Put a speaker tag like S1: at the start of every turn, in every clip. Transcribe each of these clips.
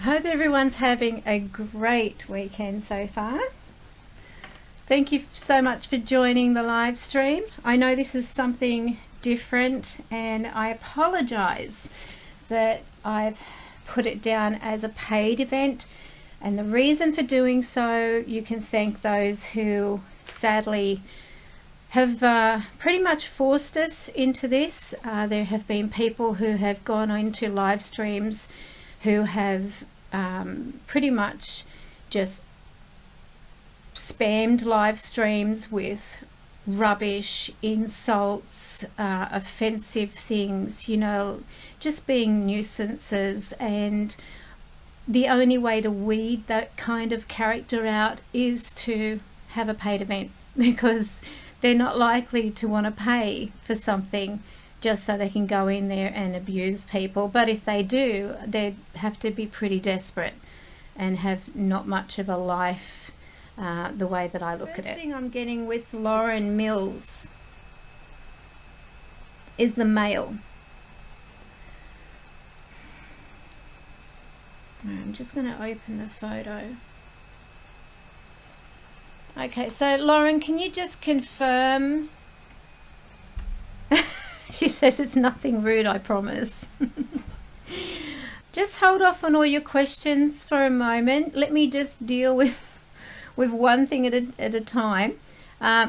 S1: hope everyone's having a great weekend so far. Thank you so much for joining the live stream. I know this is something different, and I apologize that I've put it down as a paid event, and the reason for doing so, you can thank those who sadly have pretty much forced us into this. There have been people who have gone into live streams who have pretty much just spammed live streams with rubbish, insults, offensive things, you know, just being nuisances. And the only way to weed that kind of character out is to have a paid event, because they're not likely to want to pay for something just so they can go in there and abuse people. But if they do, they'd have to be pretty desperate and have not much of a life the way that I look at it. The first thing I'm getting with Lauren Mills is the male. I'm just going to open the photo. Okay, so Lauren, can you just confirm? She says it's nothing rude, I promise. Just hold off on all your questions for a moment. Let me just deal with one thing at a time.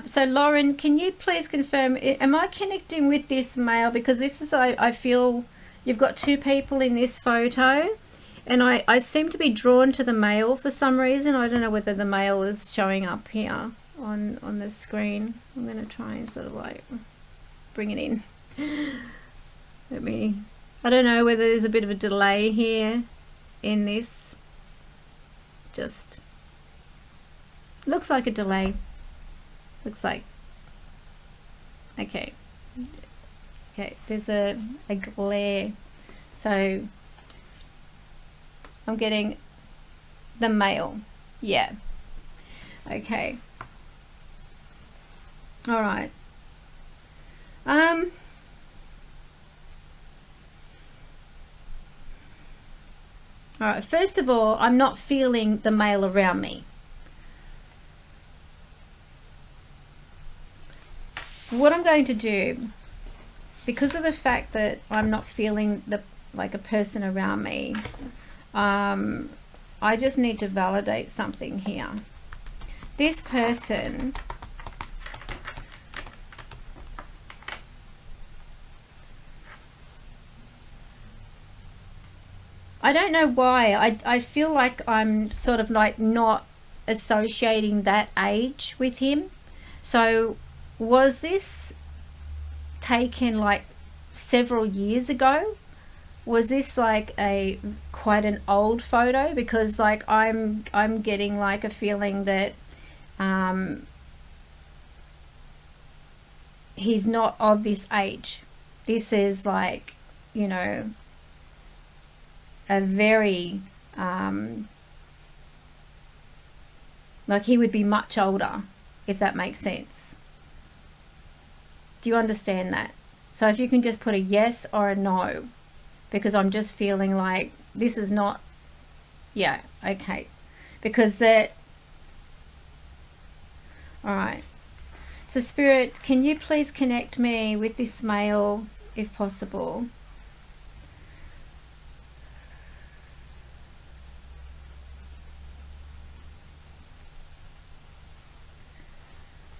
S1: So Lauren, can you please confirm, am I connecting with this male? Because this is, I feel you've got two people in this photo, and I seem to be drawn to the male for some reason. I don't know whether the male is showing up here on the screen. I'm going to try and sort of like bring it in. I don't know whether there's a bit of a delay here in this. Just looks like a delay. Looks like. Okay, there's a glare. So I'm getting the male. Yeah. Okay. All right. All right, first of all, I'm not feeling the male around me. What I'm going to do, because of the fact that I'm not feeling like a person around me, I just need to validate something here. This person I don't know why. I feel like I'm sort of like not associating that age with him. So was this taken like several years ago? Was this like quite an old photo? Because like I'm getting like a feeling that he's not of this age. This is like, you know, a very like he would be much older, if that makes sense. Do you understand that? So if you can just put a yes or a no, because I'm just feeling like this is not, yeah, okay, because that, all right. So Spirit, can you please connect me with this male if possible?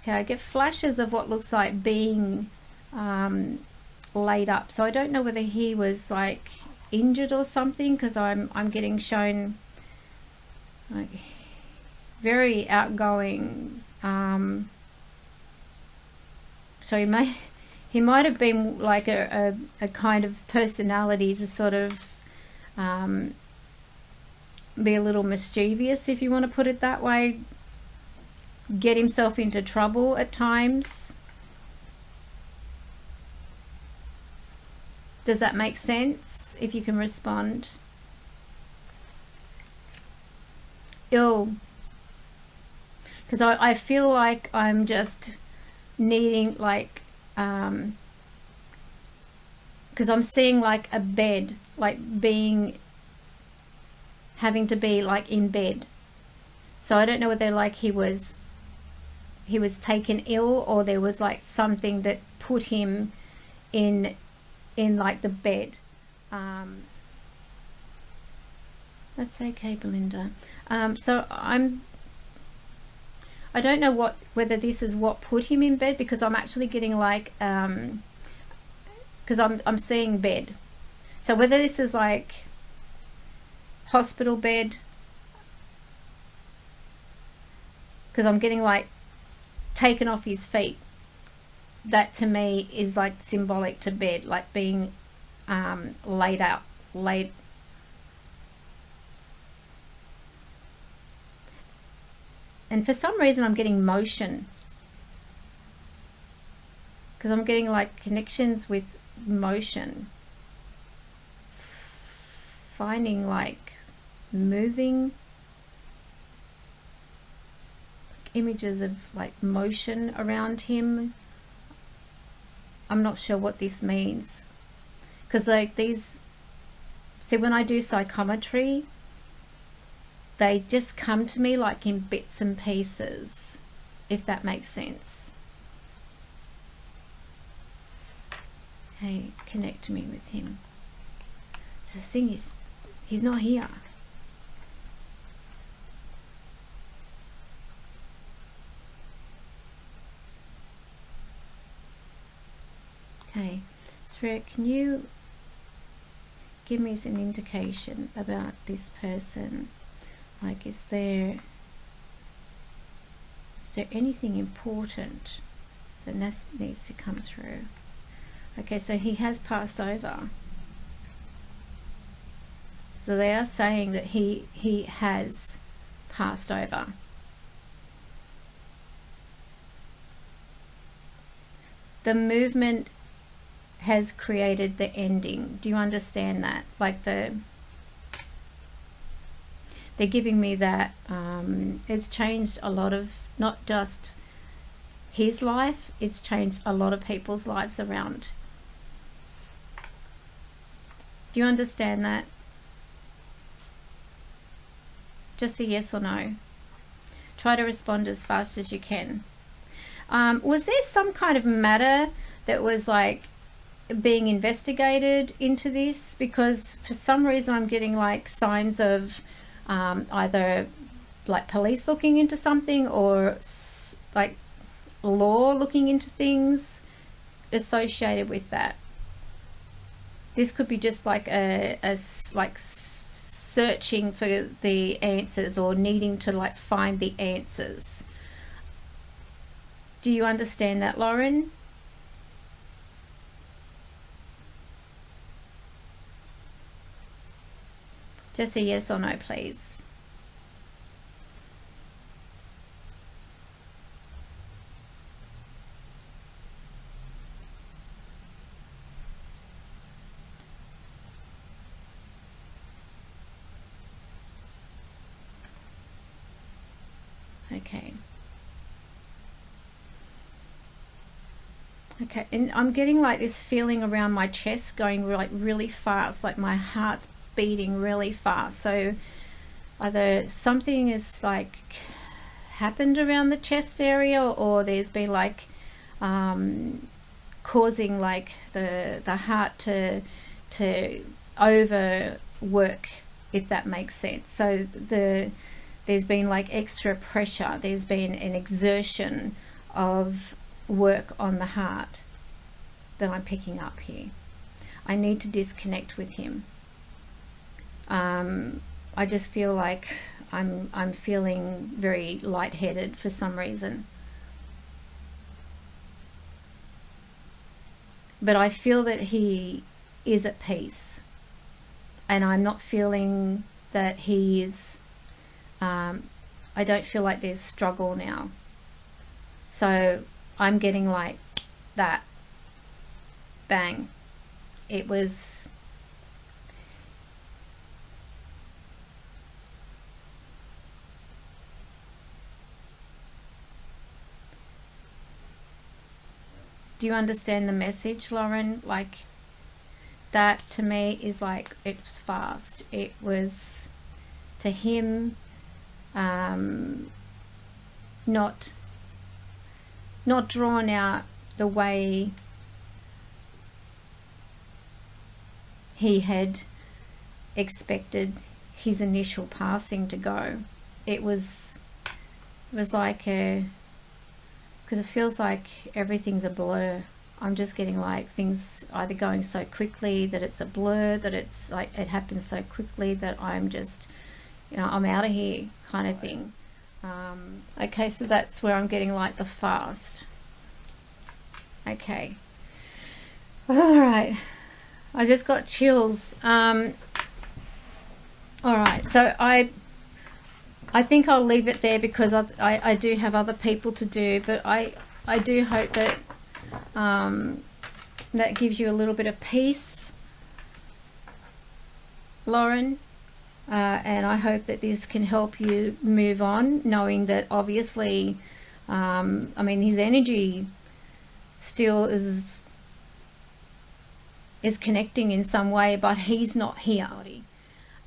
S1: Okay, I get flashes of what looks like being laid up. So I don't know whether he was like injured or something, because I'm getting shown like very outgoing. So he might have been like a kind of personality to sort of be a little mischievous, if you want to put it that way. Get himself into trouble at times. Does that make sense? If you can respond. Ill. Because I feel like I'm just needing like because I'm seeing like a bed like being having to be like in bed. So I don't know whether like he was taken ill, or there was like something that put him in like the bed. That's okay, Belinda. So I don't know whether this is what put him in bed, because I'm actually getting like because I'm seeing bed. So whether this is like hospital bed, because I'm getting like taken off his feet, that to me is like symbolic to bed, like being laid. And for some reason I'm getting motion, because I'm getting like connections with motion, finding like moving, images of like motion around him. I'm not sure what this means, because like these, see, when I do psychometry, they just come to me like in bits and pieces, if that makes sense. Hey, connect me with him. The thing is, he's not here. Okay, Spirit, can you give me some indication about this person? Like, is there anything important that needs to come through? Okay, so he has passed over. So they are saying that he has passed over. The movement has created the ending. Do you understand that? Like they're giving me that it's changed a lot of, not just his life, it's changed a lot of people's lives around. Do you understand that? Just a yes or no. Try to respond as fast as you can. Was there some kind of matter that was like being investigated into this? Because for some reason I'm getting like signs of either like police looking into something, or like law looking into things associated with that. This could be just like like searching for the answers, or needing to like find the answers. Do you understand that, Lauren? Just a yes or no, please. Okay. Okay, and I'm getting like this feeling around my chest going like really fast, like my heart's beating really fast. So either something is like happened around the chest area, or there's been like causing like the heart to overwork, if that makes sense. So there's been like extra pressure, there's been an exertion of work on the heart that I'm picking up here. I need to disconnect with him. I just feel like I'm feeling very lightheaded for some reason, but I feel that he is at peace, and I'm not feeling that he is I don't feel like there's struggle now. So I'm getting like that bang. It was do you understand the message, Lauren? Like that to me is like, it was fast. It was to him, not drawn out the way he had expected his initial passing to go. It was like a, because it feels like everything's a blur. I'm just getting like things either going so quickly that it's a blur, that it's like it happens so quickly that I'm just, you know, I'm out of here kind of thing. Okay, so that's where I'm getting like the fast. Okay. All right. I just got chills. All right, so I think I'll leave it there because I do have other people to do, but I do hope that that gives you a little bit of peace, Lauren, and I hope that this can help you move on, knowing that obviously, I mean, his energy still is connecting in some way, but he's not here.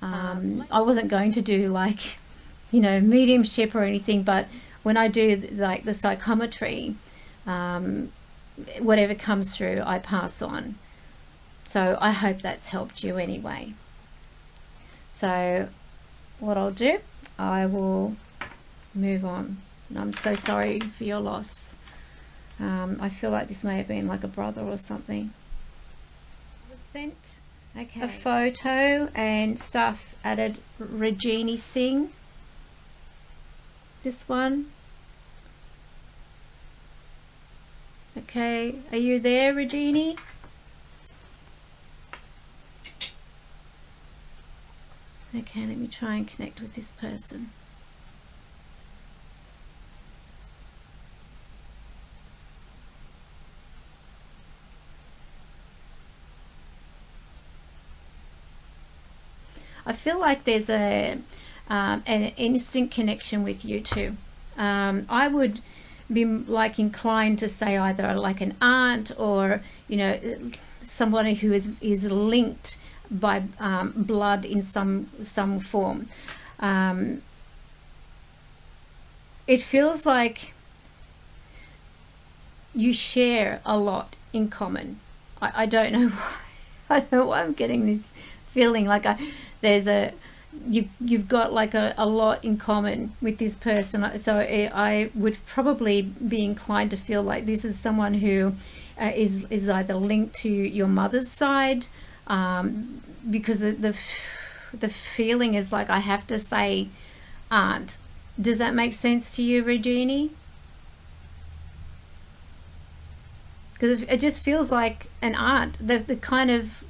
S1: I wasn't going to do like, you know, mediumship or anything, but when I do like the psychometry, whatever comes through I pass on. So I hope that's helped you anyway. So what I'll do, I will move on. And I'm so sorry for your loss. I feel like this may have been like a brother or something. I was sent a photo and stuff added. Regini Singh, this one. Okay, are you there, Regini? Okay, let me try and connect with this person. I feel like there's an instant connection with you two. I would be like inclined to say either like an aunt or, you know, somebody who is linked by blood in some form. It feels like you share a lot in common. I don't know why. I don't know why I'm getting this feeling like you've got like a lot in common with this person. So I would probably be inclined to feel like this is someone who is either linked to your mother's side, because the feeling is like I have to say aunt. Does that make sense to you, Regini? Because it just feels like an aunt, the kind of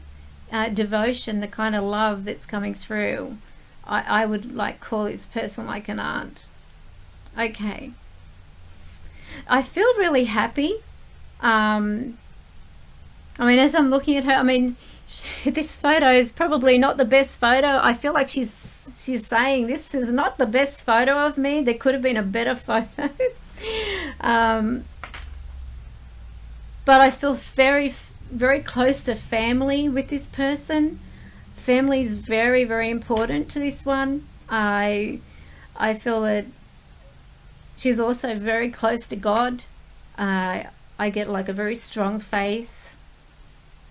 S1: devotion, the kind of love that's coming through. I would like call this person like an aunt. Okay. I feel really happy. I mean, as I'm looking at her, I mean, this photo is probably not the best photo. I feel like she's saying this is not the best photo of me. There could have been a better photo. But I feel very, very close to family with this person. Family is very, very important to this one. I feel that she's also very close to God. I get like a very strong faith,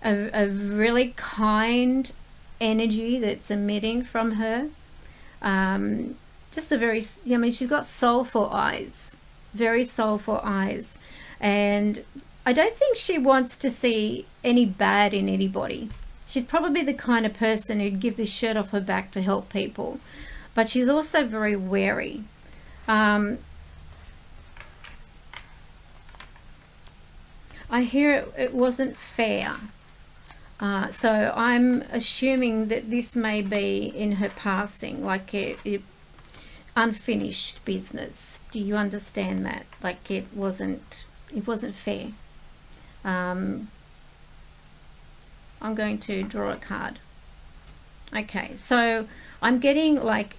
S1: a really kind energy that's emitting from her. Just a very, I mean, she's got soulful eyes, very soulful eyes. And I don't think she wants to see any bad in anybody. She'd probably be the kind of person who'd give the shirt off her back to help people. But she's also very wary. I hear it wasn't fair. So I'm assuming that this may be in her passing, like it unfinished business. Do you understand that? Like it wasn't fair. I'm going to draw a card. Okay, so I'm getting like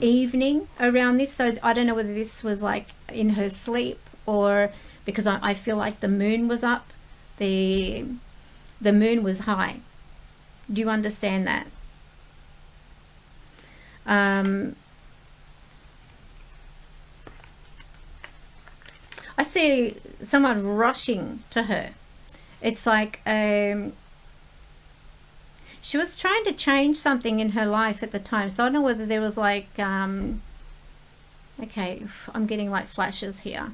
S1: evening around this. So I don't know whether this was like in her sleep or because I feel like the moon was up. The moon was high. Do you understand that? I see someone rushing to her. It's like she was trying to change something in her life at the time. So I don't know whether there was like, okay, I'm getting like flashes here.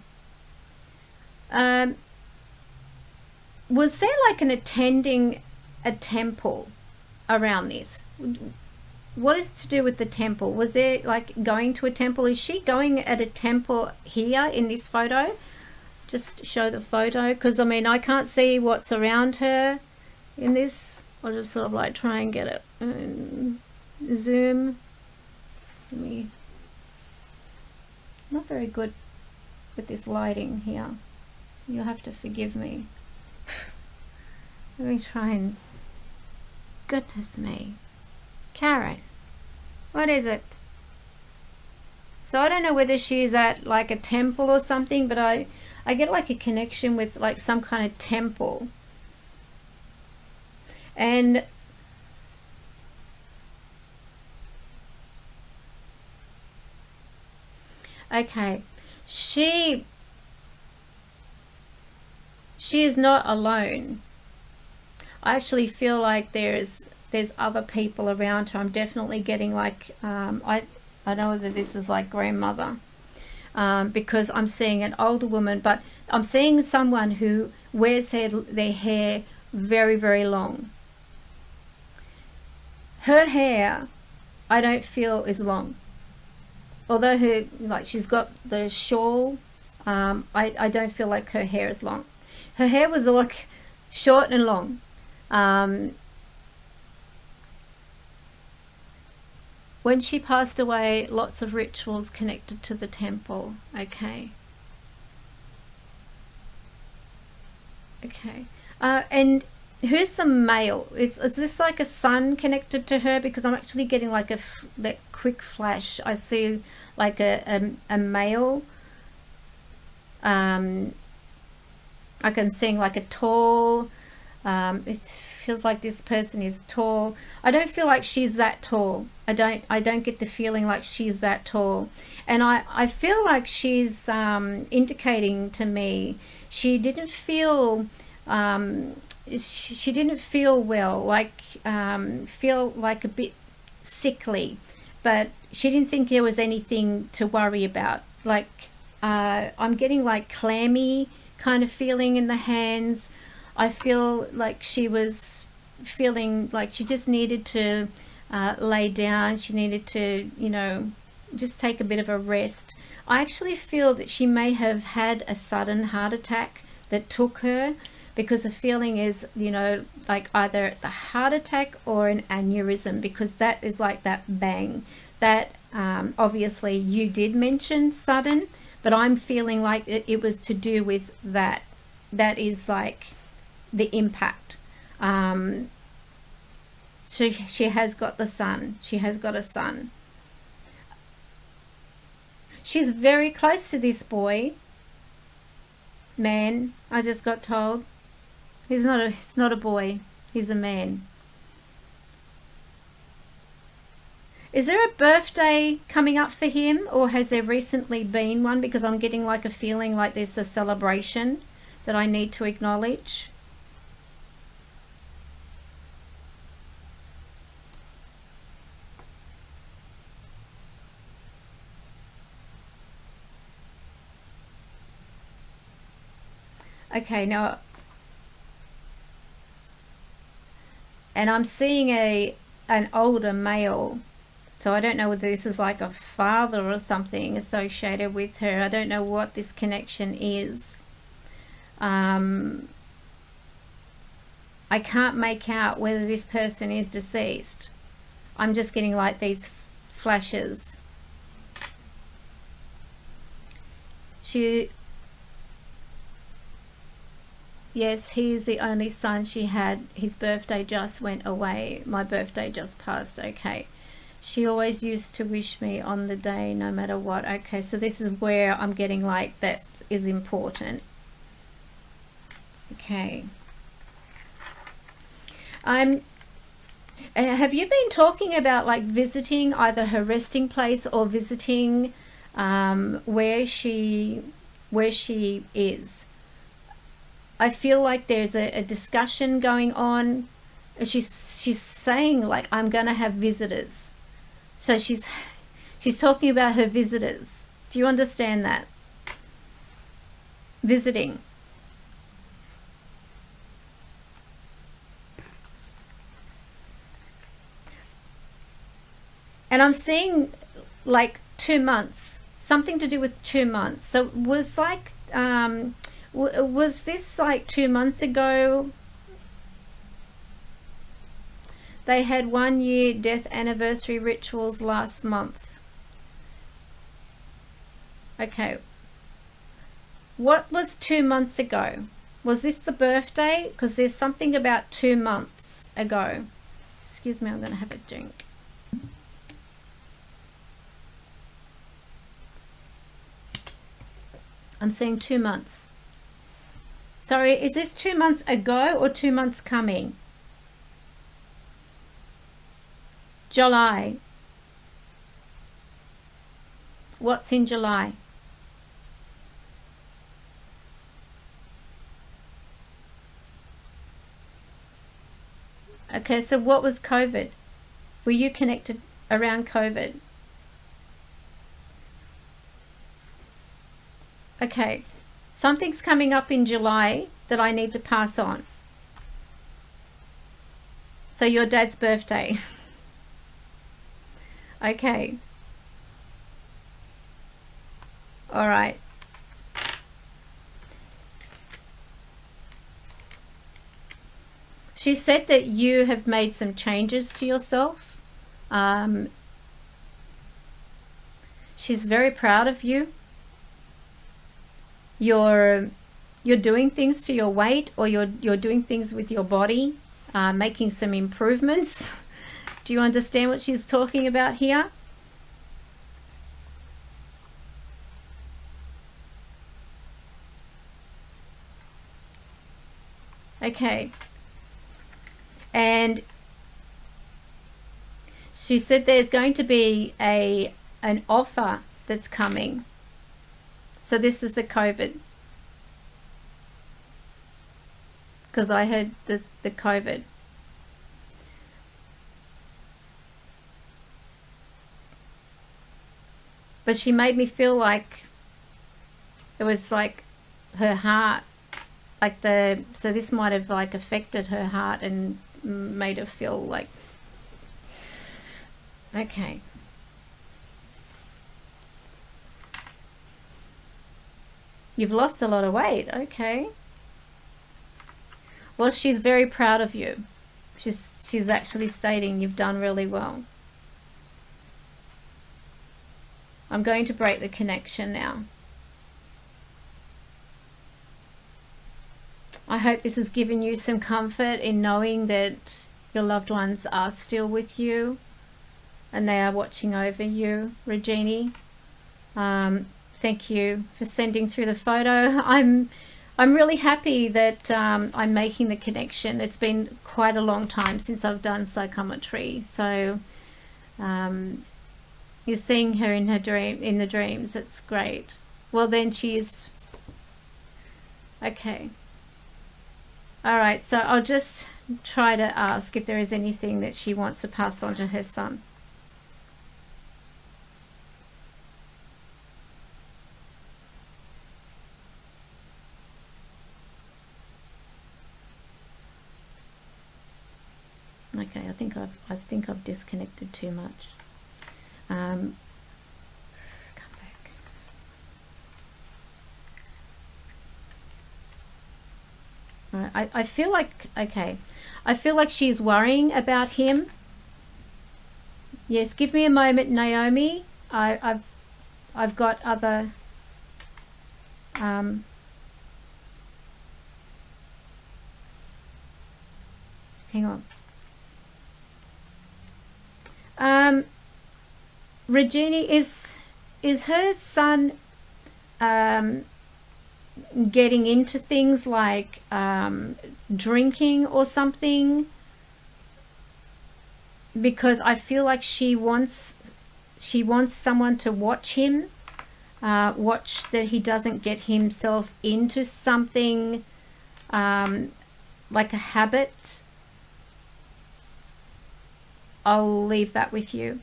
S1: Was there like an attending a temple around this? What is to do with the temple? Was there like going to a temple? Is she going at a temple here in this photo? Just show the photo, because I mean I can't see what's around her in this. I'll just sort of like try and get it and zoom. Not very good with this lighting here. You'll have to forgive me. Let me try and... Goodness me. Karen, what is it? So I don't know whether she's at like a temple or something, but I get like a connection with like some kind of temple. And okay, she is not alone. I actually feel like there's other people around her. I'm definitely getting like I don't know whether this is like grandmother, because I'm seeing an older woman, but I'm seeing someone who wears their hair very, very long. Her hair, I don't feel is long. Although her, like she's got the shawl, I don't feel like her hair is long. Her hair was like short and long. When she passed away, lots of rituals connected to the temple. Okay. Okay. And who's the male? Is this like a son connected to her? Because I'm actually getting like that quick flash. I see like a male. I can see like a tall. It feels like this person is tall. I don't feel like she's that tall. I don't get the feeling like she's that tall. And I feel like she's indicating to me she didn't feel she didn't feel well, like feel like a bit sickly, but she didn't think there was anything to worry about. Like I'm getting like clammy kind of feeling in the hands. I feel like she was feeling like she just needed to lay down. She needed to, you know, just take a bit of a rest. I actually feel that she may have had a sudden heart attack that took her, because the feeling is, you know, like either the heart attack or an aneurysm, because that is like that bang. That obviously you did mention sudden, but I'm feeling like it was to do with that. That is like the impact. She has got the son. She has got a son. She's very close to this boy. Man, I just got told. He's not a boy. He's a man. Is there a birthday coming up for him, or has there recently been one? Because I'm getting like a feeling like there's a celebration that I need to acknowledge. Okay, now, and I'm seeing an older male, so I don't know whether this is like a father or something associated with her. I don't know what this connection is. I can't make out whether this person is deceased. I'm just getting like these flashes. Yes, he is the only son she had. His birthday just went away. My birthday just passed. Okay. She always used to wish me on the day no matter what. Okay, so this is where I'm getting like that is important. Okay. Have you been talking about like visiting either her resting place or visiting where she is? I feel like there's a discussion going on. She's saying like, I'm gonna have visitors. So she's talking about her visitors. Do you understand that? Visiting. And I'm seeing like 2 months, something to do with 2 months. So was like, was this like 2 months ago? They had 1 year death anniversary rituals last month. Okay. What was 2 months ago? Was this the birthday? Because there's something about 2 months ago. Excuse me, I'm going to have a drink. I'm saying 2 months. Sorry, is this 2 months ago or 2 months coming? July. What's in July? Okay, so what was COVID? Were you connected around COVID? Okay, something's coming up in July that I need to pass on. So your dad's birthday. Okay. All right. She said that you have made some changes to yourself. She's very proud of you. You're doing things to your weight, or you're doing things with your body, making some improvements. Do you understand what she's talking about here? Okay. And she said there's going to be an offer that's coming. So this is the COVID. Because I heard the COVID. But she made me feel like it was like her heart, like so this might have like affected her heart and made her feel like, okay. You've lost a lot of weight, okay. Well, she's very proud of you. She's actually stating you've done really well. I'm going to break the connection now. I hope this has given you some comfort in knowing that your loved ones are still with you and they are watching over you, Regini. Thank you for sending through the photo. I'm really happy that I'm making the connection. It's been quite a long time since I've done psychometry. So you're seeing her in the dreams. It's great. Well, then she's okay. All right, so I'll just try to ask if there is anything that she wants to pass on to her son. Okay, I think I've disconnected too much. Come back. All right, I feel like, okay, I feel like she's worrying about him. Yes, give me a moment, Naomi. I've got other hang on. Regina, is her son getting into things like drinking or something? because I feel like she wants someone to watch him, watch that he doesn't get himself into something like a habit. I'll leave that with you.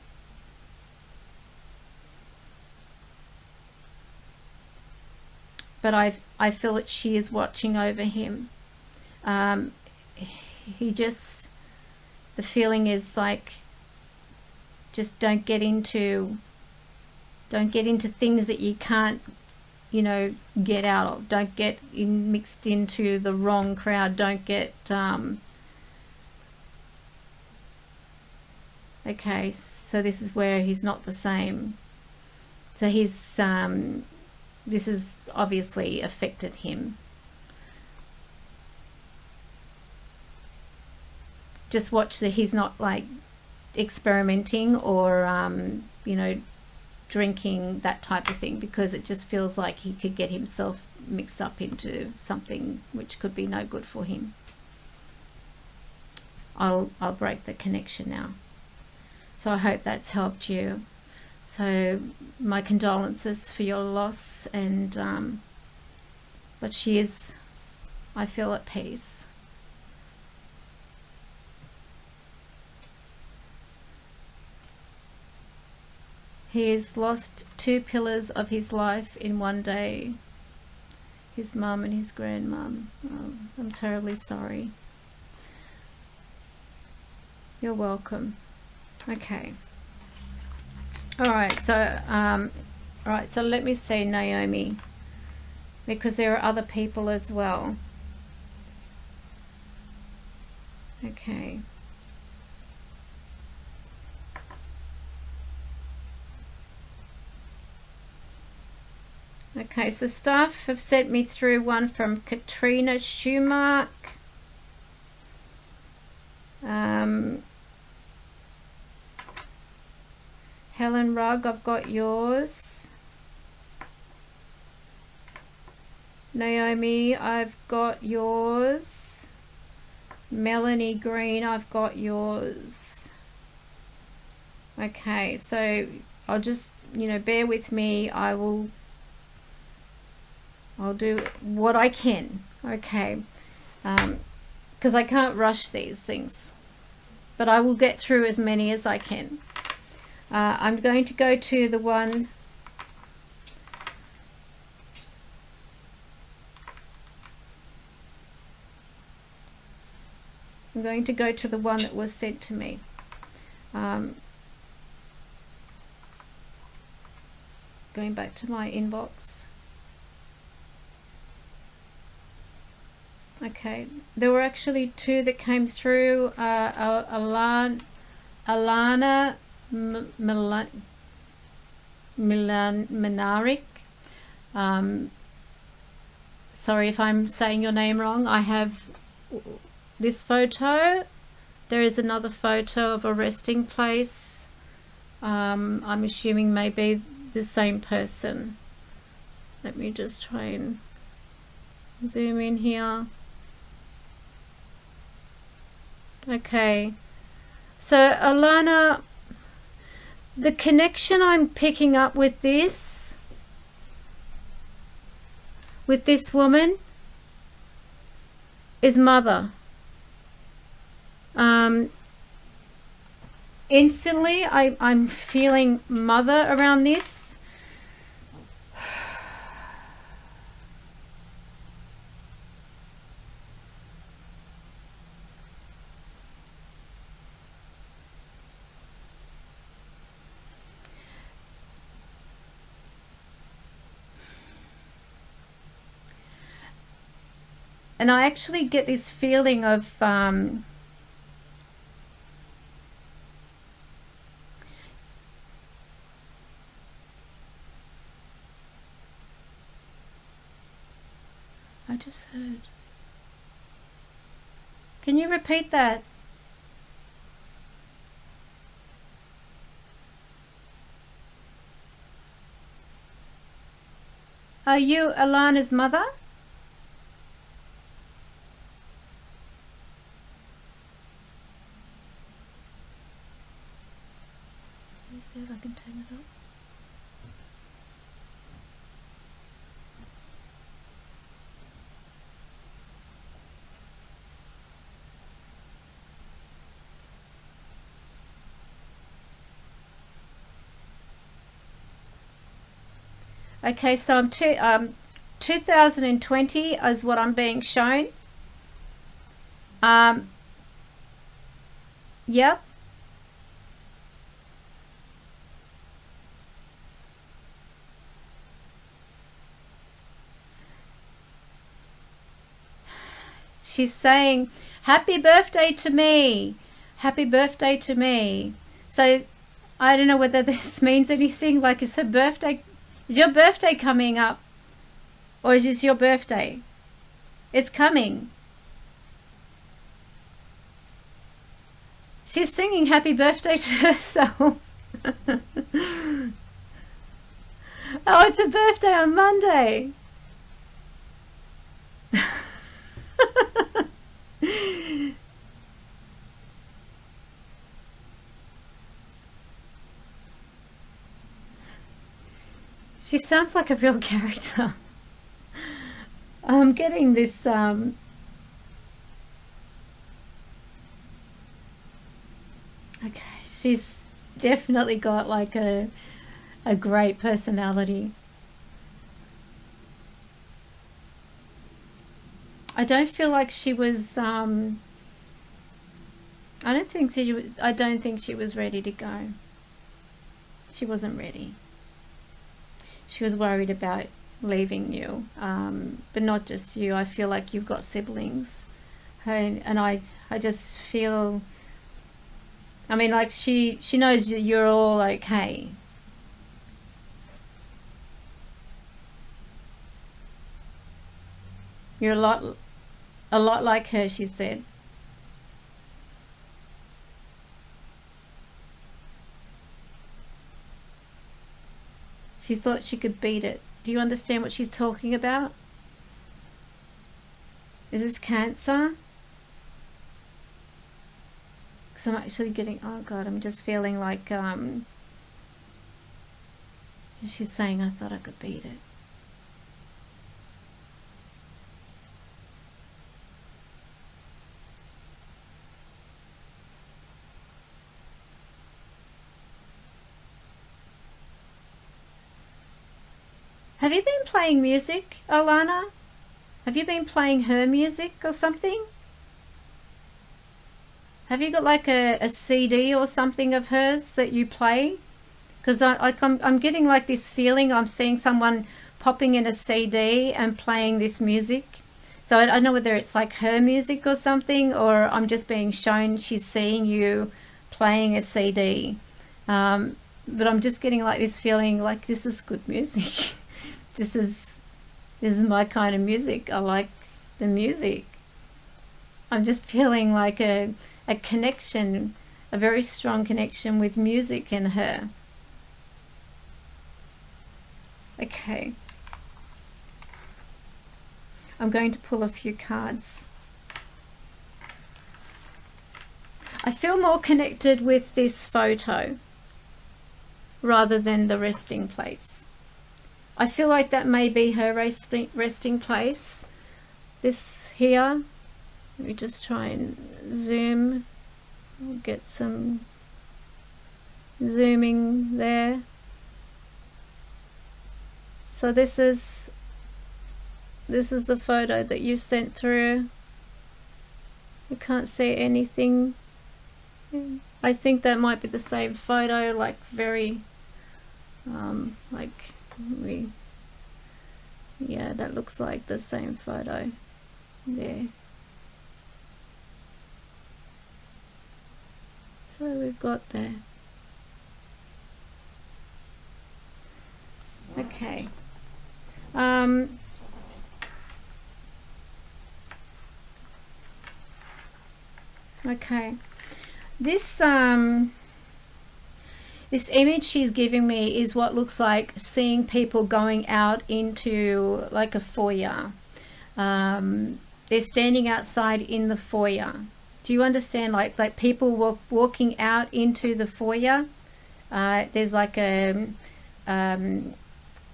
S1: But I feel that she is watching over him. He just, the feeling is like, just don't get into things that you can't, you know, get out of. Don't get mixed into the wrong crowd. Don't get okay, so this is where he's not the same. So he's this has obviously affected him. Just watch that he's not like experimenting or you know, drinking, that type of thing, because it just feels like he could get himself mixed up into something which could be no good for him. I'll break the connection now. So I hope that's helped you. So my condolences for your loss, and but she is, I feel, at peace. He has lost 2 pillars of his life in one day. His mum and his grandmum. Oh, I'm terribly sorry. You're welcome. Okay. All right. So let me see Naomi, because there are other people as well. Okay. Okay, so staff have sent me through one from Katrina Schumark. Helen Rugg, I've got yours. Naomi, I've got yours. Melanie Green, I've got yours. Okay, so I'll just, you know, bear with me. I'll do what I can, okay, because I can't rush these things, but I will get through as many as I can. I'm going to go to the one that was sent to me. Going back to my inbox. Okay, there were actually 2 that came through. Alana Minarik. Sorry if I'm saying your name wrong. I have this photo. There is another photo of a resting place. I'm assuming maybe the same person. Let me just try and zoom in here. Okay, so Alana, the connection I'm picking up with this woman is mother. Instantly I'm feeling mother around this. And I actually get this feeling of I just heard. Can you repeat that? Are you Alana's mother? can turn it up. Okay, so I'm 2020 is what I'm being shown. Yep. She's saying, happy birthday to me. Happy birthday to me. So I don't know whether this means anything. Like, is her birthday, is your birthday coming up? Or is this your birthday? It's coming. She's singing happy birthday to herself. Oh, it's a birthday on Monday. She sounds like a real character. I'm getting this okay, she's definitely got like a great personality. I don't feel like she was I don't think she was ready to go. She wasn't ready. She was worried about leaving you, but not just you. I feel like you've got siblings, and I just feel, I mean, like she knows that you're all okay. You're a lot like her, she said. She thought she could beat it. Do you understand what she's talking about? Is this Cancer? Because I'm actually getting, oh God, I'm just feeling like, she's saying, I thought I could beat it. Have you been playing music, Alana? Have you been playing her music or something? Have you got like a CD or something of hers that you play? Because I'm getting like this feeling I'm seeing someone popping in a CD and playing this music. So I don't know whether it's like her music or something, or I'm just being shown she's seeing you playing a CD. But I'm just getting like this feeling like this is good music. This is my kind of music. I like the music. I'm just feeling like a connection, a very strong connection with music in her. Okay. I'm going to pull a few cards. I feel more connected with this photo rather than the resting place. I feel like that may be her resting place. This here, let me just try and zoom. I'll get some zooming there. So this is the photo that you sent through. You can't see anything. I think that might be the same photo, like very yeah, that looks like the same photo there. So we've got there. Okay. Okay. This this image she's giving me is what looks like seeing people going out into like a foyer. They're standing outside in the foyer. Do you understand? Like people walking out into the foyer, There's like a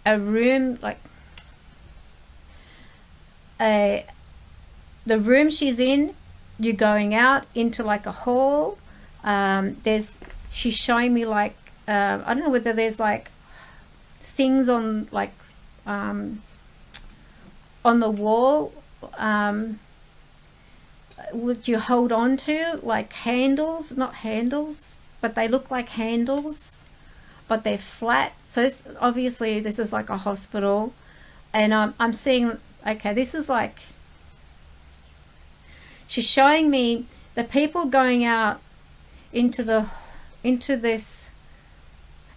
S1: room, like the room she's in, you're going out into like a hall. She's showing me like, I don't know whether there's like things on like on the wall, would you hold on to, like handles, not handles, but they look like handles, but they're flat. So obviously this is like a hospital, and I'm seeing, okay, this is like, she's showing me the people going out into this,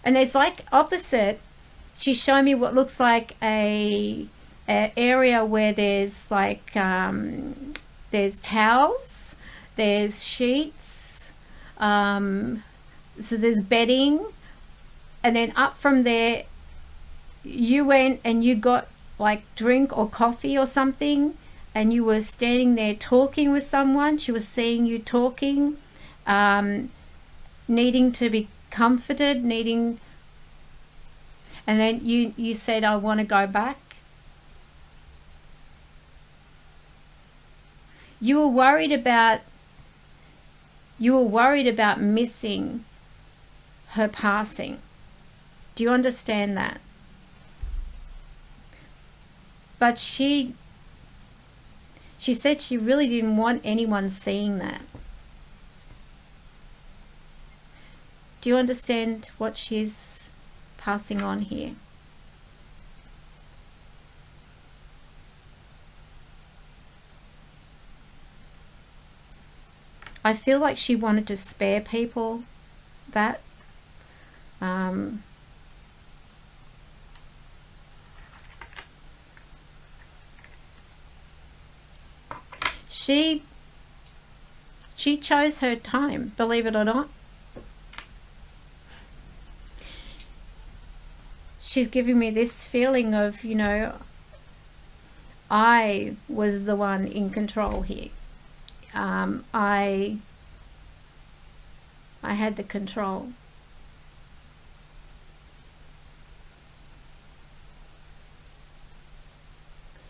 S1: and there's like opposite, she's showing me what looks like a area where there's like there's towels, there's sheets, so there's bedding, and then up from there you went and you got like drink or coffee or something, and you were standing there talking with someone. She was seeing you talking, needing to be comforted, and then you said, I want to go back. You were worried about missing her passing. Do you understand that? But she said she really didn't want anyone seeing that. Do you understand what she's passing on here? I feel like she wanted to spare people that. She chose her time, believe it or not. She's giving me this feeling of, you know, I was the one in control here. I had the control.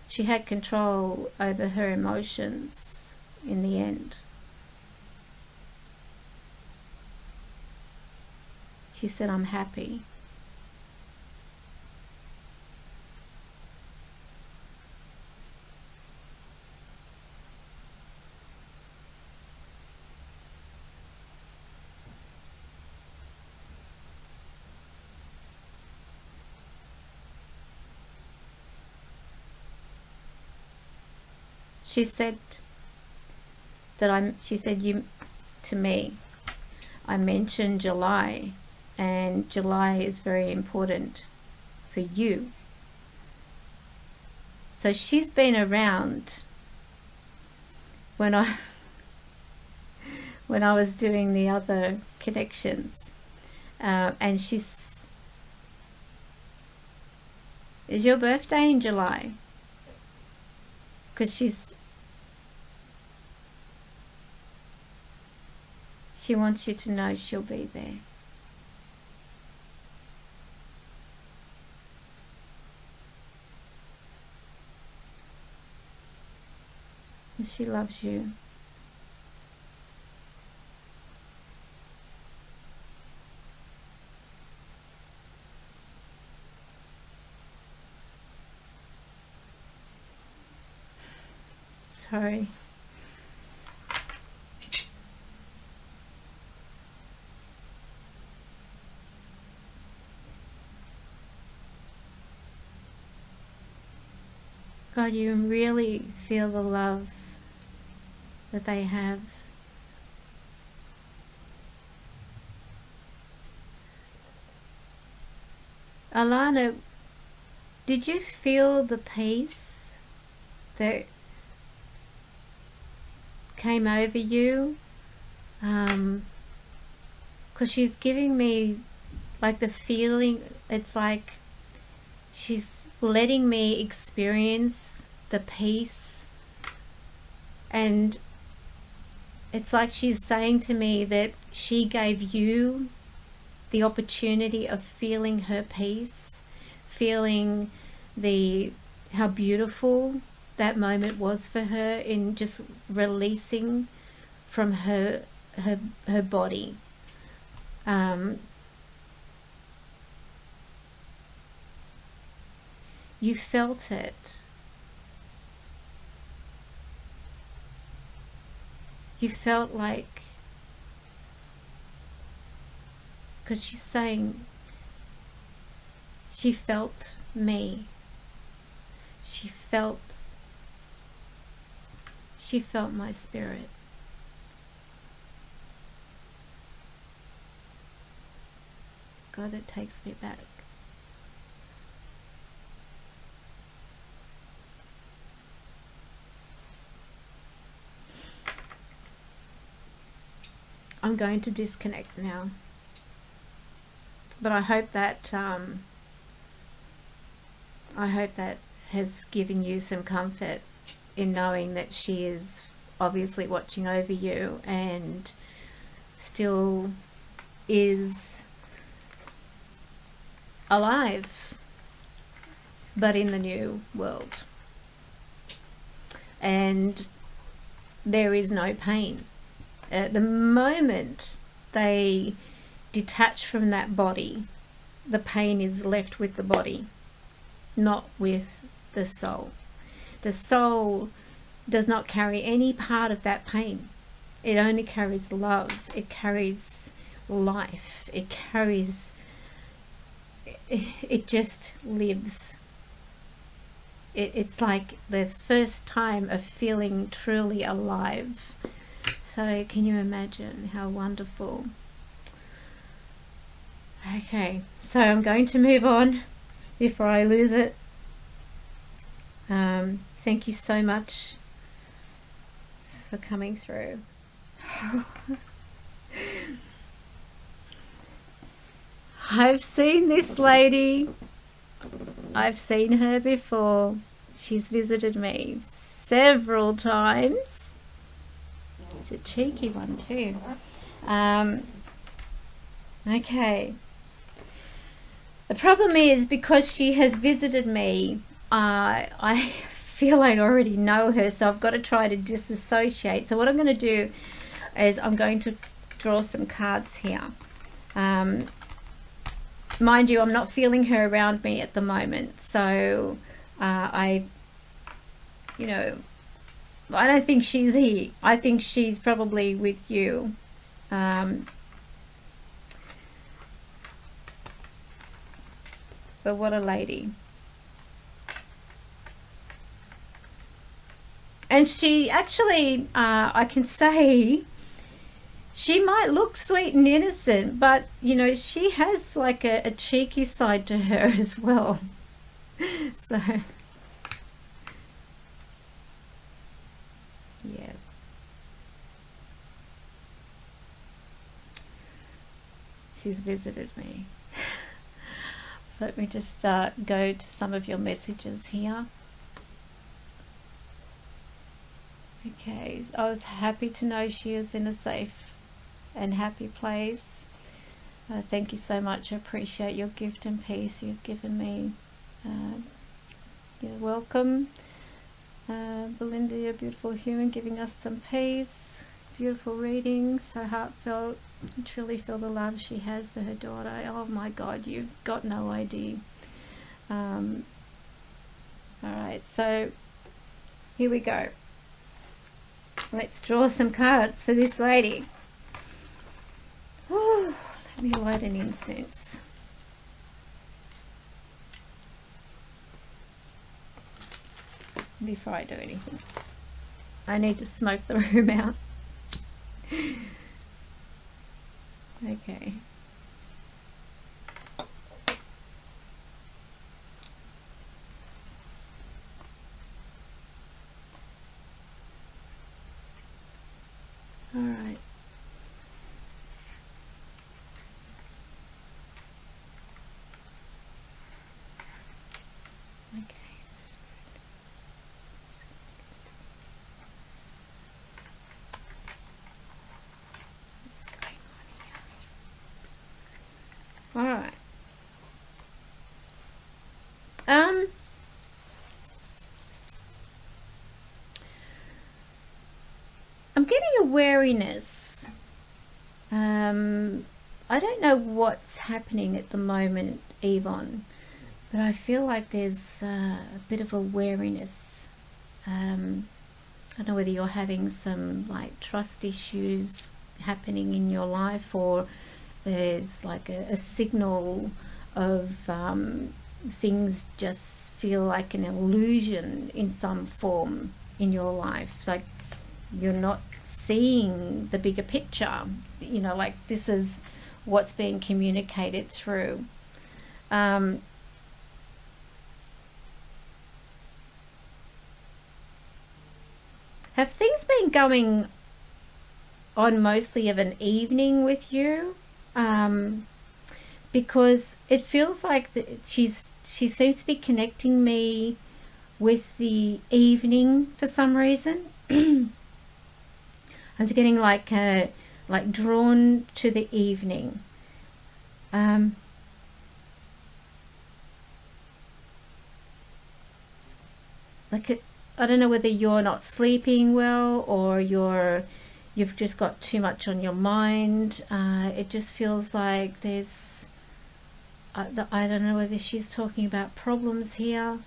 S1: She had control over her emotions in the end. She said, I'm happy. She said that she said you to me, I mentioned July, and July is very important for you. So she's been around when I was doing the other connections, and is your birthday in July? Because she wants you to know she'll be there. And she loves you. Sorry. God, you really feel the love that they have. Alana, did you feel the peace that came over you? Because she's giving me like the feeling, it's like she's letting me experience the peace, and it's like she's saying to me that she gave you the opportunity of feeling her peace, feeling how beautiful that moment was for her in just releasing from her body. You felt it. You felt like, because she's saying she felt me. She felt my spirit. God, it takes me back. I'm going to disconnect now, but I hope that has given you some comfort in knowing that she is obviously watching over you and still is alive, but in the new world, and there is no pain. At the moment they detach from that body, the pain is left with the body, not with the soul. The soul does not carry any part of that pain. It only carries love. It carries life. It carries, it just lives. It's like the first time of feeling truly alive. So can you imagine how wonderful? Okay, so I'm going to move on before I lose it. Thank you so much for coming through. I've seen this lady. I've seen her before. She's visited me several times. It's a cheeky one too. Okay. The problem is, because she has visited me, I feel I already know her, so I've got to try to disassociate. So what I'm going to do is I'm going to draw some cards here. Mind you, I'm not feeling her around me at the moment, so I don't think she's here. I think she's probably with you. But what a lady. And she actually, I can say, she might look sweet and innocent, but, you know, she has like a cheeky side to her as well. So, yeah. She's visited me. Let me just go to some of your messages here. Okay, I was happy to know she is in a safe and happy place. Thank you so much. I appreciate your gift and peace you've given me. You're welcome. Belinda, you're a beautiful human, giving us some peace. Beautiful reading, so heartfelt. I truly feel the love she has for her daughter. Oh my God, you've got no idea. Alright, so here we go. Let's draw some cards for this lady. Ooh, let me light an incense. Before I do anything, I need to smoke the room out. Okay. All right. Okay. What's going on here? All right. I'm getting a wariness. I don't know what's happening at the moment, Yvonne, but I feel like there's a bit of a wariness. I don't know whether you're having some like trust issues happening in your life, or there's like a signal of things just feel like an illusion in some form in your life. It's like you're not seeing the bigger picture, you know, like this is what's being communicated through. Have things been going on mostly of an evening with you? Because it feels like she seems to be connecting me with the evening for some reason. I'm just getting like drawn to the evening. Like I don't know whether you're not sleeping well, or you've just got too much on your mind. It just feels like there's I don't know whether she's talking about problems here,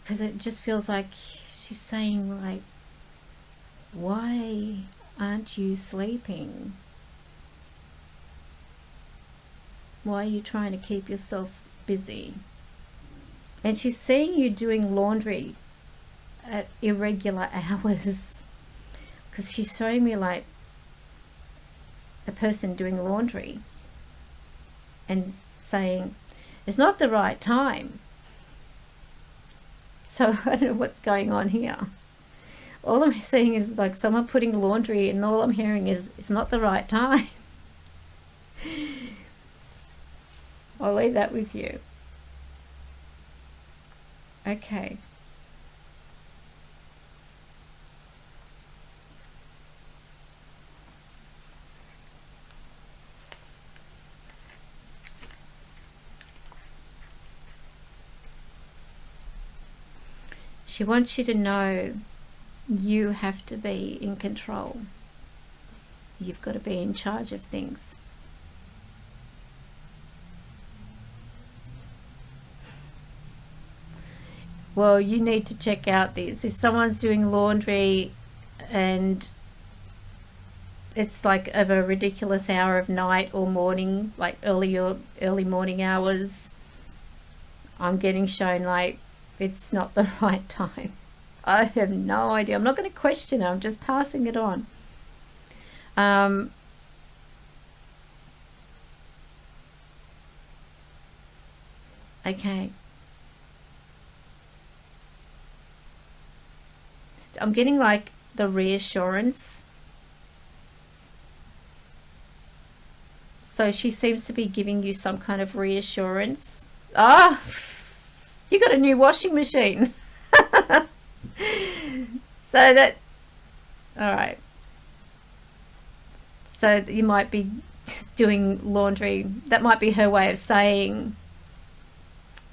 S1: because it just feels like she's saying like, why aren't you sleeping? Why are you trying to keep yourself busy? And she's seeing you doing laundry at irregular hours, because she's showing me like a person doing laundry and saying it's not the right time. So I don't know what's going on here. All I'm seeing is like someone putting laundry, and all I'm hearing is it's not the right time. I'll leave that with you. Okay. She wants you to know you have to be in control. You've got to be in charge of things. Well, you need to check out this. If someone's doing laundry and it's like of a ridiculous hour of night or morning, like early morning hours, I'm getting shown like it's not the right time. I have no idea. I'm not going to question it. I'm just passing it on. Okay. I'm getting like the reassurance. So she seems to be giving you some kind of reassurance. Ah, you got a new washing machine. So that, all right. So you might be doing laundry. That might be her way of saying,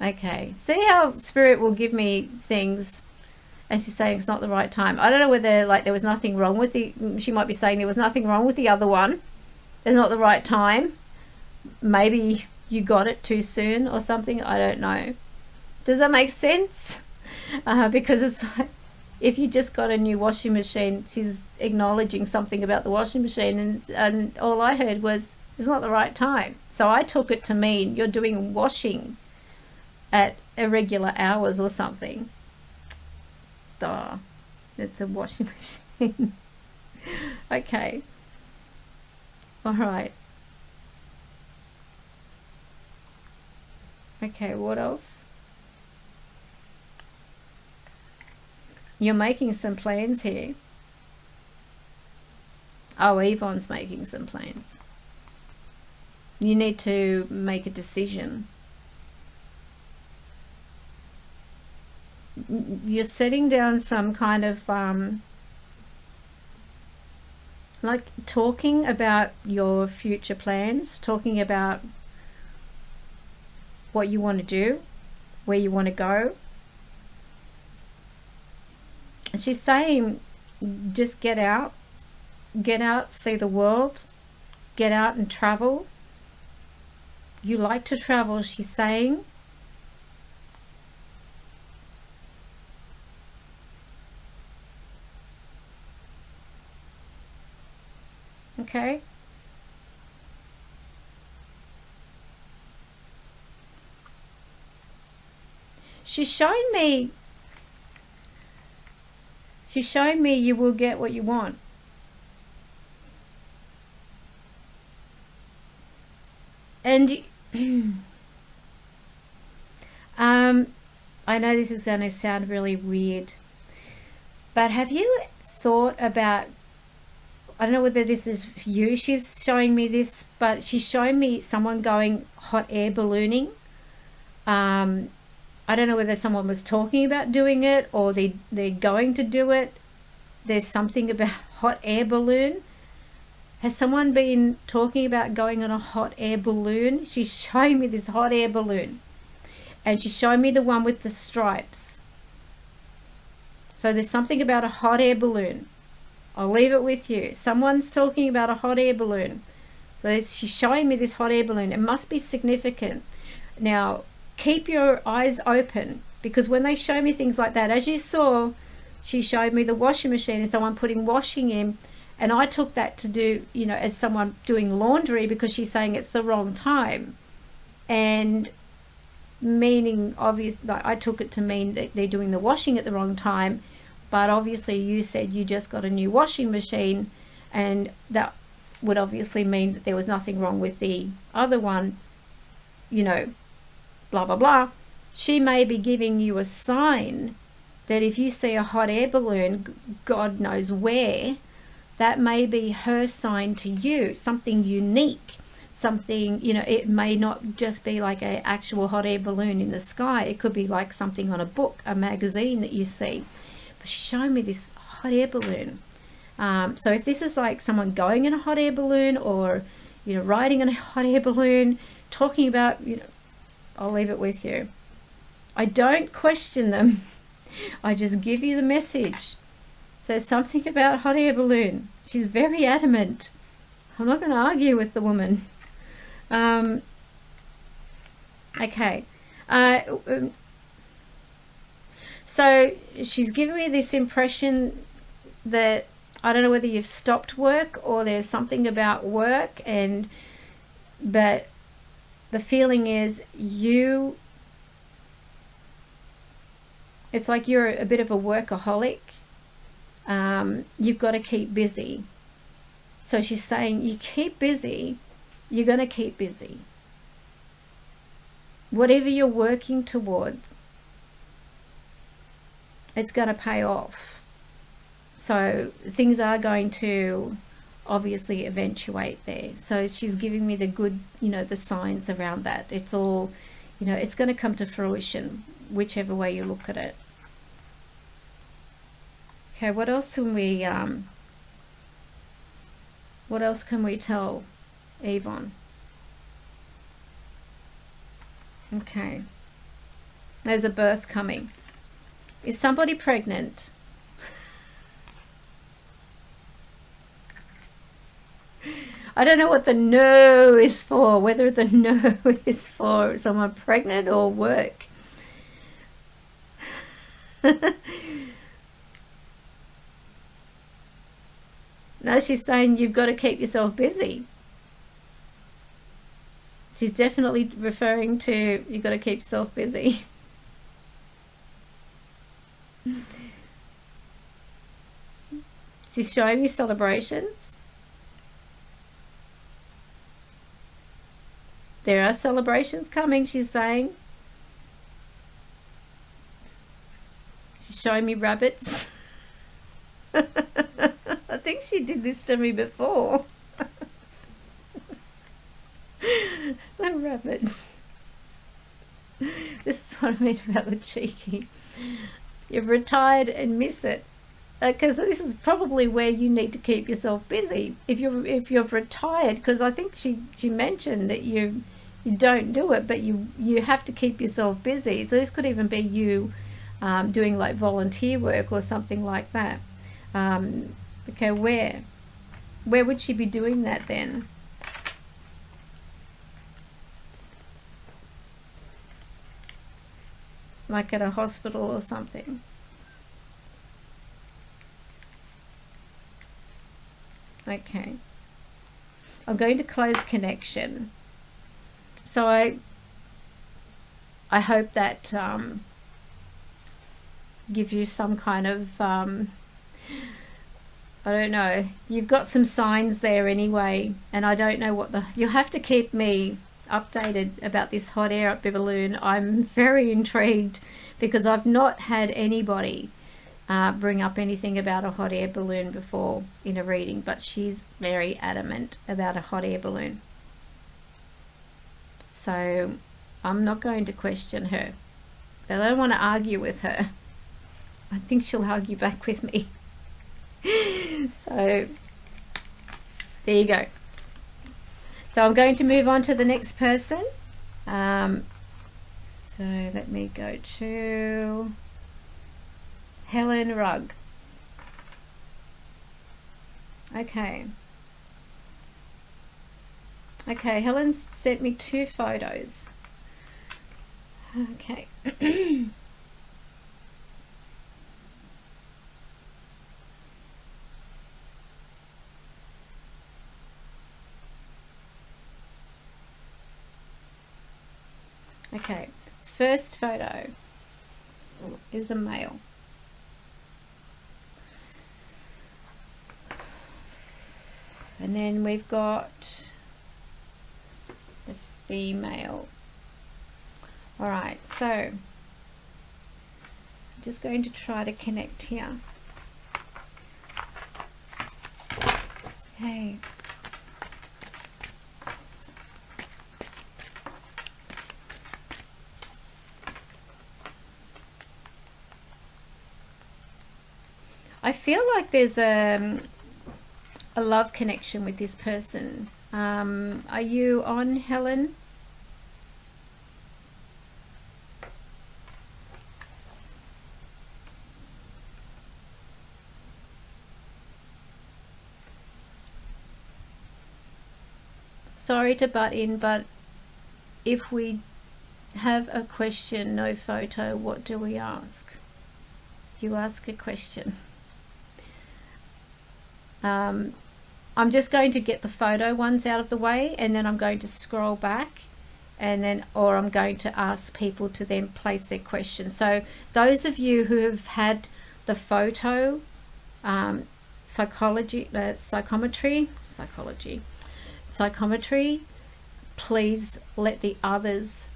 S1: okay, see how Spirit will give me things, and she's saying it's not the right time. I don't know whether like there was nothing wrong with she might be saying there was nothing wrong with the other one. It's not the right time. Maybe you got it too soon or something. I don't know. Does that make sense? Because it's like, if you just got a new washing machine, she's acknowledging something about the washing machine, and all I heard was it's not the right time. So I took it to mean you're doing washing at irregular hours or something. Duh, it's a washing machine. Okay. All right. Okay, what else? You're making some plans here. Oh, Yvonne's making some plans. You need to make a decision. You're setting down some kind of like talking about your future plans, talking about what you want to do, where you want to go. And she's saying, just get out, see the world, get out and travel. You like to travel, she's saying. Okay. She's showing me you will get what you want. And I know this is going to sound really weird, but have you thought about, I don't know whether this is you, she's showing me this, but she's showing me someone going hot air ballooning. I don't know whether someone was talking about doing it or they're going to do it. There's something about hot air balloon. Has someone been talking about going on a hot air balloon? She's showing me this hot air balloon. And she's showing me the one with the stripes. So there's something about a hot air balloon. I'll leave it with you. Someone's talking about a hot air balloon. So she's showing me this hot air balloon. It must be significant. Now, keep your eyes open, because when they show me things like that, as you saw, she showed me the washing machine and someone putting washing in, and I took that to do, you know, as someone doing laundry, because she's saying it's the wrong time, and meaning obviously, like, I took it to mean that they're doing the washing at the wrong time, but obviously you said you just got a new washing machine, and that would obviously mean that there was nothing wrong with the other one, you know, blah blah blah. She may be giving you a sign that if you see a hot air balloon, God knows where, that may be her sign to you, something unique, something, you know, it may not just be like an actual hot air balloon in the sky. It could be like something on a book, a magazine that you see. But show me this hot air balloon. So if this is like someone going in a hot air balloon, or, you know, riding in a hot air balloon, talking about, you know, I'll leave it with you. I don't question them. I just give you the message. So something about hot air balloon. She's very adamant. I'm not going to argue with the woman. Okay. So she's giving me this impression that, I don't know whether you've stopped work or there's something about work, but the feeling is it's like you're a bit of a workaholic. You've got to keep busy. So she's saying, you keep busy, you're going to keep busy. Whatever you're working toward, it's going to pay off. So things are going to obviously eventuate there. So she's giving me the good, you know, the signs around that. It's all, you know, it's going to come to fruition, whichever way you look at it. Okay, what else can we tell Yvonne? Okay, there's a birth coming. Is somebody pregnant? I don't know what the no is for, whether the no is for someone pregnant or work. No, she's saying you've got to keep yourself busy. She's definitely referring to you've got to keep yourself busy. She's showing me celebrations. There are celebrations coming, she's saying. She's showing me rabbits. I think she did this to me before. The rabbits. This is what I mean about the cheeky. You've retired and miss it. Because this is probably where you need to keep yourself busy. If you've retired, because I think she mentioned that you've you don't do it, but you have to keep yourself busy. So this could even be you doing like volunteer work or something like that. Okay, where would she be doing that then? Like at a hospital or something. Okay. I'm going to close connection. So I hope that gives you some kind of I don't know, you've got some signs there anyway, and I don't know what you'll have to keep me updated about this hot air balloon. I'm very intrigued because I've not had anybody bring up anything about a hot air balloon before in a reading, but she's very adamant about a hot air balloon. So I'm not going to question her. I don't want to argue with her. I think she'll argue back with me. So there you go. So I'm going to move on to the next person. So let me go to Helen Rugg. Okay. Okay, Helen's sent me 2 photos. Okay. Okay, first photo is a male. And then we've got the female. All right, so I'm just going to try to connect here. Okay. I feel like there's a love connection with this person. Are you on, Helen? Sorry to butt in, but if we have a question, no photo, what do we ask? You ask a question. I'm just going to get the photo ones out of the way, and then I'm going to scroll back, and then, or I'm going to ask people to then place their questions. So those of you who have had the photo psychometry, please let the others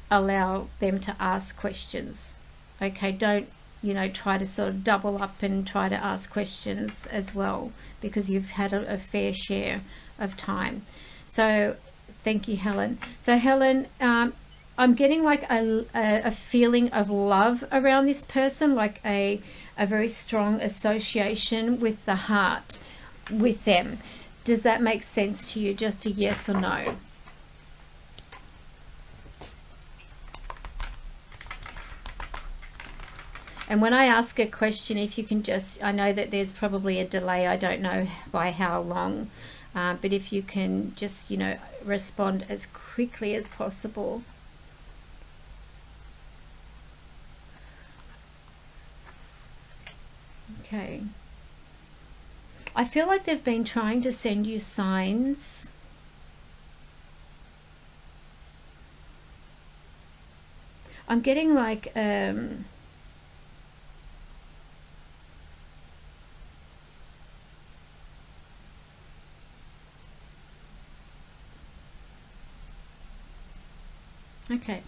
S1: allow them to ask questions. Okay, don't, you know, try to sort of double up and try to ask questions as well, because you've had a fair share of time. So thank you, Helen. So Helen, I'm getting like a feeling of love around this person, like a very strong association with the heart with them. Does that make sense to you? Just a yes or no? And when I ask a question, if you can just, I know that there's probably a delay, I don't know by how long, but if you can just, you know, respond as quickly as possible. Okay. I feel like they've been trying to send you signs. I'm getting like, okay.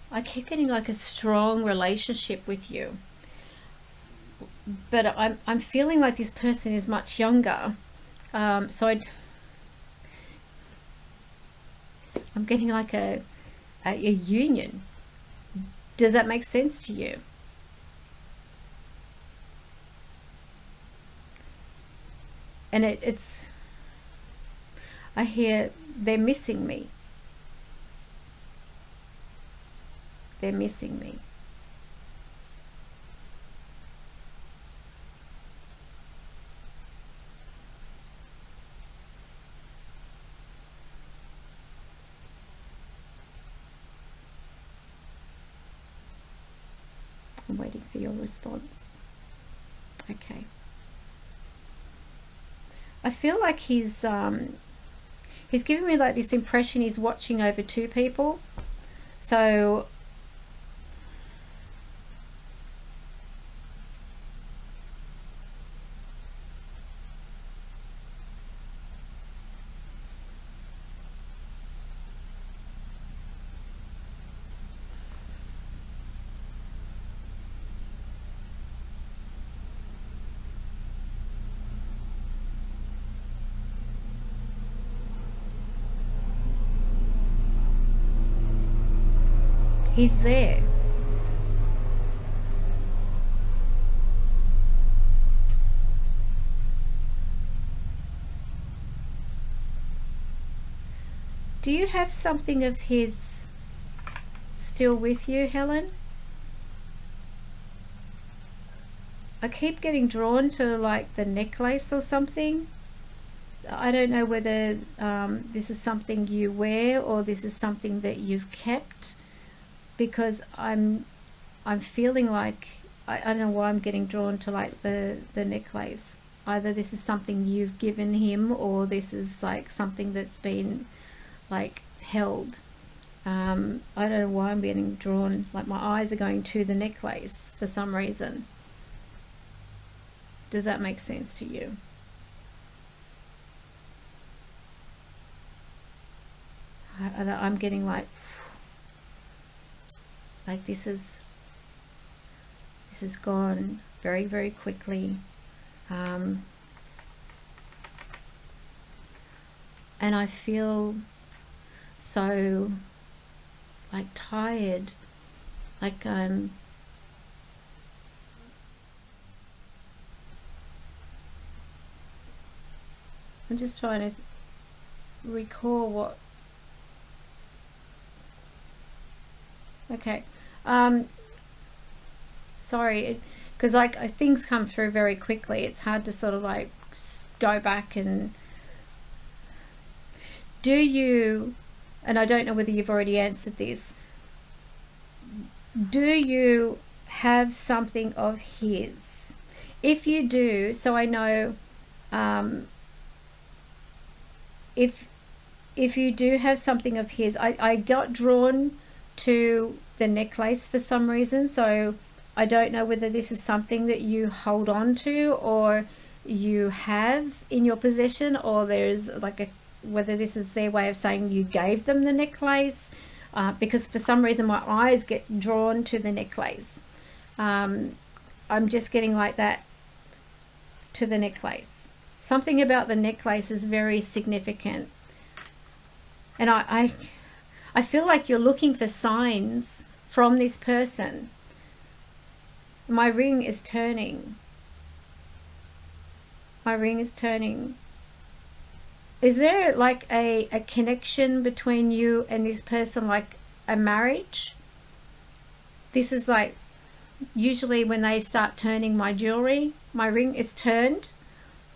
S1: I keep getting like a strong relationship with you, but I'm feeling like this person is much younger. So I'm getting like a union. Does that make sense to you? And it's, I hear they're missing me. They're missing me. I'm waiting for your response. Okay. I feel like he's giving me like this impression he's watching over two people. So he's there. Do you have something of his still with you, Helen? I keep getting drawn to like the necklace or something. I don't know whether this is something you wear or this is something that you've kept, because I'm feeling like I don't know why I'm getting drawn to like the necklace. Either this is something you've given him or this is like something that's been like held. I don't know why I'm getting drawn, like my eyes are going to the necklace for some reason. Does that make sense to you? I'm getting like this is gone very, very quickly. And I feel so like tired, like I'm just trying to recall what. Okay, sorry, because like things come through very quickly. It's hard to sort of like go back and do you, and I don't know whether you've already answered this, do you have something of his? If you do, so I know, if you do have something of his, I got drawn to the necklace for some reason, so I don't know whether this is something that you hold on to or you have in your possession, or there's like whether this is their way of saying you gave them the necklace, because for some reason my eyes get drawn to the necklace. I'm just getting like that to the necklace. Something about the necklace is very significant, and I feel like you're looking for signs from this person. My ring is turning. My ring is turning. Is there like a connection between you and this person, like a marriage? This is like usually when they start turning my jewelry, my ring is turned.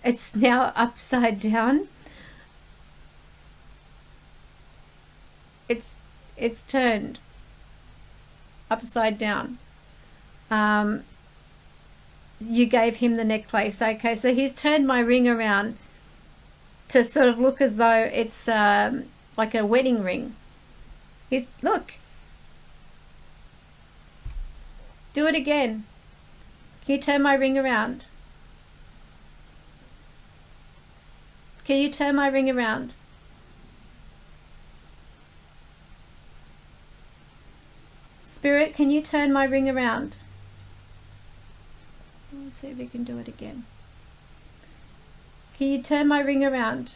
S1: It's now upside down. It's turned upside down. You gave him the necklace. Okay, so he's turned my ring around to sort of look as though it's like a wedding ring. Look. Do it again. Can you turn my ring around? Can you turn my ring around? Spirit, can you turn my ring around? Let's see if we can do it again. Can you turn my ring around?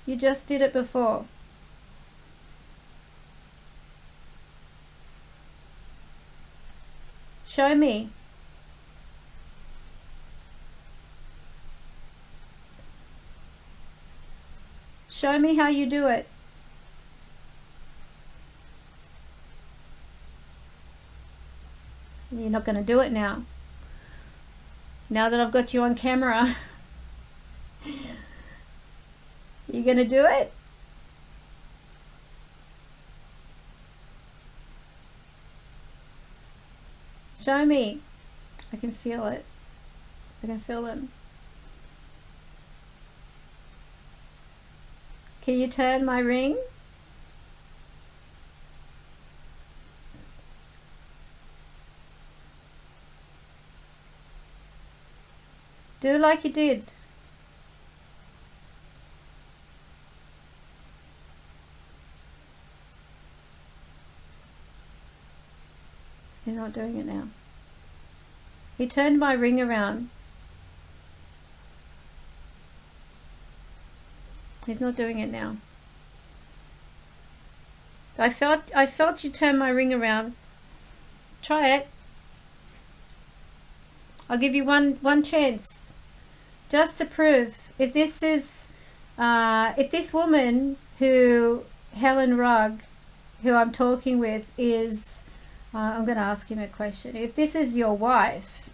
S1: You just did it before. Show me. Show me how you do it. You're not going to do it now. Now that I've got you on camera. You going to do it? Show me. I can feel it. I can feel them. Can you turn my ring? Do like you did. He's not doing it now. He turned my ring around. He's not doing it now. I felt you turn my ring around. Try it. I'll give you one chance, just to prove if this is if this woman who Helen Rugg, who I'm talking with, is I'm going to ask him a question. If this is your wife,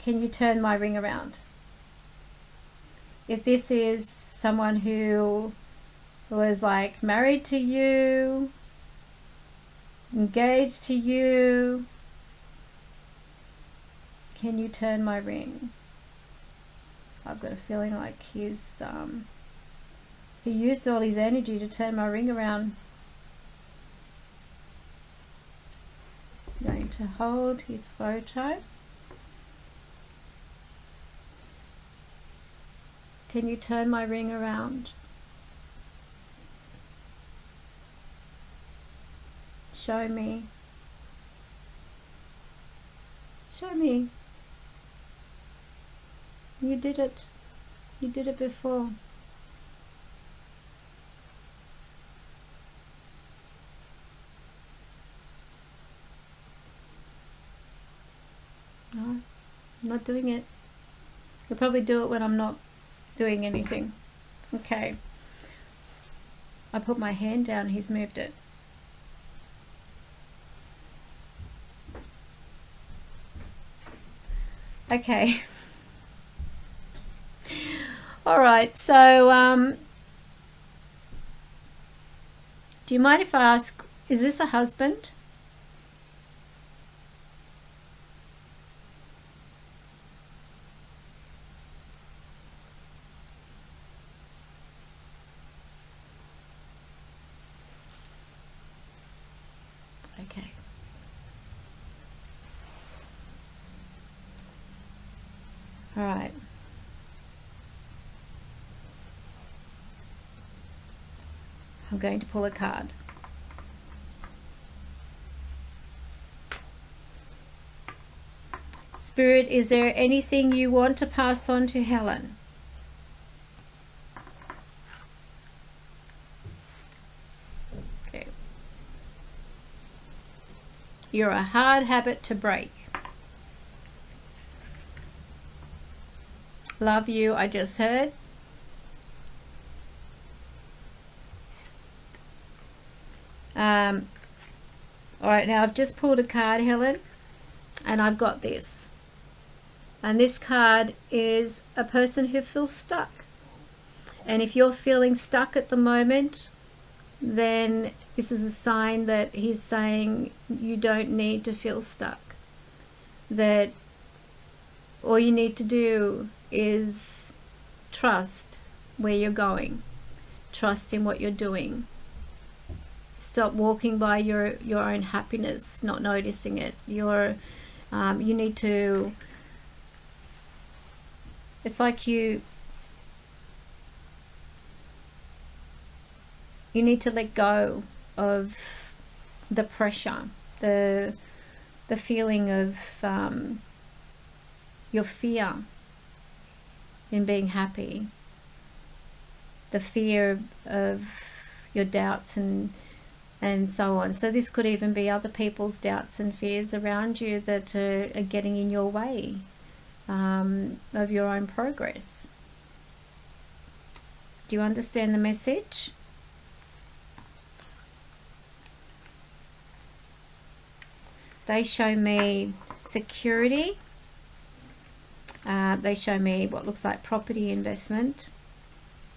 S1: can you turn my ring around? If this is someone who was like married to you, engaged to you, can you turn my ring? I've got a feeling like he used all his energy to turn my ring around. I'm going to hold his photo. Can you turn my ring around? Show me. Show me. You did it. You did it before. No, I'm not doing it. You'll probably do it when I'm not doing anything. Okay. I put my hand down, he's moved it. Okay. All right, so do you mind if I ask, is this a husband? Okay. All right. I'm going to pull a card. Spirit, is there anything you want to pass on to Helen? Okay. You're a hard habit to break. Love you, I just heard. All right, now I've just pulled a card, Helen, and I've got this. And this card is a person who feels stuck. And if you're feeling stuck at the moment, then this is a sign that he's saying you don't need to feel stuck. That all you need to do is trust where you're going. Trust in what you're doing. Stop walking by your own happiness, not noticing it. You need to, it's like you need to let go of the pressure, the feeling of your fear in being happy, the fear of your doubts and so on. So this could even be other people's doubts and fears around you that are getting in your way of your own progress. Do you understand the message? They show me security. They show me what looks like property investment.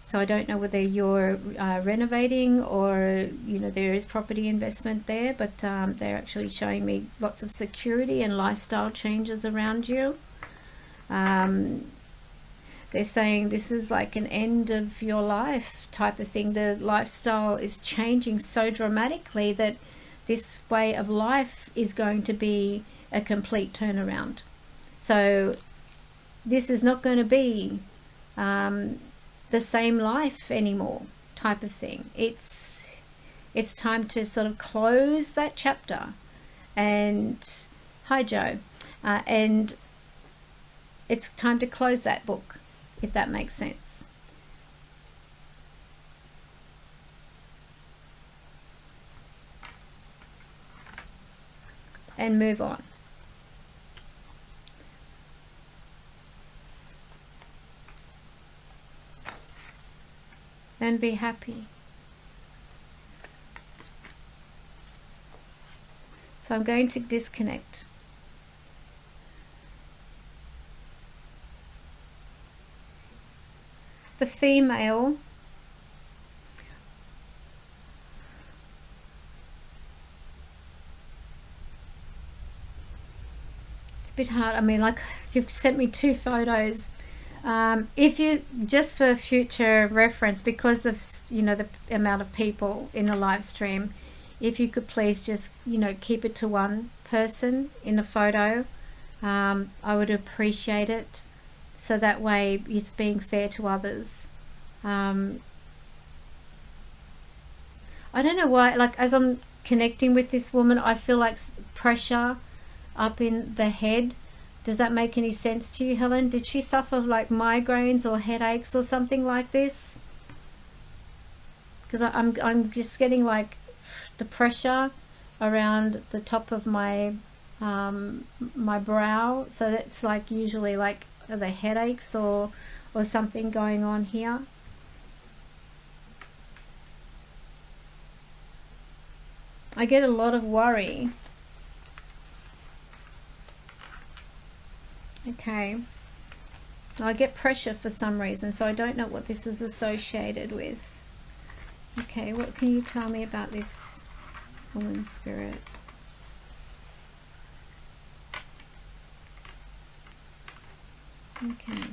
S1: So I don't know whether you're renovating or, you know, there is property investment there, but they're actually showing me lots of security and lifestyle changes around you. They're saying this is like an end of your life type of thing. The lifestyle is changing so dramatically that this way of life is going to be a complete turnaround. So this is not going to be the same life anymore type of thing. It's time to sort of close that chapter. And hi Joe, and it's time to close that book, if that makes sense. And move on. And be happy. So I'm going to disconnect. The female it's a bit hard. I mean, like, you've sent me 2 photos. If you, just for future reference, because of, you know, the amount of people in the live stream, if you could please just, you know, keep it to one person in the photo, I would appreciate it, so that way it's being fair to others. I don't know why, like, as I'm connecting with this woman, I feel like pressure up in the head. Does that make any sense to you, Helen? Did she suffer like migraines or headaches or something like this? Because I'm just getting like the pressure around the top of my my brow. So that's like usually like the headaches or something going on here. I get a lot of worry. Okay, I get pressure for some reason, so I don't know what this is associated with. Okay, what can you tell me about this woman spirit? Okay.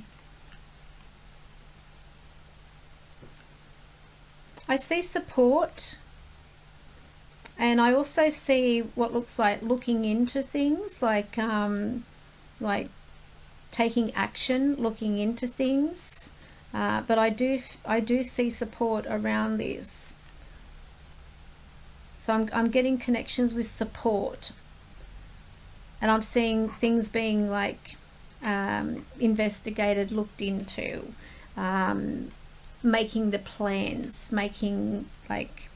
S1: I see support, and I also see what looks like looking into things, like taking action, looking into things, but I do see support around this. So I'm getting connections with support, and I'm seeing things being like investigated, looked into, making the plans, making like,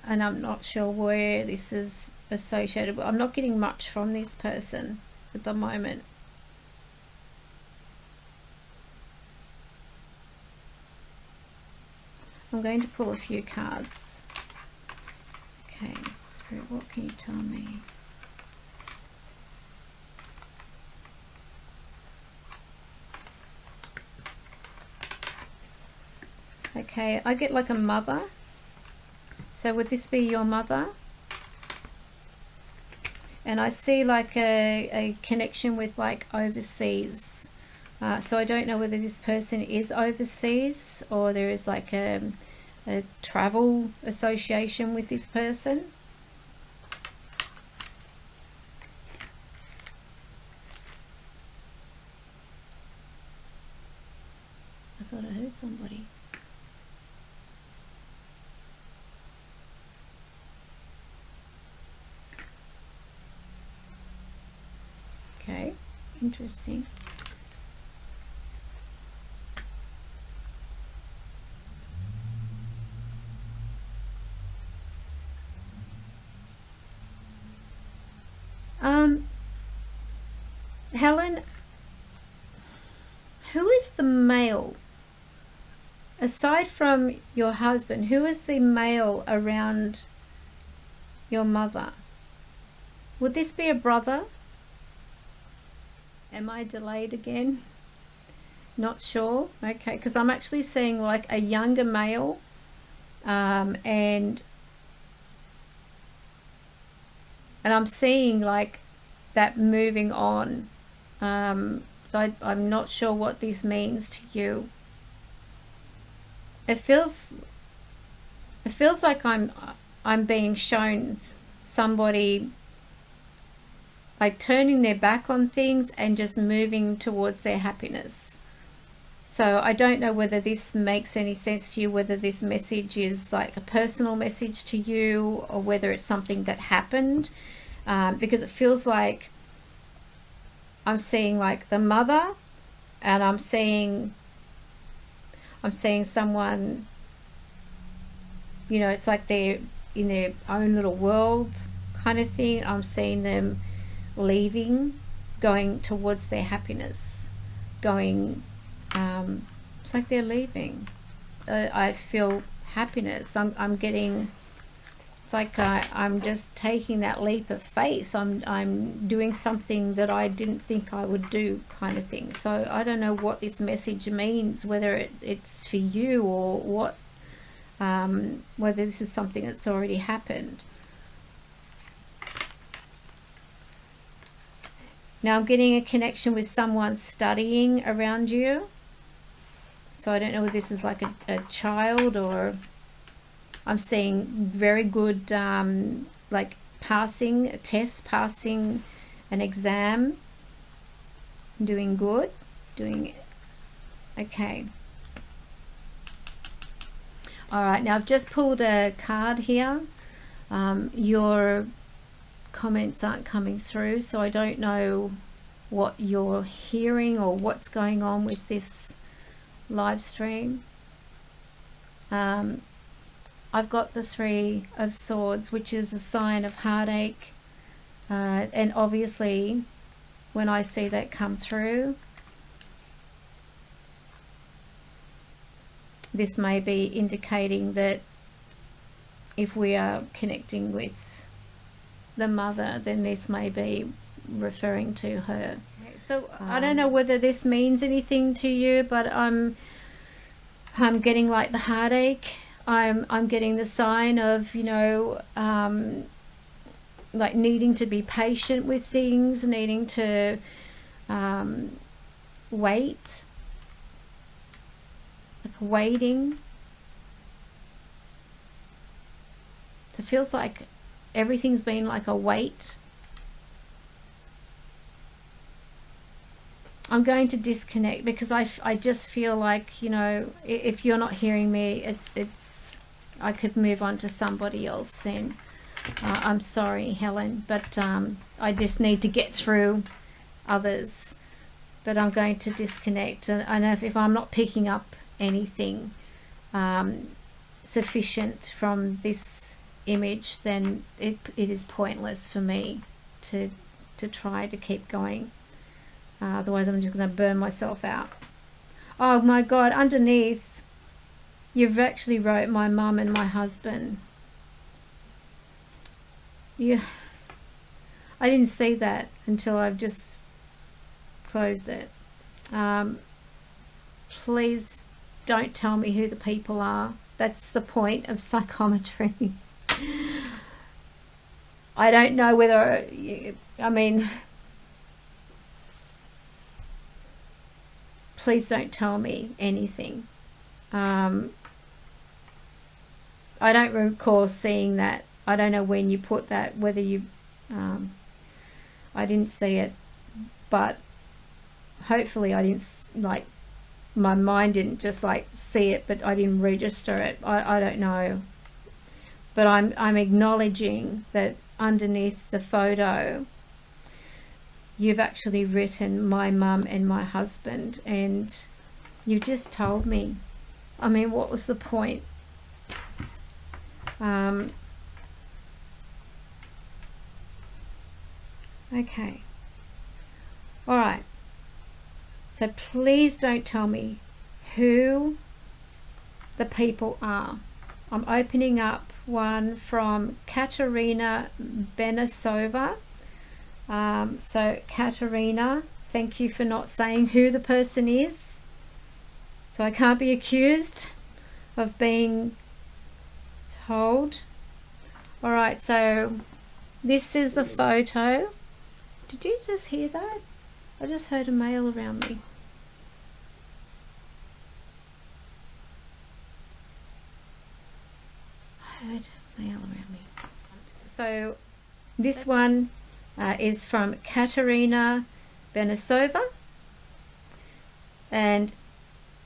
S1: and I'm not sure where this is associated, but I'm not getting much from this person at the moment. I'm going to pull a few cards. Okay, Spirit, what can you tell me? Okay, I get like a mother. So would this be your mother? And I see like a connection with like overseas. So I don't know whether this person is overseas or there is like a travel association with this person. I thought I heard somebody. Okay, interesting. Helen, who is the male? aside from your husband, who is the male around your mother? Would this be a brother? Am I delayed again? Not sure. Okay, because I'm actually seeing like a younger male, and I'm seeing like that moving on. So I'm not sure what this means to you. It feels like I'm being shown somebody like turning their back on things and just moving towards their happiness. So I don't know whether this makes any sense to you, whether this message is like a personal message to you or whether it's something that happened, because it feels like I'm seeing like the mother, and I'm seeing someone, you know, it's like they're in their own little world kind of thing. I'm seeing them leaving, going towards their happiness, going, it's like they're leaving. I feel happiness. I'm getting, it's like I'm just taking that leap of faith. I'm doing something that I didn't think I would do, kind of thing. So I don't know what this message means, whether it's for you or what, whether this is something that's already happened. Now I'm getting a connection with someone studying around you. So I don't know if this is like a child, or I'm seeing very good, like passing a test, passing an exam, doing good, doing okay. All right, now I've just pulled a card here. Your comments aren't coming through, so I don't know what you're hearing or what's going on with this live stream. I've got the Three of Swords, which is a sign of heartache, and obviously when I see that come through, this may be indicating that if we are connecting with the mother, then this may be referring to her. So I don't know whether this means anything to you, but I'm getting like the heartache. I'm getting the sign of, you know, like needing to be patient with things, needing to wait, like waiting. So it feels like everything's been like a wait. I'm going to disconnect because I just feel like, you know, if you're not hearing me, it's I could move on to somebody else then. I'm sorry, Helen, but I just need to get through others. But I'm going to disconnect, and if I'm not picking up anything sufficient from this image, then it is pointless for me to try to keep going. Otherwise I'm just going to burn myself out. Oh my God, underneath you've actually wrote my mum and my husband. Yeah, I didn't see that until I've just closed it. Please don't tell me who the people are. That's the point of psychometry. I don't know whether, I mean, please don't tell me anything. I don't recall seeing that. I don't know when you put that, whether you, I didn't see it, but hopefully I didn't, like, my mind didn't just like see it, but I didn't register it. I don't know. But I'm acknowledging that underneath the photo, you've actually written my mum and my husband, and you've just told me. I mean, what was the point? Okay. All right. So please don't tell me who the people are. I'm opening up one from Katerina Benesova. So Katerina, thank you for not saying who the person is, so I can't be accused of being told. All right, so this is the photo. Did you just hear that? I just heard a male around me. I heard a male around me. So this one is from Katerina Benesova. And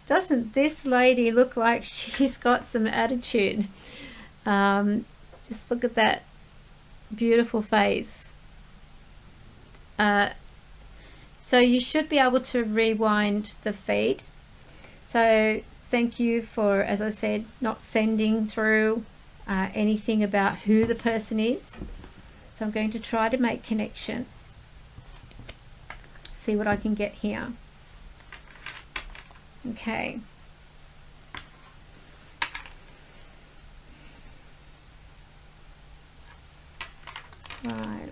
S1: doesn't this lady look like she's got some attitude? Just look at that beautiful face. So you should be able to rewind the feed. So thank you for, as I said, not sending through anything about who the person is. So I'm going to try to make connection. See what I can get here. Okay. Right.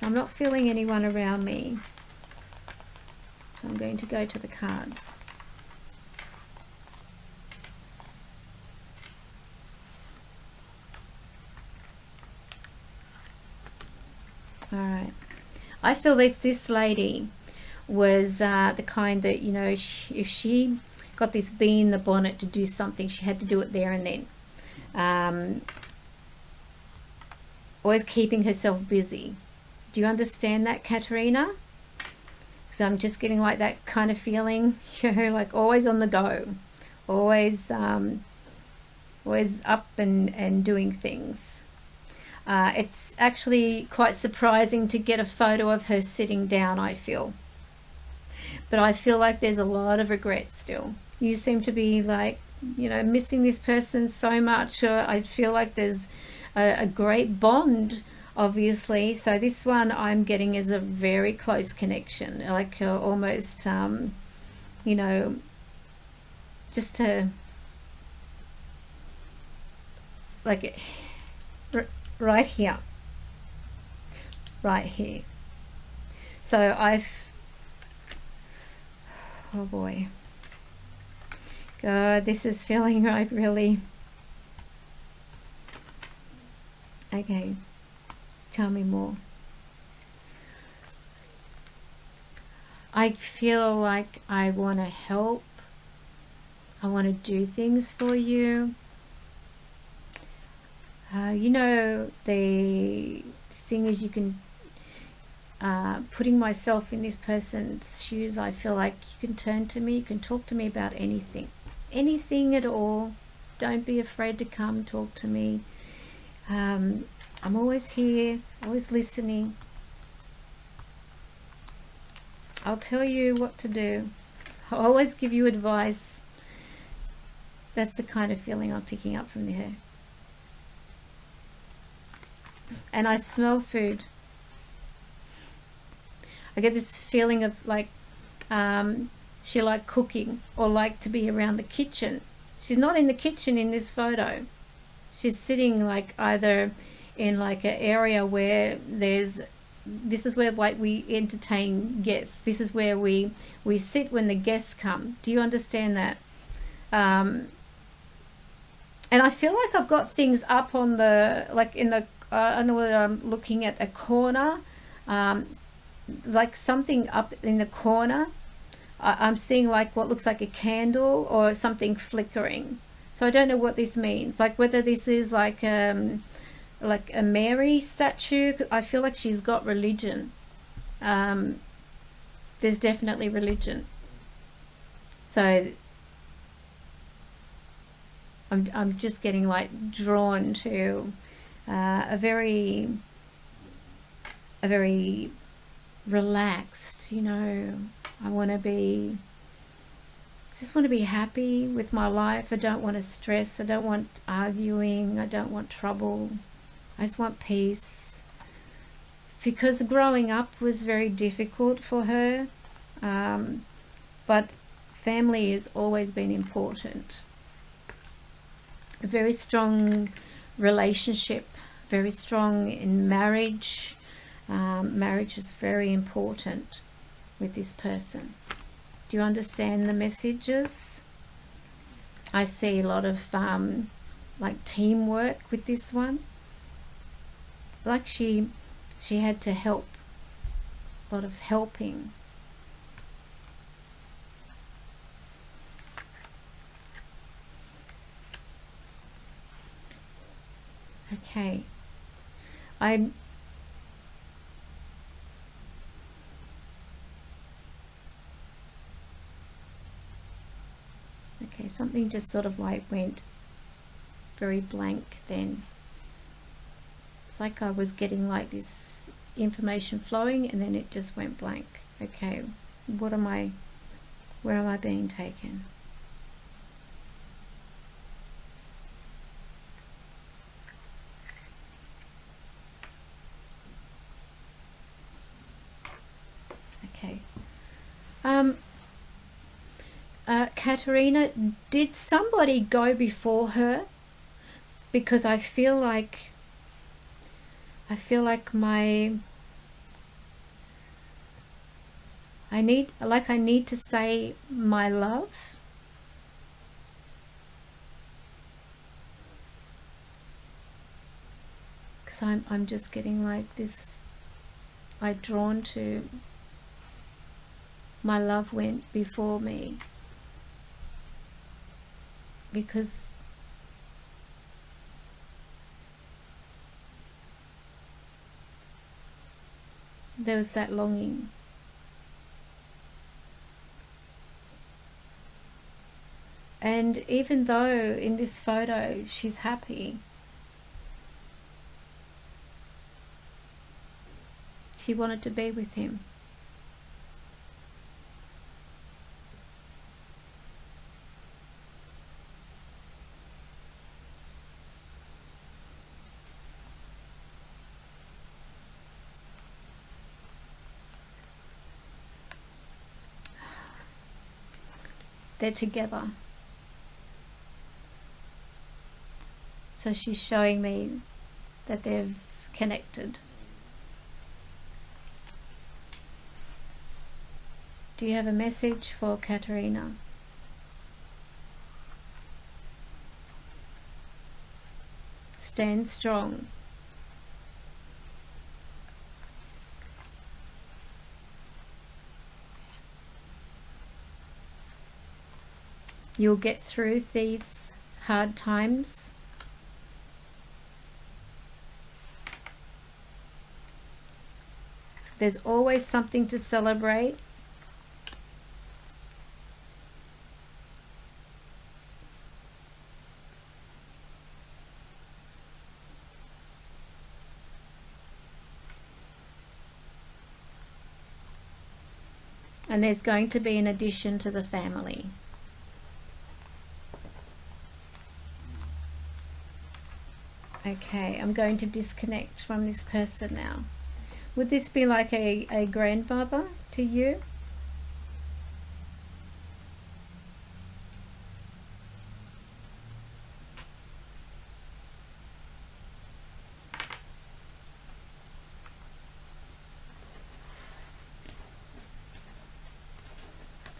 S1: I'm not feeling anyone around me. So I'm going to go to the cards. All right. I feel this lady was the kind that, you know, if she got this bee in the bonnet to do something, she had to do it there and then. Always keeping herself busy. Do you understand that, Katerina? So I'm just getting like that kind of feeling, you know, like always on the go, always up and doing things. It's actually quite surprising to get a photo of her sitting down, I feel. But I feel like there's a lot of regret still. You seem to be like, you know, missing this person so much. I feel like there's a great bond, obviously. So this one I'm getting is a very close connection, like almost, you know, just to, like, right here. So oh boy, God, this is feeling like really, okay, tell me more. I feel like I want to help, I want to do things for you. You know, the thing is, you can, putting myself in this person's shoes, I feel like you can turn to me, you can talk to me about anything at all. Don't be afraid to come talk to me. I'm always here, always listening. I'll tell you what to do. I'll always give you advice. That's the kind of feeling I'm picking up from there. And I smell food. I get this feeling of like she liked cooking or liked to be around the kitchen. She's not in the kitchen in this photo. She's sitting like either in like an area where this is where like we entertain guests. This is where we sit when the guests come. Do you understand that? And I feel like I've got things up on the, like in the, I don't know whether I'm looking at a corner, like something up in the corner. I'm seeing like what looks like a candle or something flickering. So I don't know what this means, like whether this is like a Mary statue. I feel like she's got religion. There's definitely religion. So I'm just getting like drawn to a very relaxed, you know. I just want to be happy with my life. I don't want to stress. I don't want arguing. I don't want trouble. I just want peace. Because growing up was very difficult for her, but family has always been important. a very strong relationship, very strong in marriage. Marriage is very important with this person. Do you understand the messages? I see a lot of like teamwork with this one. Like she had to help, a lot of helping. Okay, okay, something just sort of like went very blank then. It's like I was getting like this information flowing and then it just went blank. Okay, where am I being taken? Okay. Katerina, did somebody go before her? Because I feel like I need to say my love. Because I'm just getting like this, I'm drawn to my love went before me. Because there was that longing. And even though in this photo she's happy, she wanted to be with him. They're together. So she's showing me that they've connected. Do you have a message for Katerina? Stand strong. You'll get through these hard times. There's always something to celebrate. And there's going to be an addition to the family. Okay, I'm going to disconnect from this person now. Would this be like a grandmother to you?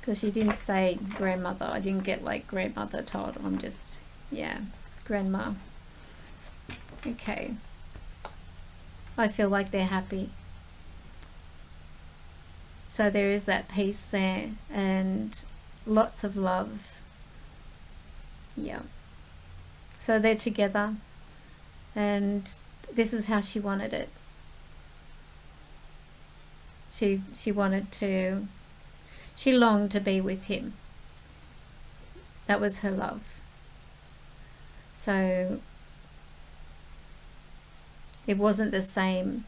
S1: Because you didn't say grandmother. I didn't get like grandmother told. I'm just, yeah, grandma. Okay. I feel like they're happy. So there is that peace there and lots of love. Yeah. So they're together and this is how she wanted it. She wanted to, she longed to be with him. That was her love. So it wasn't the same.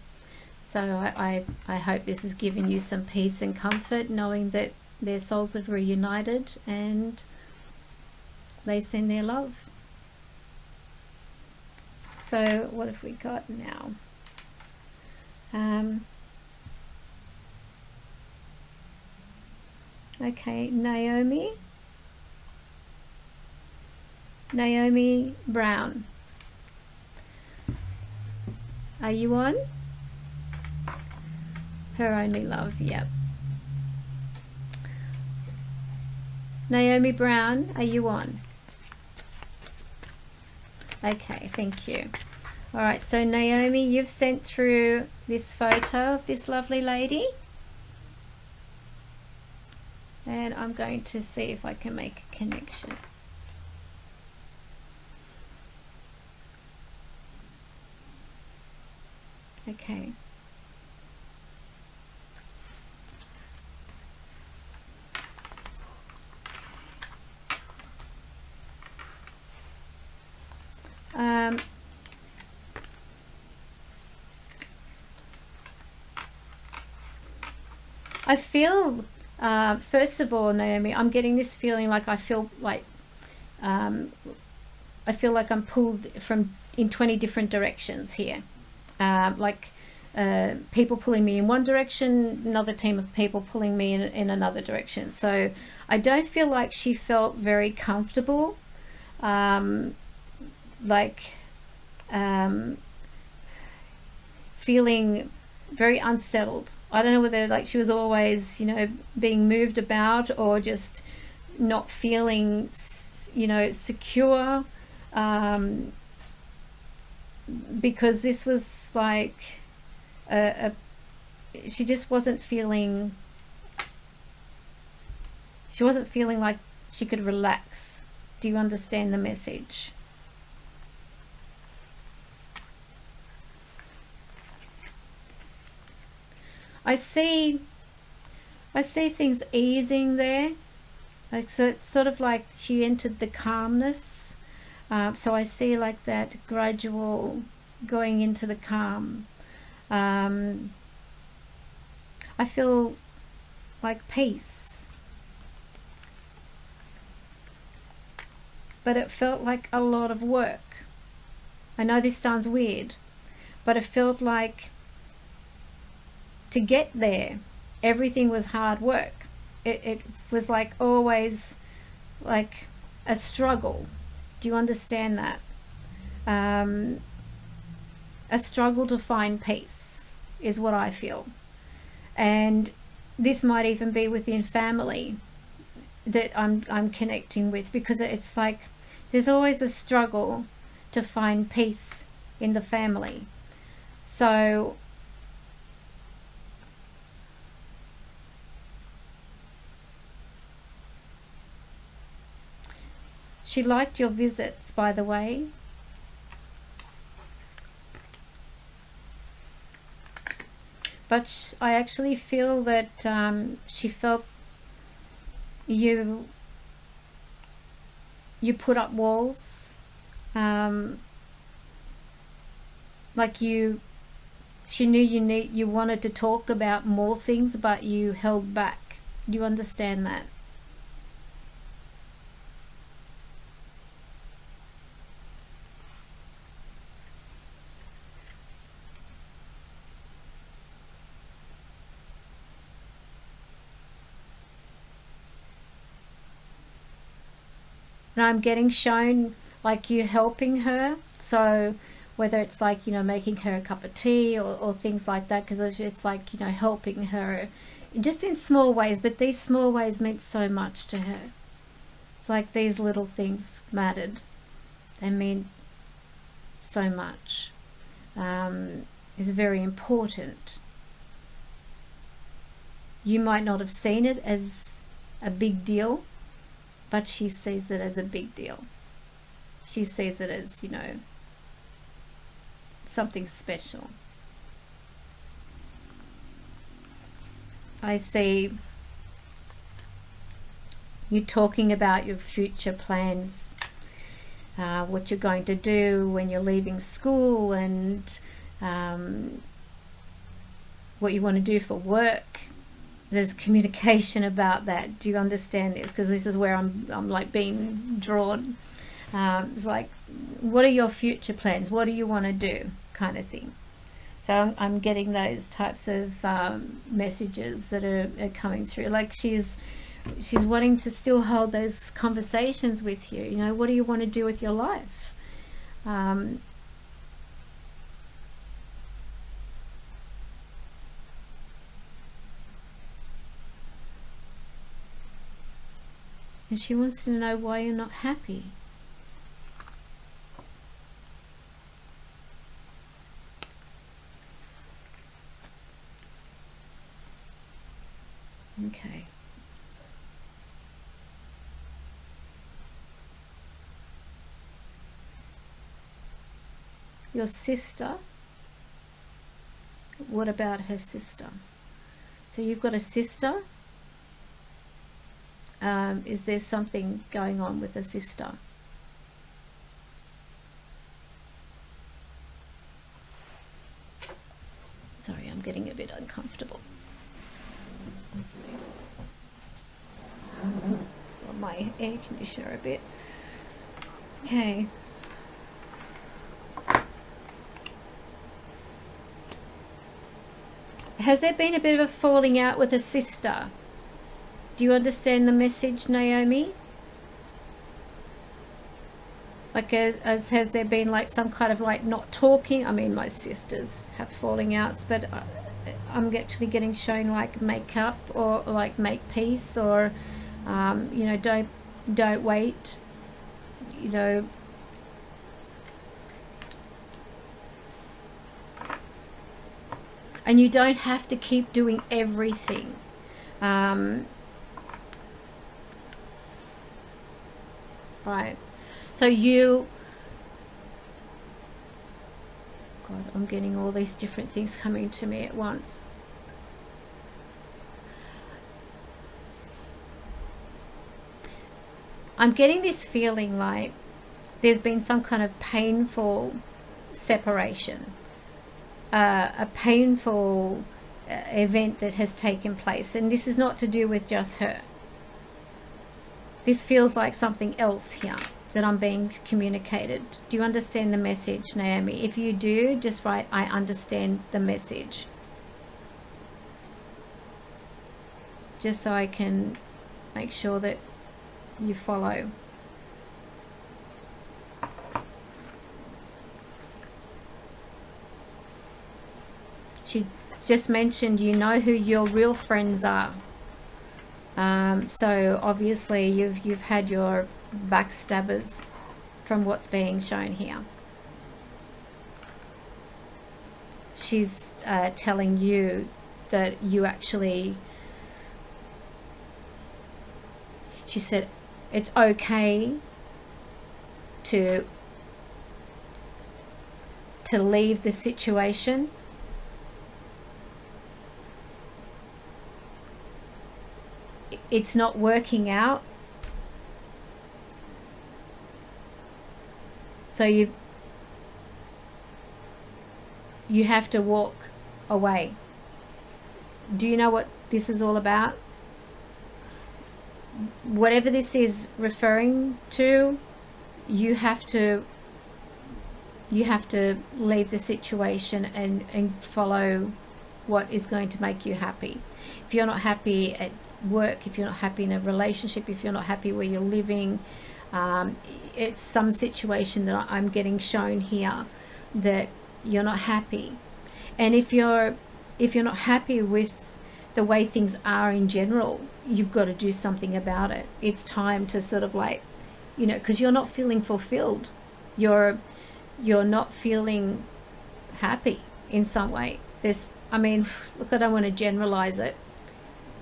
S1: So I hope this has given you some peace and comfort, knowing that their souls have reunited and they send their love. So what have we got now? Okay, Naomi. Naomi Brown, are you on? Her only love, yep. Naomi Brown, are you on? Okay, thank you. All right, so Naomi, you've sent through this photo of this lovely lady. And I'm going to see if I can make a connection. Okay. I feel, first of all, Naomi, I'm getting this feeling like I feel like I'm pulled in 20 different directions here. People pulling me in one direction, another team of people pulling me in another direction. So I don't feel like she felt very comfortable, feeling very unsettled. I don't know whether like she was always, you know, being moved about or just not feeling, you know, secure, because this was like she just wasn't feeling, like she could relax. Do you understand the message? I see things easing there. Like, so it's sort of like she entered the calmness. So I see like that gradual going into the calm. I feel like peace. But it felt like a lot of work. I know this sounds weird, but it felt like to get there, everything was hard work. It was like always like a struggle. Do you understand that? A struggle to find peace is what I feel. And this might even be within family that I'm connecting with, because it's like there's always a struggle to find peace in the family. So she liked your visits, by the way. But I actually feel that she felt you put up walls, like she knew you wanted to talk about more things, but you held back. Do you understand that? And I'm getting shown like you helping her. So whether it's like, you know, making her a cup of tea or things like that, because it's like, you know, helping her just in small ways, but these small ways meant so much to her. It's like these little things mattered. They meant so much. It's very important. You might not have seen it as a big deal, but she sees it as a big deal. She sees it as, you know, something special. I see you talking about your future plans, what you're going to do when you're leaving school, and what you want to do for work. There's communication about that. Do you understand this? Because this is where I'm like being drawn. It's like, what are your future plans? What do you want to do? Kind of thing. So I'm getting those types of messages that are coming through. Like she's she's wanting to still hold those conversations with you. You know, what do you want to do with your life? And she wants to know why you're not happy. Okay. Your sister, what about her sister? So you've got a sister. Is there something going on with a sister? Sorry, I'm getting a bit uncomfortable. My air conditioner a bit. Okay. Has there been a bit of a falling out with a sister? Do you understand the message, Naomi? Like, has there been like some kind of like not talking? I mean, most sisters have falling outs, but I'm actually getting shown like make up or like make peace, or you know, don't wait, you know. And you don't have to keep doing everything. Right. So you, God, I'm getting all these different things coming to me at once. I'm getting this feeling like there's been some kind of painful separation, a painful event that has taken place, and this is not to do with just her. This feels like something else here that I'm being communicated. Do you understand the message, Naomi? If you do, just write, I understand the message. Just so I can make sure that you follow. She just mentioned you know who your real friends are. So obviously you've had your backstabbers from what's being shown here. She's telling you that you actually, she said it's okay to leave the situation. It's not working out, so you have to walk away. Do you know what this is all about? Whatever this is referring to, you have to leave the situation and follow what is going to make you happy. If you're not happy at work, if you're not happy in a relationship, if you're not happy where you're living, it's some situation that I'm getting shown here that you're not happy. And if you're not happy with the way things are in general, you've got to do something about it. It's time to sort of like, you know, because you're not feeling fulfilled, you're not feeling happy in some way. I mean, look, I don't want to generalize it.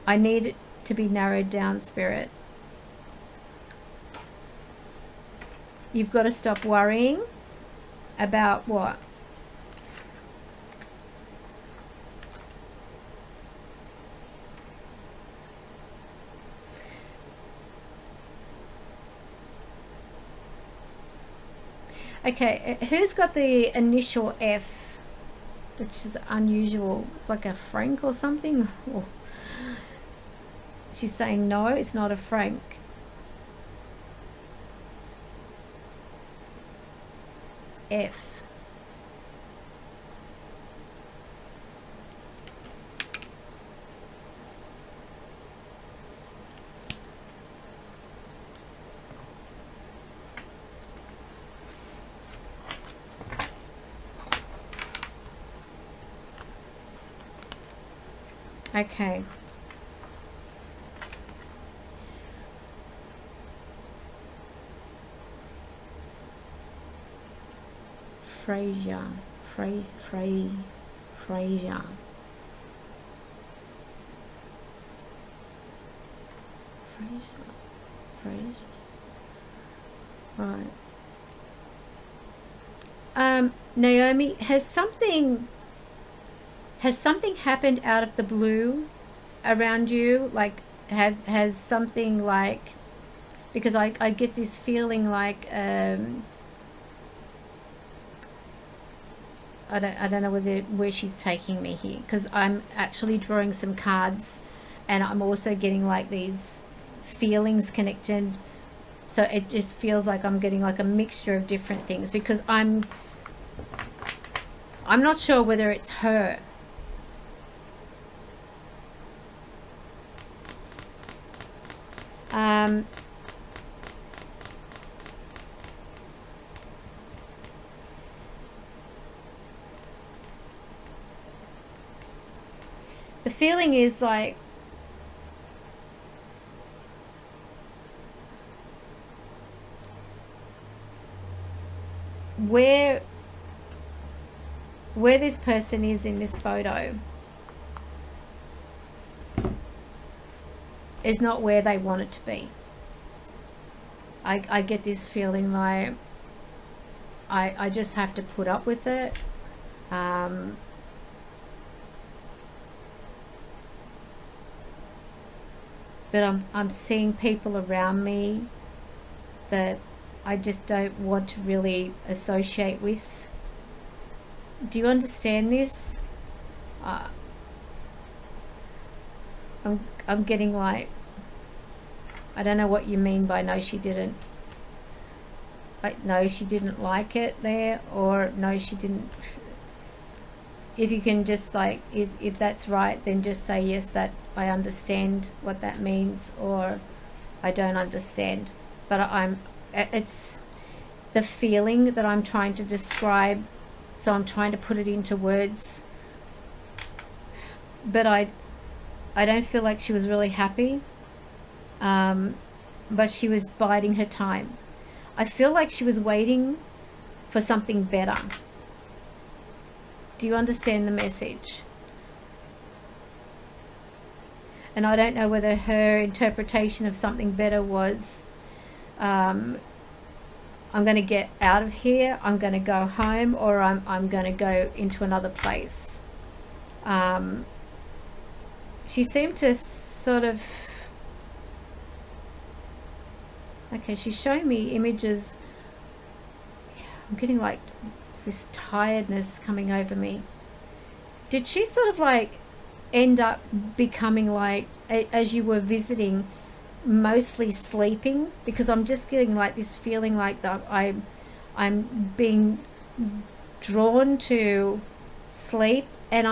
S1: I need it to be narrowed down, Spirit. You've got to stop worrying about what? Okay, who's got the initial F, which is unusual? It's like a Frank or something. Oh. She's saying no, it's not a Frank. F. Okay. Fraser. Fraser. Fraser. Fraser. Right. Naomi, has something happened out of the blue around you? Like, has something like, because I get this feeling like, I don't know where she's taking me here, because I'm actually drawing some cards, and I'm also getting like these feelings connected. So it just feels like I'm getting like a mixture of different things, because I'm not sure whether it's her. The feeling is like, where this person is in this photo is not where they want it to be. I get this feeling like I just have to put up with it. But I'm seeing people around me that I just don't want to really associate with. Do you understand this? I'm getting like, I don't know what you mean by no she didn't. Like, no she didn't like it there, or no she didn't. If you can just like, if that's right, then just say yes, that I understand what that means, or I don't understand. But it's the feeling that I'm trying to describe, so I'm trying to put it into words. But I don't feel like she was really happy, but she was biding her time. I feel like she was waiting for something better. Do you understand the message? And I don't know whether her interpretation of something better was, I'm going to get out of here, I'm going to go home, or I'm going to go into another place. She seemed to sort of, okay, she's showing me images. I'm getting like this tiredness coming over me. Did she sort of like end up becoming like, as you were visiting, mostly sleeping? Because I'm just getting like this feeling like that I'm being drawn to sleep, and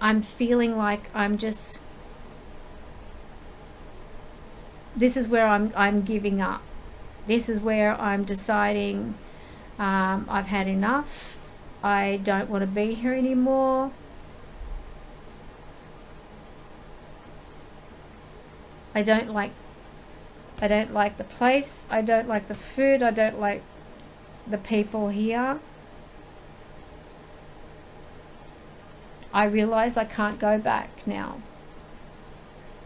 S1: I'm feeling like I'm just, this is where I'm giving up. This is where I'm deciding, I've had enough. I don't want to be here anymore. I don't like the place. I don't like the food. I don't like the people here. I realize I can't go back now.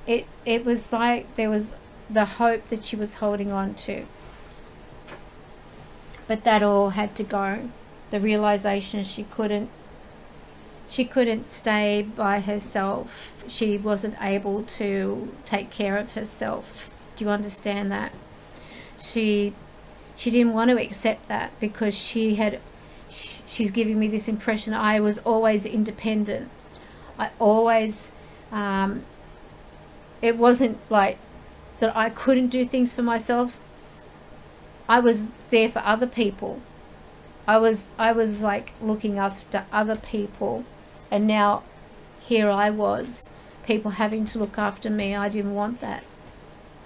S1: It was like there was the hope that she was holding on to, but that all had to go. The realization she couldn't stay by herself. She wasn't able to take care of herself. Do you understand that? She didn't want to accept that, because she's giving me this impression I was always independent. I always, it wasn't like that I couldn't do things for myself. I was there for other people. I was like looking after other people, and now here I was, people having to look after me. I didn't want that.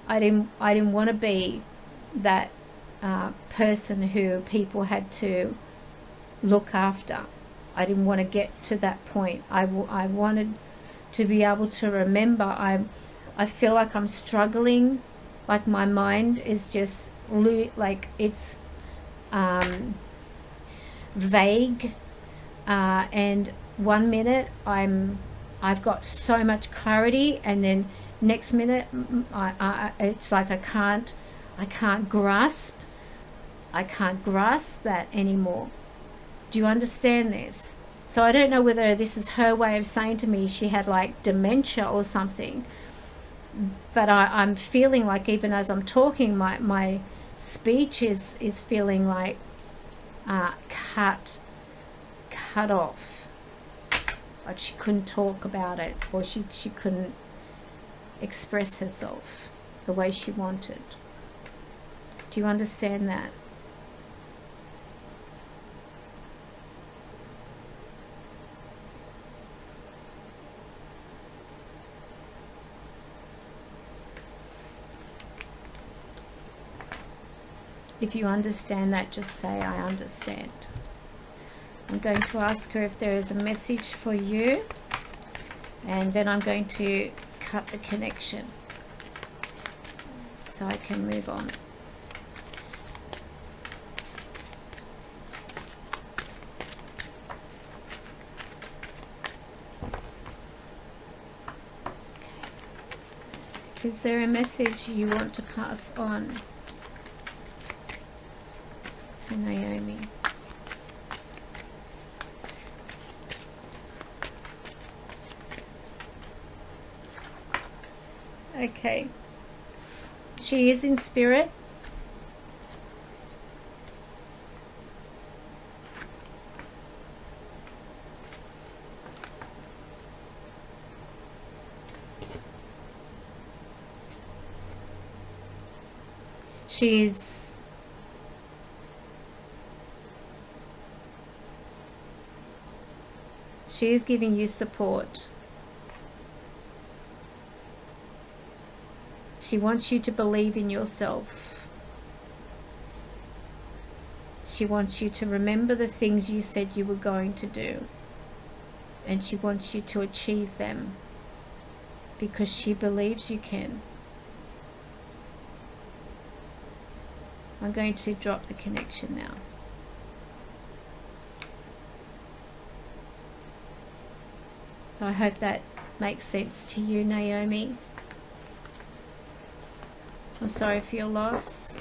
S1: I didn't want to be that person who people had to look after. I didn't want to get to that point. I wanted to be able to remember. I feel like I'm struggling, like my mind is just like it's vague, and 1 minute I've got so much clarity, and then next minute it's like I can't grasp that anymore. Do you understand this? So I don't know whether this is her way of saying to me she had like dementia or something, but I'm feeling like even as I'm talking, my speech is feeling like cut off, like she couldn't talk about it, or she couldn't express herself the way she wanted. Do you understand that? If you understand that, just say I understand. I'm going to ask her if there is a message for you, and then I'm going to cut the connection so I can move on. Okay. Is there a message you want to pass on to Naomi? Okay, she is in spirit. She is giving you support. She wants you to believe in yourself. She wants you to remember the things you said you were going to do. And she wants you to achieve them because she believes you can. I'm going to drop the connection now. I hope that makes sense to you, Naomi. I'm sorry for your loss.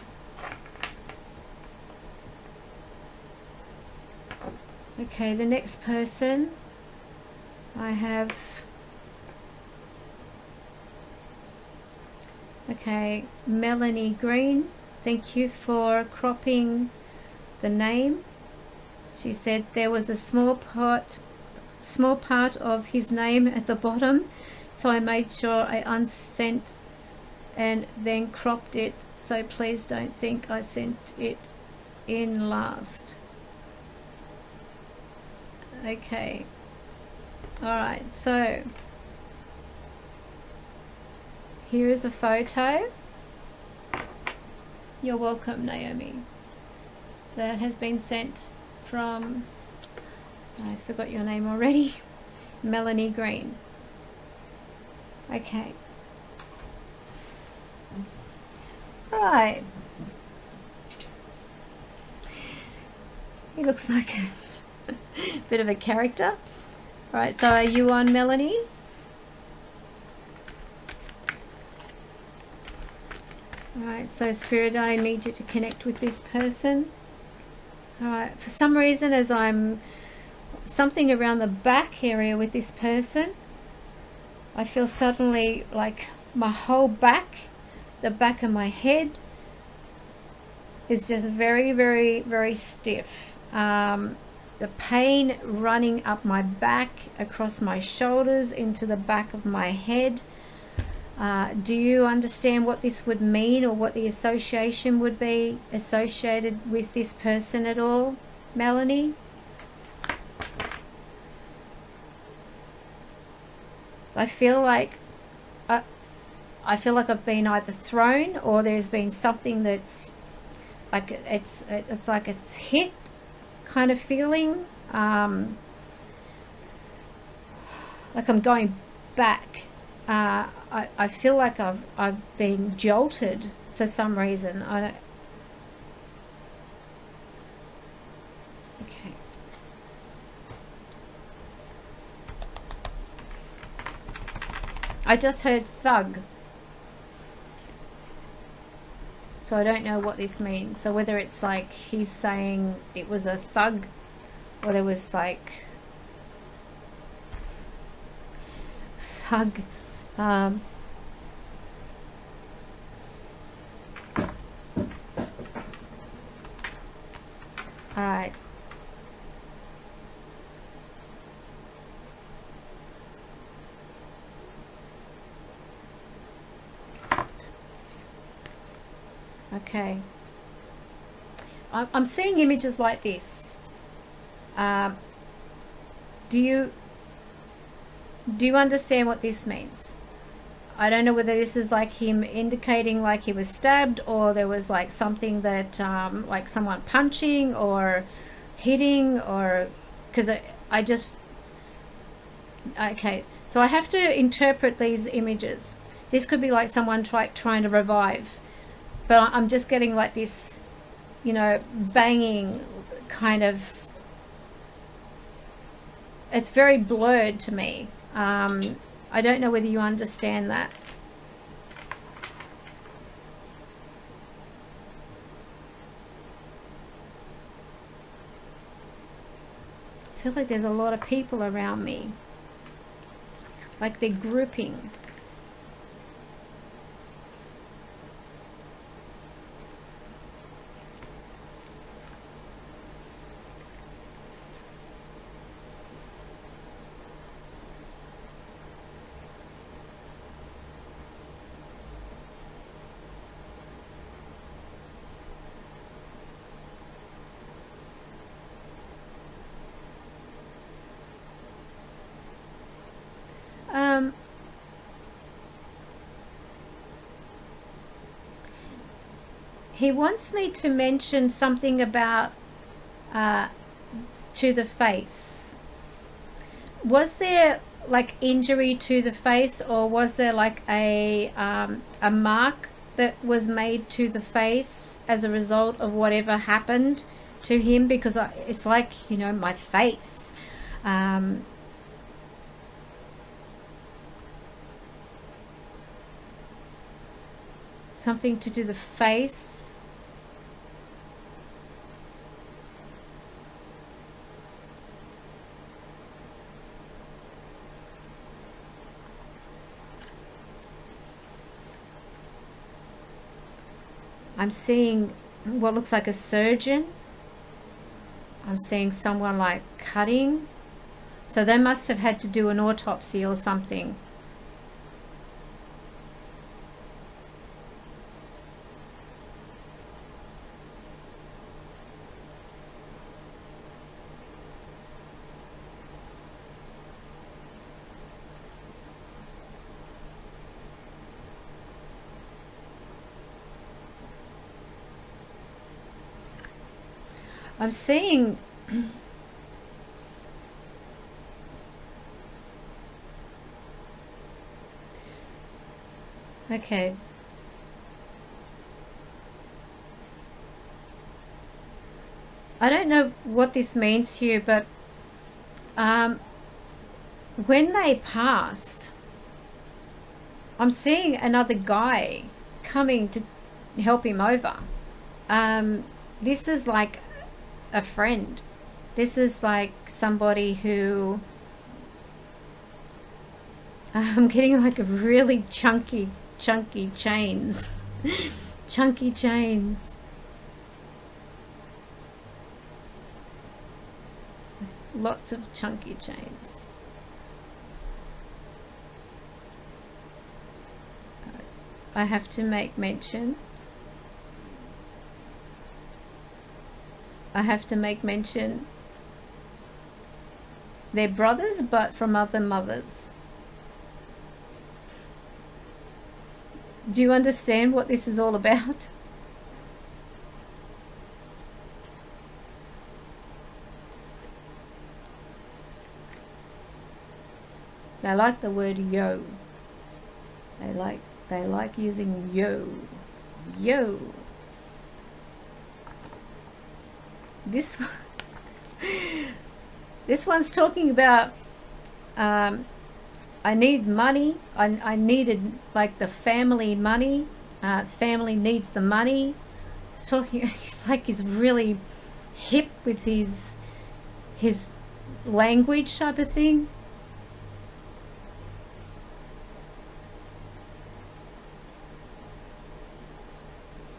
S1: Okay, the next person I have. Okay, Melanie Green. Thank you for cropping the name. She said there was a small part of his name at the bottom, so I made sure I unsent and then cropped it, so please don't think I sent it in last. Okay, alright, so here is a photo. You're welcome, Naomi. That has been sent from, I forgot your name already, Melanie Green. Okay. Right. He looks like a bit of a character. Alright, so are you on, Melanie? Alright, so Spirit, I need you to connect with this person. Alright, for some reason, as I'm something around the back area with this person, I feel suddenly like my whole back, the back of my head is just very, very, very stiff. The pain running up my back, across my shoulders, into the back of my head. Do you understand what this would mean, or what the association would be associated with this person at all, Melanie? I feel like I've been either thrown, or there's been something that's like it's like it's hit kind of feeling, like I'm going back. I feel like I've been jolted for some reason. I don't. Okay. I just heard thug. So I don't know what this means. So whether it's like he's saying it was a thug, or there was like thug. All right. Okay. I'm seeing images like this. Do you understand what this means? I don't know whether this is like him indicating like he was stabbed, or there was like something that like someone punching or hitting, or because I just okay, so I have to interpret these images. This could be like someone trying to revive, but I'm just getting like this, you know, banging kind of. It's very blurred to me. I don't know whether you understand that. I feel like there's a lot of people around me. Like they're grouping. He wants me to mention something about to the face. Was there like injury to the face, or was there like a mark that was made to the face as a result of whatever happened to him? Because it's like, you know, my face. Something to do the face. I'm seeing what looks like a surgeon. I'm seeing someone like cutting. So they must have had to do an autopsy or something. I'm seeing okay. I don't know what this means to you, but when they passed, I'm seeing another guy coming to help him over. This is like a friend. This is like somebody who I'm getting like a really chunky chains. Chunky chains. Lots of chunky chains. I have to make mention. I have to make mention. They're brothers, but from other mothers. Do you understand what this is all about? They like the word yo. They like using yo. Yo. This one, this one's talking about I need money. I needed like the family money. Family needs the money. So he's like he's really hip with his language type of thing.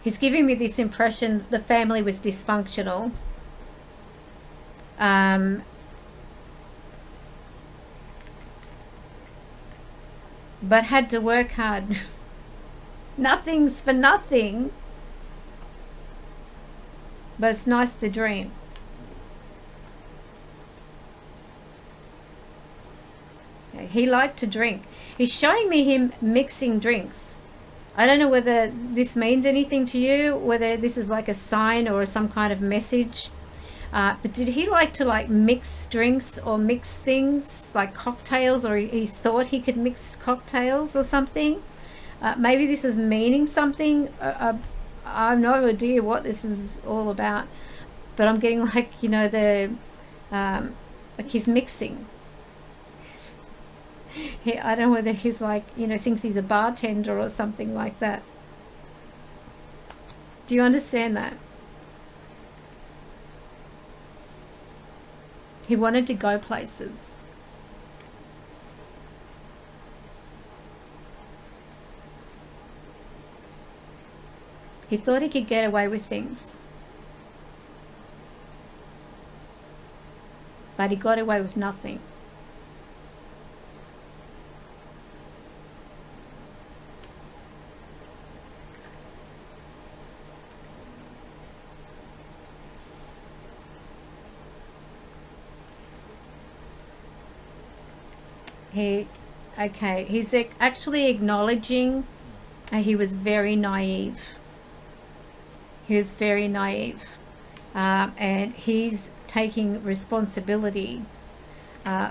S1: He's giving me this impression that the family was dysfunctional. But had to work hard. Nothing's for nothing. But it's nice to dream. He liked to drink. He's showing me him mixing drinks. I don't know whether this means anything to you, whether this is like a sign or some kind of message. But did he like to like mix drinks or mix things like cocktails, or he thought he could mix cocktails or something? Maybe this is meaning something. I have no idea what this is all about, but I'm getting like, you know, the like he's mixing. I don't know whether he's like, you know, thinks he's a bartender or something like that. Do you understand that? He wanted to go places. He thought he could get away with things. But he got away with nothing. He's actually acknowledging he was very naive. He was very naive, and he's taking responsibility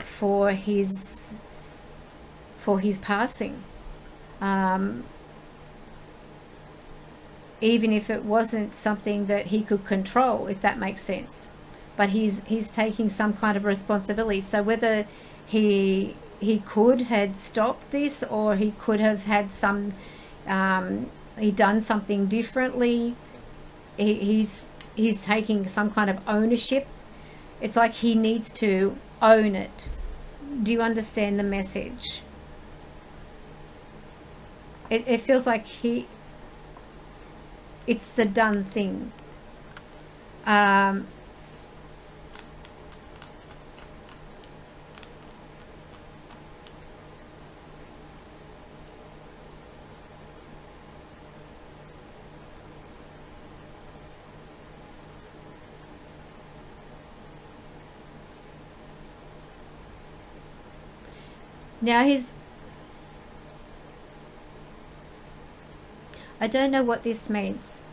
S1: for his passing, even if it wasn't something that he could control, if that makes sense. But he's taking some kind of responsibility. So whether he could had stopped this, or he could have had some he done something differently, he's taking some kind of ownership. It's like he needs to own it. Do you understand the message? It feels like it's the done thing. Now I don't know what this means.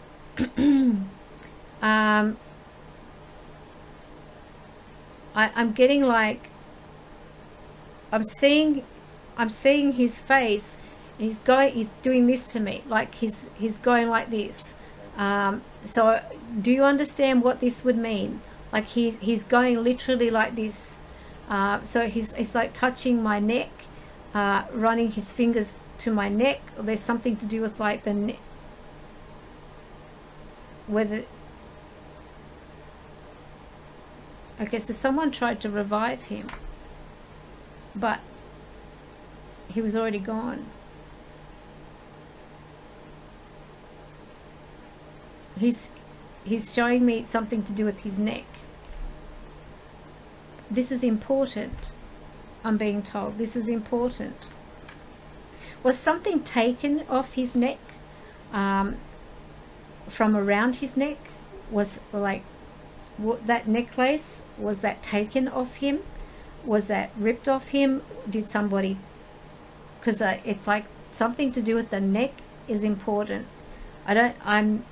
S1: I'm getting like, I'm seeing his face, and he's doing this to me, like he's going like this. So do you understand what this would mean? Like he's going literally like this. So he's like touching my neck, running his fingers to my neck. There's something to do with like the neck, whether, okay, so someone tried to revive him, but he was already gone. He's showing me something to do with his neck. This is important. I'm being told this is important. Was something taken off his neck, from around his neck? Was like that necklace, was that taken off him? Was that ripped off him? Did somebody, because it's like something to do with the neck is important. I'm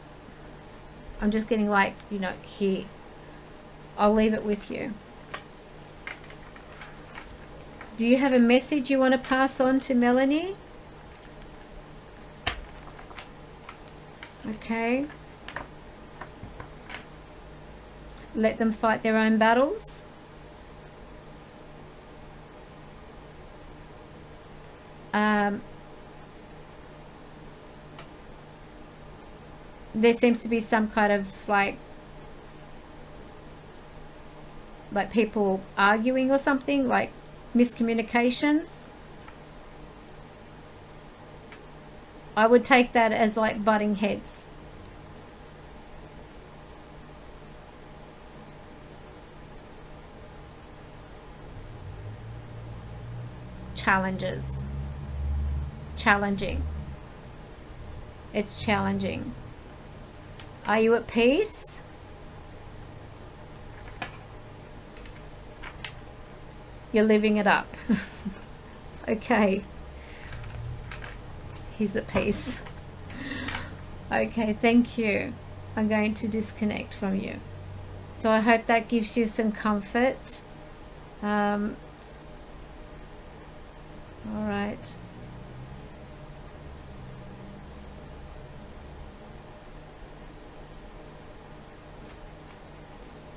S1: just getting like, you know, here, I'll leave it with you. Do you have a message you want to pass on to Melanie? Okay. Let them fight their own battles. There seems to be some kind of like people arguing or something, like miscommunications. I would take that as like butting heads. Challenges. Challenging. It's challenging. Are you at peace? You're living it up. Okay. He's at peace. Okay, thank you. I'm going to disconnect from you. So I hope that gives you some comfort. All right.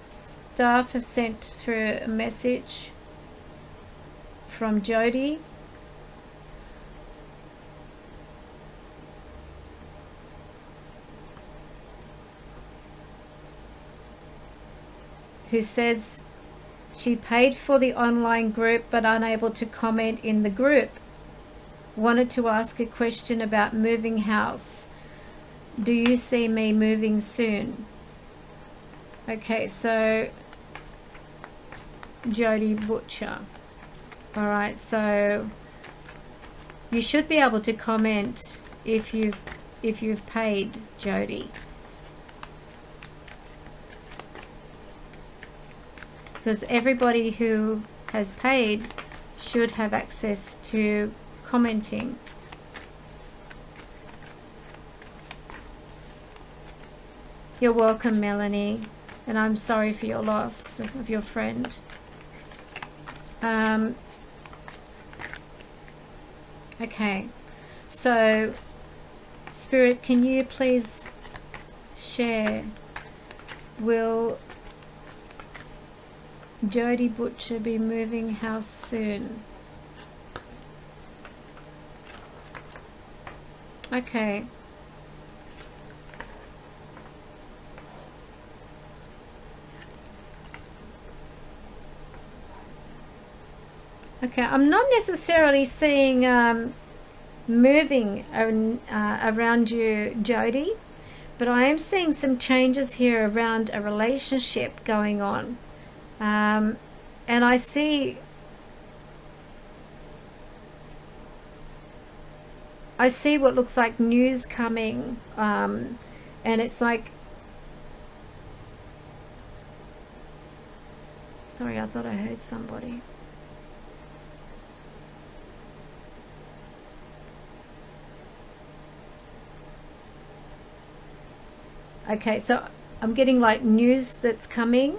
S1: Staff have sent through a message from Jody. Who says she paid for the online group but unable to comment in the group. Wanted to ask a question about moving house. Do you see me moving soon? Okay, so Jody Butcher. All right, so you should be able to comment if you've paid, Jody. Because everybody who has paid should have access to commenting. You're welcome, Melanie, and I'm sorry for your loss of your friend. Okay, so Spirit, can you please share? Will Jody Butcher be moving house soon? Okay. Okay, I'm not necessarily seeing moving around you, Jody, but I am seeing some changes here around a relationship going on. And I see what looks like news coming, and it's like, sorry, I thought I heard somebody. Okay, so I'm getting like news that's coming,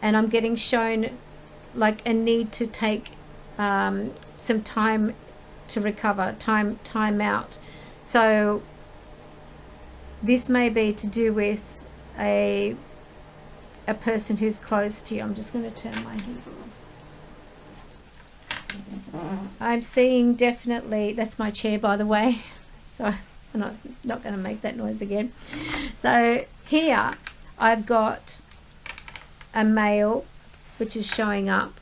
S1: and I'm getting shown like a need to take some time to recover, time out. So this may be to do with a person who's close to you. I'm just going to turn my heat on. I'm seeing definitely, that's my chair by the way, so I'm not going to make that noise again. So here I've got a male which is showing up.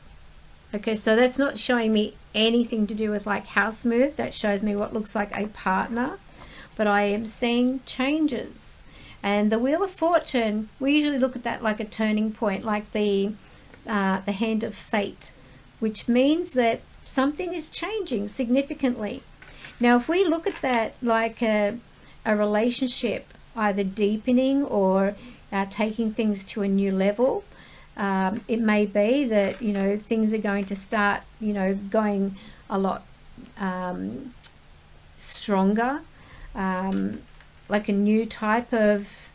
S1: Okay, so that's not showing me anything to do with like house move. That shows me what looks like a partner, but I am seeing changes. And the Wheel of Fortune, we usually look at that like a turning point, like the hand of fate, which means that something is changing significantly. Now if we look at that like a relationship either deepening or taking things to a new level, it may be that, you know, things are going to start, you know, going a lot stronger, like a new type of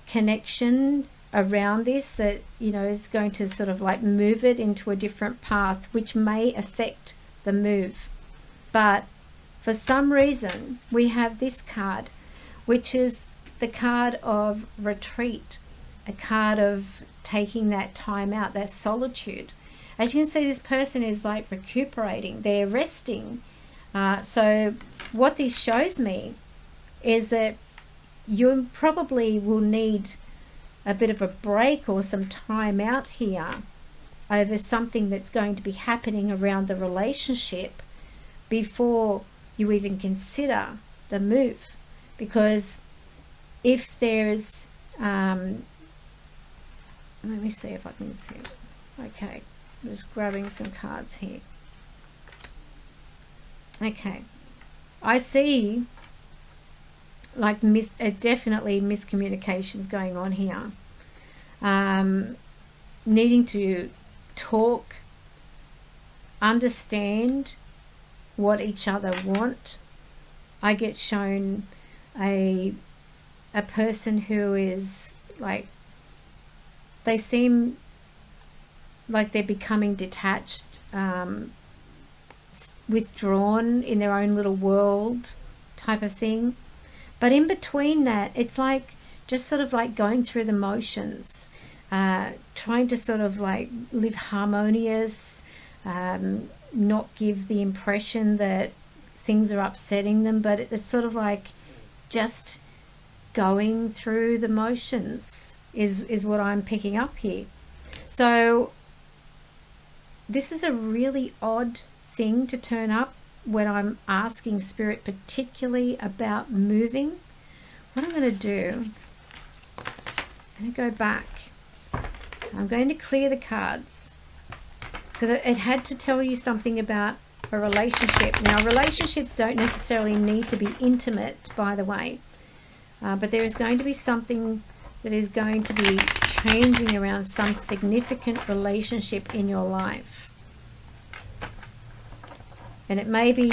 S1: connection around this that, you know, is going to sort of like move it into a different path, which may affect the move. But for some reason, we have this card, which is the card of retreat, a card of taking that time out, that solitude. As you can see, this person is like recuperating, they're resting. So what this shows me is that you probably will need a bit of a break or some time out here over something that's going to be happening around the relationship before you even consider the move. Because if there's let me see if I can see it. Okay, I'm just grabbing some cards here. Okay, I see like definitely miscommunications going on here. Needing to talk, understand what each other want. I get shown a person who is like, they seem like they're becoming detached, withdrawn in their own little world type of thing. But in between that, it's like just sort of like going through the motions, trying to sort of like live harmonious, not give the impression that things are upsetting them, but it's sort of like just going through the motions is what I'm picking up here. So this is a really odd thing to turn up when I'm asking Spirit particularly about moving. What I'm going to do, I'm going to go back. I'm going to clear the cards because it had to tell you something about a relationship. Now, relationships don't necessarily need to be intimate, by the way, but there is going to be something that is going to be changing around some significant relationship in your life. And it may be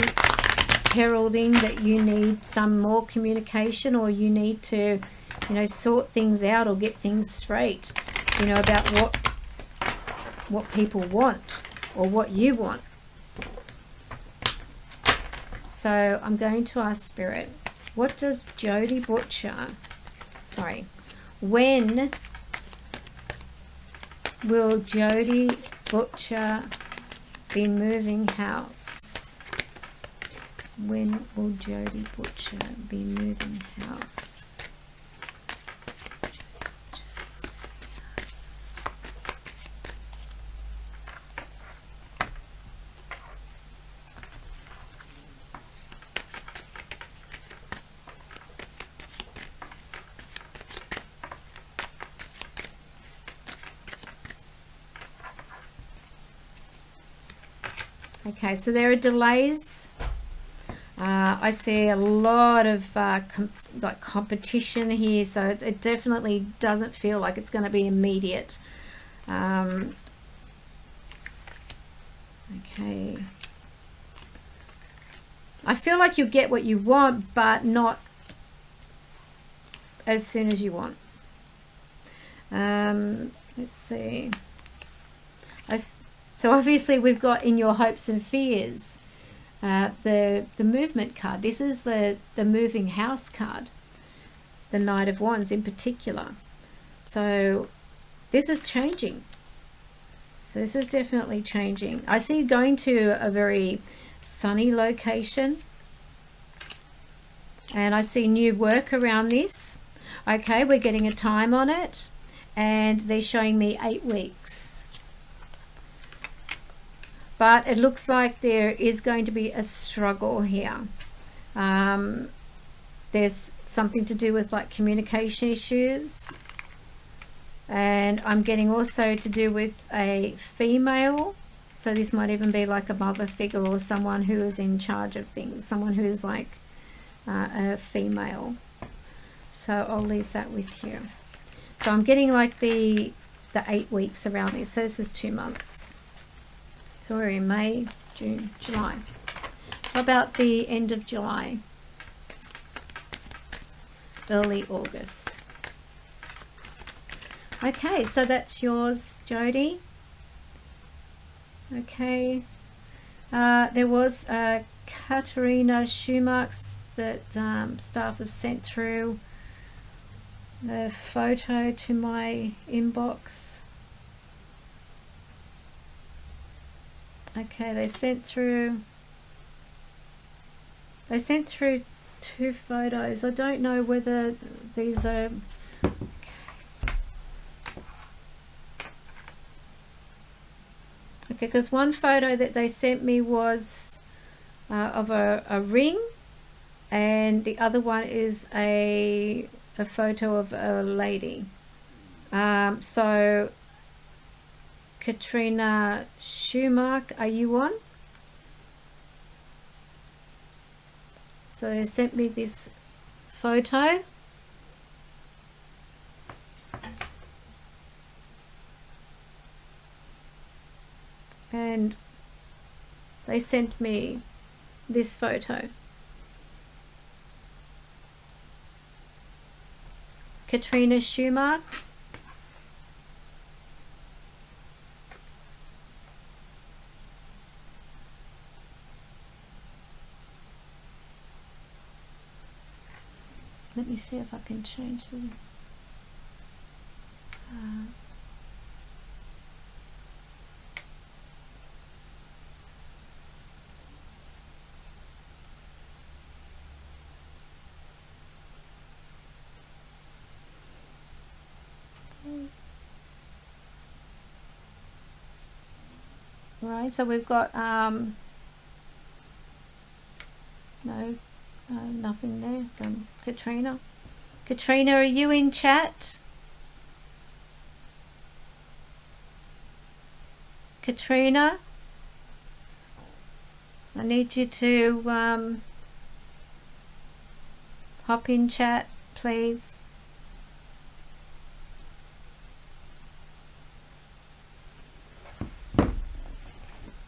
S1: heralding that you need some more communication, or you need to, you know, sort things out or get things straight, you know, about what people want or what you want. So I'm going to ask Spirit, what does Jody Butcher, when will Jody Butcher be moving house? When will Jody Butcher be moving house? Okay, so there are delays. I see a lot of like competition here, so it definitely doesn't feel like it's going to be immediate. Okay. I feel like you'll get what you want, but not as soon as you want. Let's see. So obviously we've got in your hopes and fears, the movement card. This is the moving house card, the Knight of Wands in particular. So this is changing. So this is definitely changing. I see you going to a very sunny location, and I see new work around this. Okay, we're getting a time on it, and they're showing me 8 weeks. But it looks like there is going to be a struggle here. There's something to do with like communication issues. And I'm getting also to do with a female. So this might even be like a mother figure or someone who is in charge of things. Someone who is like a female. So I'll leave that with you. So I'm getting like the 8 weeks around this. So this is 2 months. So we're in May, June, July. How about the end of July? Early August. Okay, so that's yours, Jody. Okay. There was Katerina Schumacher that staff have sent through the photo to my inbox. Okay, they sent through 2 photos. I don't know whether these are... Okay, because one photo that they sent me was of a ring, and the other one is a photo of a lady. So Katrina Schumacher, are you on? So they sent me this photo. And they sent me this photo. Katrina Schumacher. Let me see if I can change the... Right, so we've got nothing there from Katrina. Katrina, are you in chat? Katrina, I need you to hop in chat, please.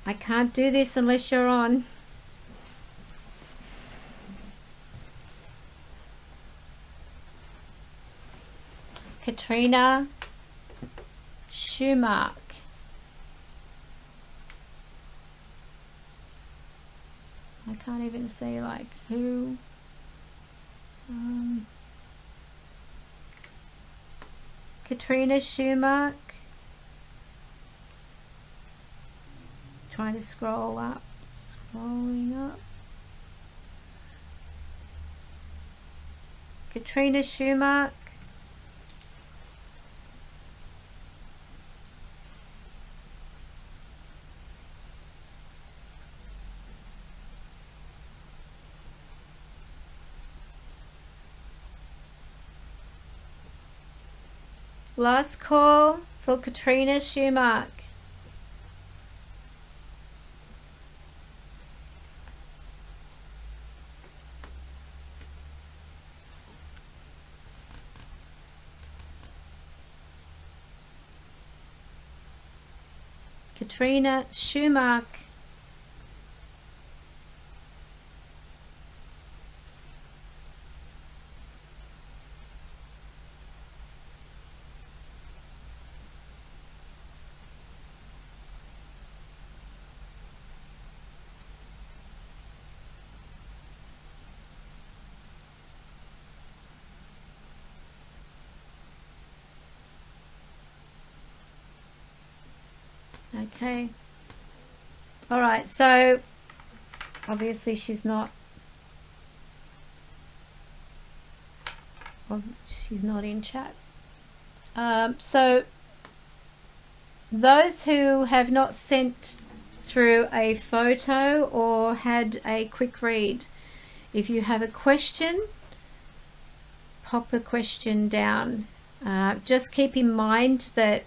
S1: I can't do this unless you're on. Katrina Schumacher. I can't even see like who. Katrina Schumacher. Trying to scroll up, scrolling up. Katrina Schumacher. Last call for Katrina Schumacher. Katrina Schumacher. Okay. All right, so obviously she's not in chat. So those who have not sent through a photo or had a quick read, if you have a question, pop a question down. Just keep in mind that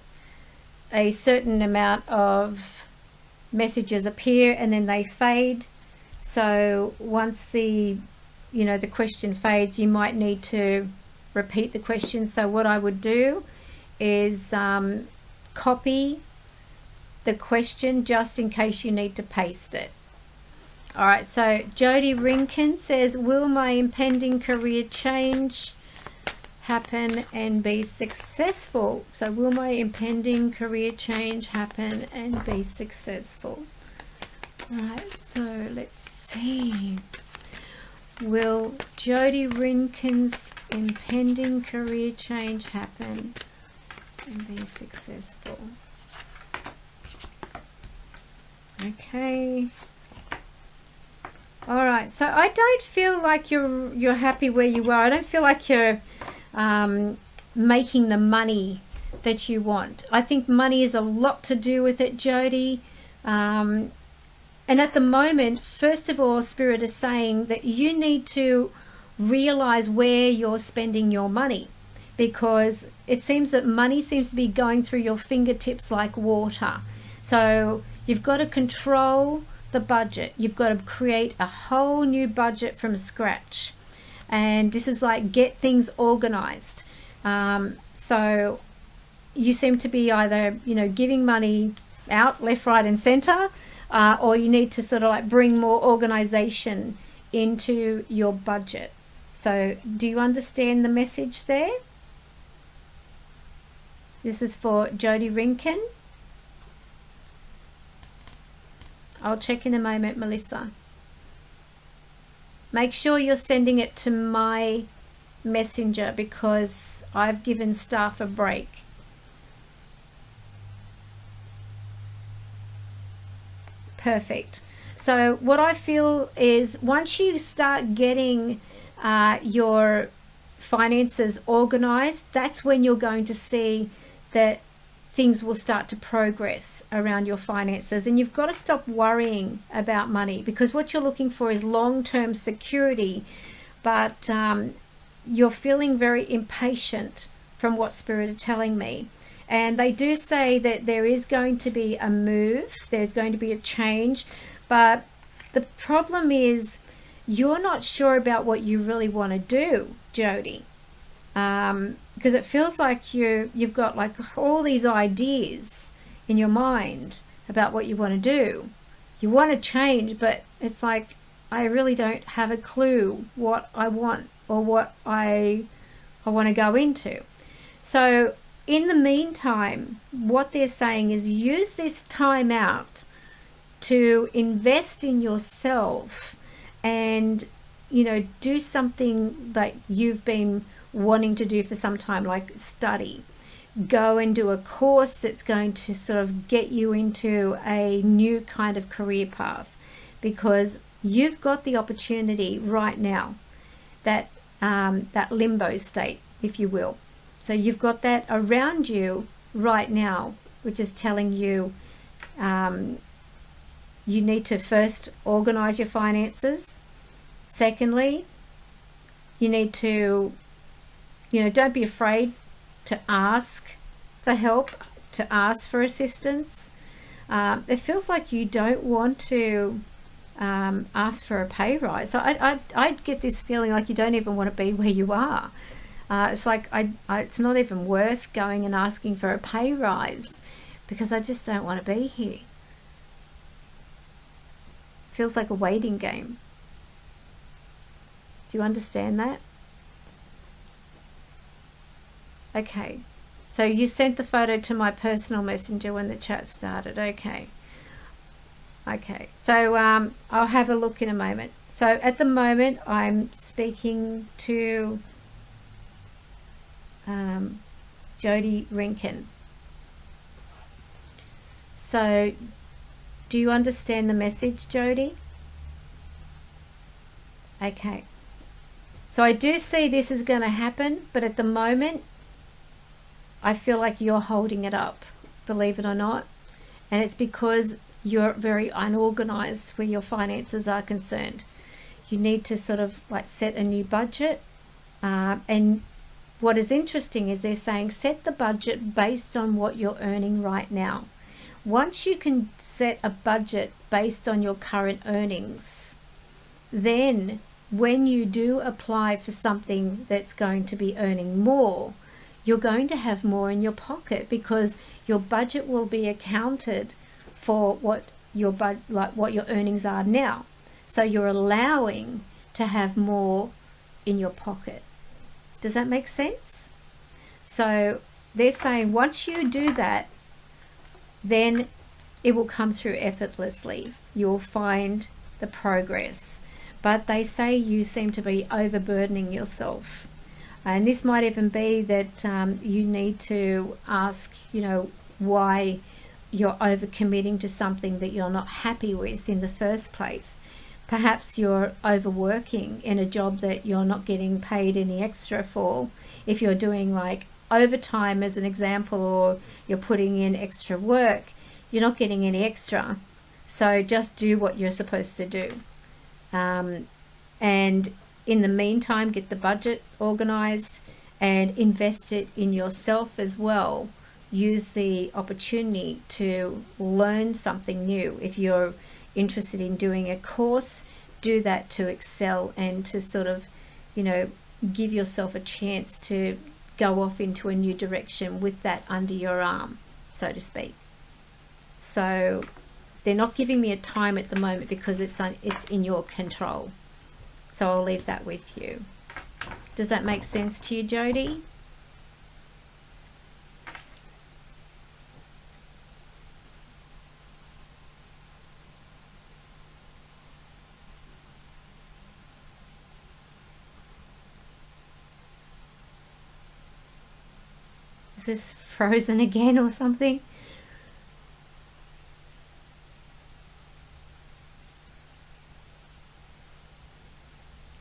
S1: a certain amount of messages appear and then they fade. So once the question fades, you might need to repeat the question. So what I would do is copy the question just in case you need to paste it. All right, so Jody Rinkin says, will my impending career change happen and be successful? So will my impending career change happen and be successful? All right, so let's see. Will Jody Rinkin's impending career change happen and be successful? Okay. All right, so I don't feel like you're happy where you are. I don't feel like you're making the money that you want. I think money is a lot to do with it, Jody. And at the moment, first of all, Spirit is saying that you need to realize where you're spending your money, because it seems that money seems to be going through your fingertips like water. So you've got to control the budget. You've got to create a whole new budget from scratch. And this is like get things organized. So you seem to be either, giving money out left, right, and center, or you need to sort of like bring more organization into your budget. So do you understand the message there? This is for Jody Rinkin. I'll check in a moment, Melissa. Make sure you're sending it to my messenger, because I've given staff a break. Perfect. So what I feel is once you start getting your finances organized, that's when you're going to see that things will start to progress around your finances. And you've got to stop worrying about money, because what you're looking for is long-term security, but you're feeling very impatient from what Spirit are telling me. And they do say that there is going to be a move, there's going to be a change, but the problem is you're not sure about what you really want to do, Jody. Because it feels like you've got like all these ideas in your mind about what you want to do. You want to change, but it's like I really don't have a clue what I want or what I want to go into. So in the meantime, what they're saying is use this time out to invest in yourself and, do something that you've been wanting to do for some time, like study. Go and do a course that's going to sort of get you into a new kind of career path, because you've got the opportunity right now, that limbo state, if you will. So you've got that around you right now, which is telling you you need to first organize your finances. Secondly, you need to, don't be afraid to ask for help, to ask for assistance. It feels like you don't want to ask for a pay rise. So I get this feeling like you don't even want to be where you are. It's like it's not even worth going and asking for a pay rise, because I just don't want to be here. Feels like a waiting game. Do you understand that? Okay, so you sent the photo to my personal messenger when the chat started. Okay, so I'll have a look in a moment. So at the moment I'm speaking to Jody Rinkin. So do you understand the message, Jody? Okay, so I do see this is going to happen, but at the moment I feel like you're holding it up, believe it or not. And it's because you're very unorganized where your finances are concerned. You need to sort of like set a new budget. And what is interesting is they're saying set the budget based on what you're earning right now. Once you can set a budget based on your current earnings, then when you do apply for something that's going to be earning more, you're going to have more in your pocket, because your budget will be accounted for what your earnings are now. So you're allowing to have more in your pocket. Does that make sense? So they're saying once you do that, then it will come through effortlessly. You'll find the progress. But they say you seem to be overburdening yourself. And this might even be that you need to ask, you know, why you're overcommitting to something that you're not happy with in the first place. Perhaps you're overworking in a job that you're not getting paid any extra for. If you're doing like overtime as an example, or you're putting in extra work, you're not getting any extra. So just do what you're supposed to do. And in the meantime, get the budget organized and invest it in yourself as well. Use the opportunity to learn something new. If you're interested in doing a course, do that to excel and to sort of, you know, give yourself a chance to go off into a new direction with that under your arm, so to speak. So they're not giving me a time at the moment because it's in your control. So I'll leave that with you. Does that make sense to you, Jody? Is this frozen again or something?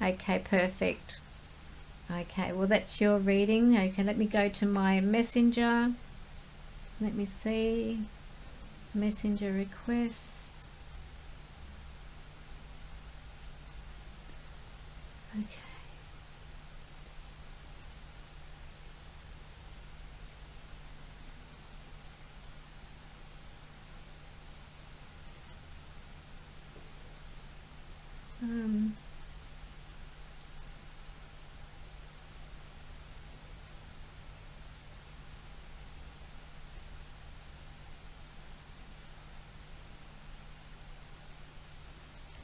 S1: Okay, perfect. Okay, well that's your reading. Okay, let me go to my messenger. Let me see. Messenger requests. Okay.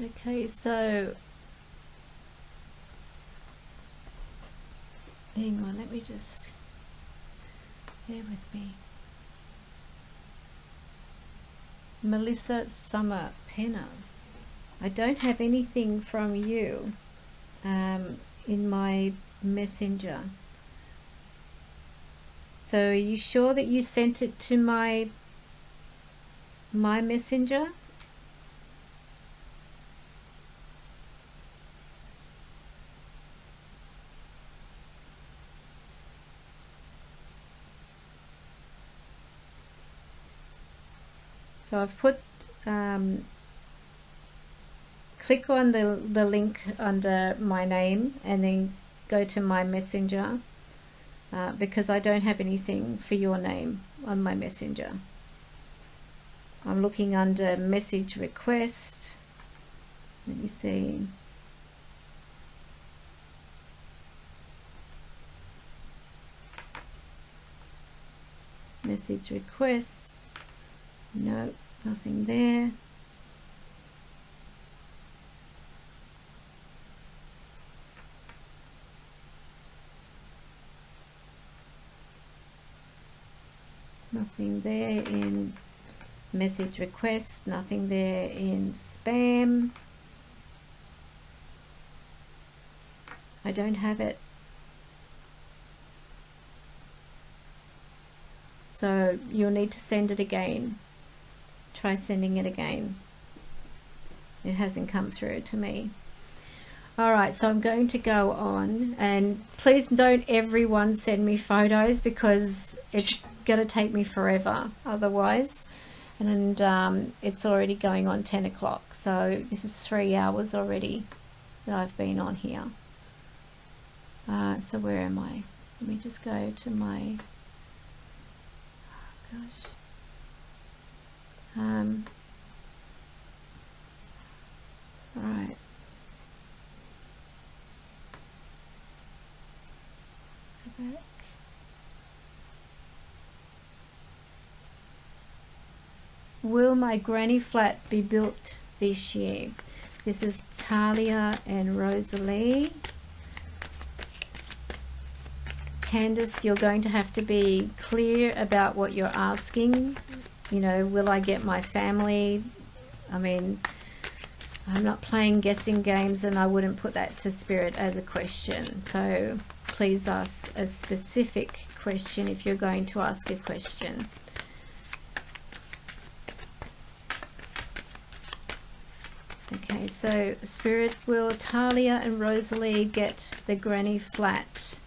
S1: Okay, so hang on, let me just bear with me. Melissa Summer Penner. I don't have anything from you in my messenger. So are you sure that you sent it to my messenger? So I've put click on the link under my name and then go to my messenger because I don't have anything for your name on my messenger. I'm looking under message request. Let me see. Message requests. No, nothing there. Nothing there in message requests, nothing there in spam. I don't have it. So you'll need to send it again. Try sending it again. It hasn't come through to me. All right, so I'm going to go on, and please don't everyone send me photos because it's going to take me forever otherwise. And it's already going on 10 o'clock, so this is 3 hours already that I've been on here. So where am I? Let me just go to my, oh gosh. All right. Go back. Will my granny flat be built this year? This is Talia and Rosalie. Candace, you're going to have to be clear about what you're asking. You know, will I get my family? I mean, I'm not playing guessing games, and I wouldn't put that to Spirit as a question. So please ask a specific question if you're going to ask a question. Okay, so Spirit, will Talia and Rosalie get the granny flat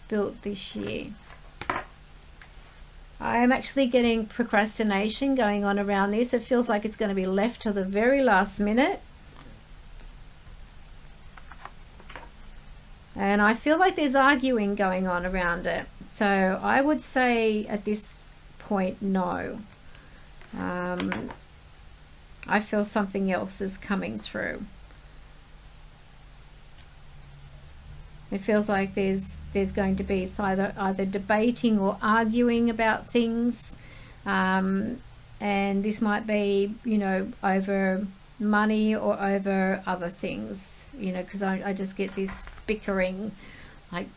S1: built this year? I am actually getting procrastination going on around this. It feels like it's going to be left to the very last minute. And I feel like there's arguing going on around it. So I would say at this point, no. I feel something else is coming through. It feels like there's going to be either debating or arguing about things, and this might be, you know, over money or over other things, you know, because I just get this bickering, like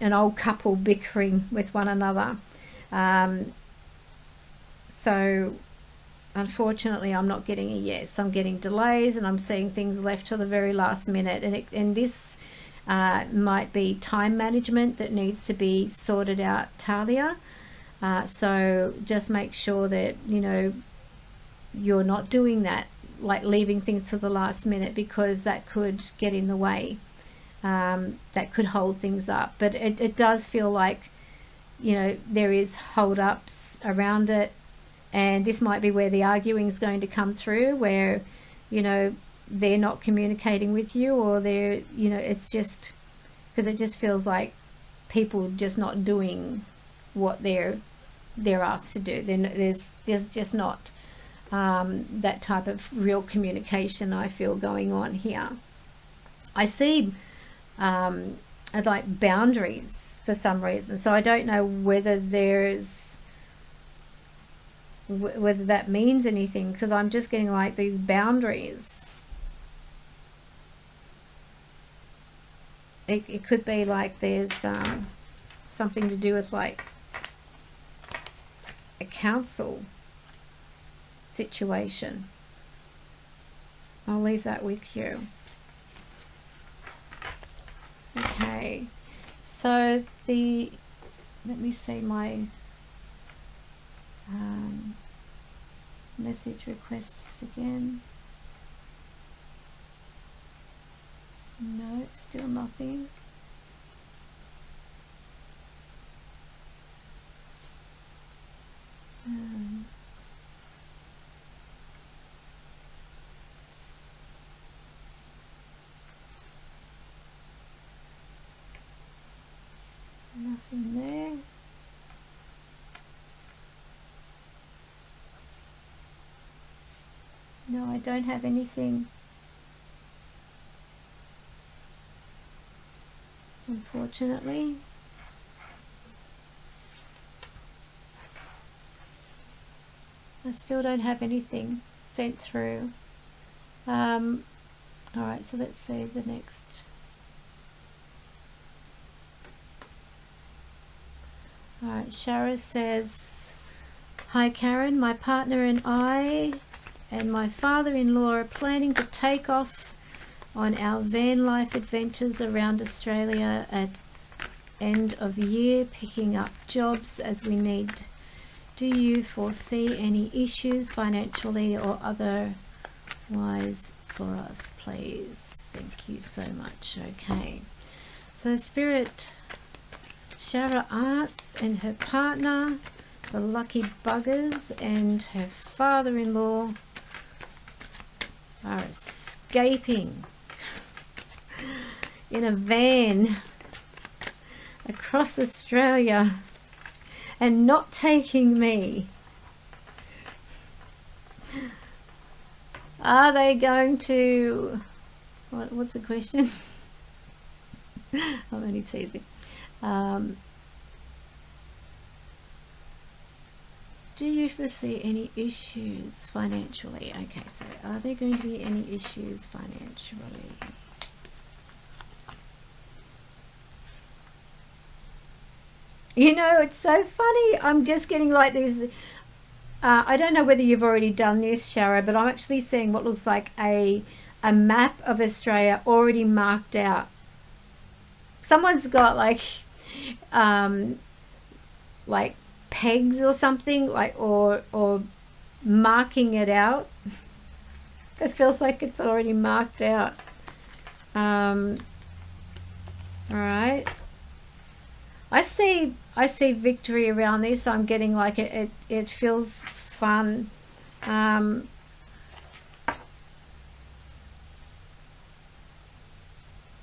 S1: an old couple bickering with one another. So unfortunately, I'm not getting a yes. I'm getting delays, and I'm seeing things left to the very last minute. And this might be time management that needs to be sorted out, Talia. So just make sure that, you know, you're not doing that, like leaving things to the last minute, because that could get in the way. That could hold things up. But it does feel like, you know, there is hold-ups around it. And this might be where the arguing is going to come through, where, you know, they're not communicating with you, or they're, you know, it's just because it just feels like people just not doing what they're asked to do. Then there's just not that type of real communication, I feel, going on here. I see like boundaries for some reason, so I don't know whether that means anything, because I'm just getting like these boundaries. It could be like there's something to do with like a council situation. I'll leave that with you. Okay, so let me see my message requests again. No, still nothing. Nothing there. No, I don't have anything, unfortunately. I still don't have anything sent through. Alright, so let's see the next. Alright, Shara says, hi Karen, my partner and I and my father-in-law are planning to take off on our van life adventures around Australia at end of year, picking up jobs as we need. Do you foresee any issues financially or otherwise for us, please? Thank you so much. Okay, so Spirit, Shara Arts and her partner, the lucky buggers, and her father-in-law are escaping in a van across Australia and not taking me. Are they going to, what's the question? I'm only teasing. Do you foresee any issues financially? Okay, so are there going to be any issues financially? You know, it's so funny. I'm just getting like these. I don't know whether you've already done this, Shara, but I'm actually seeing what looks like a map of Australia already marked out. Someone's got um, like pegs or something, like or marking it out. It feels like it's already marked out. All right. I see victory around this. I'm getting like it feels fun. I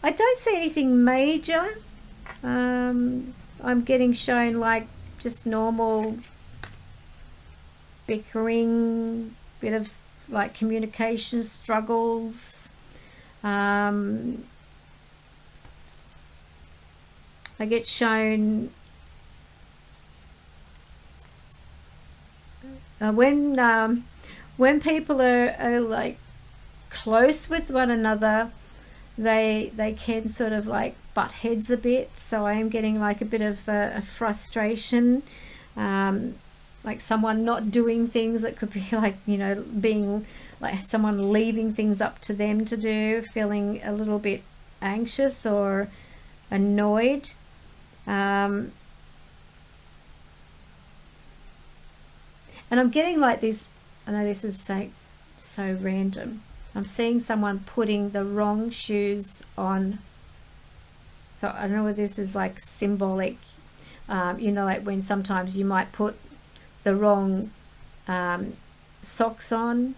S1: don't see anything major. I'm getting shown like just normal bickering, bit of like communication struggles. I get shown when people are like close with one another, they can sort of like butt heads a bit. So I am getting like a bit of a frustration, like someone not doing things that could be like, you know, being like someone leaving things up to them to do, feeling a little bit anxious or annoyed. And I'm getting like this, I know this is so random. I'm seeing someone putting the wrong shoes on. So I don't know whether this is like symbolic, you know, like when sometimes you might put the wrong socks on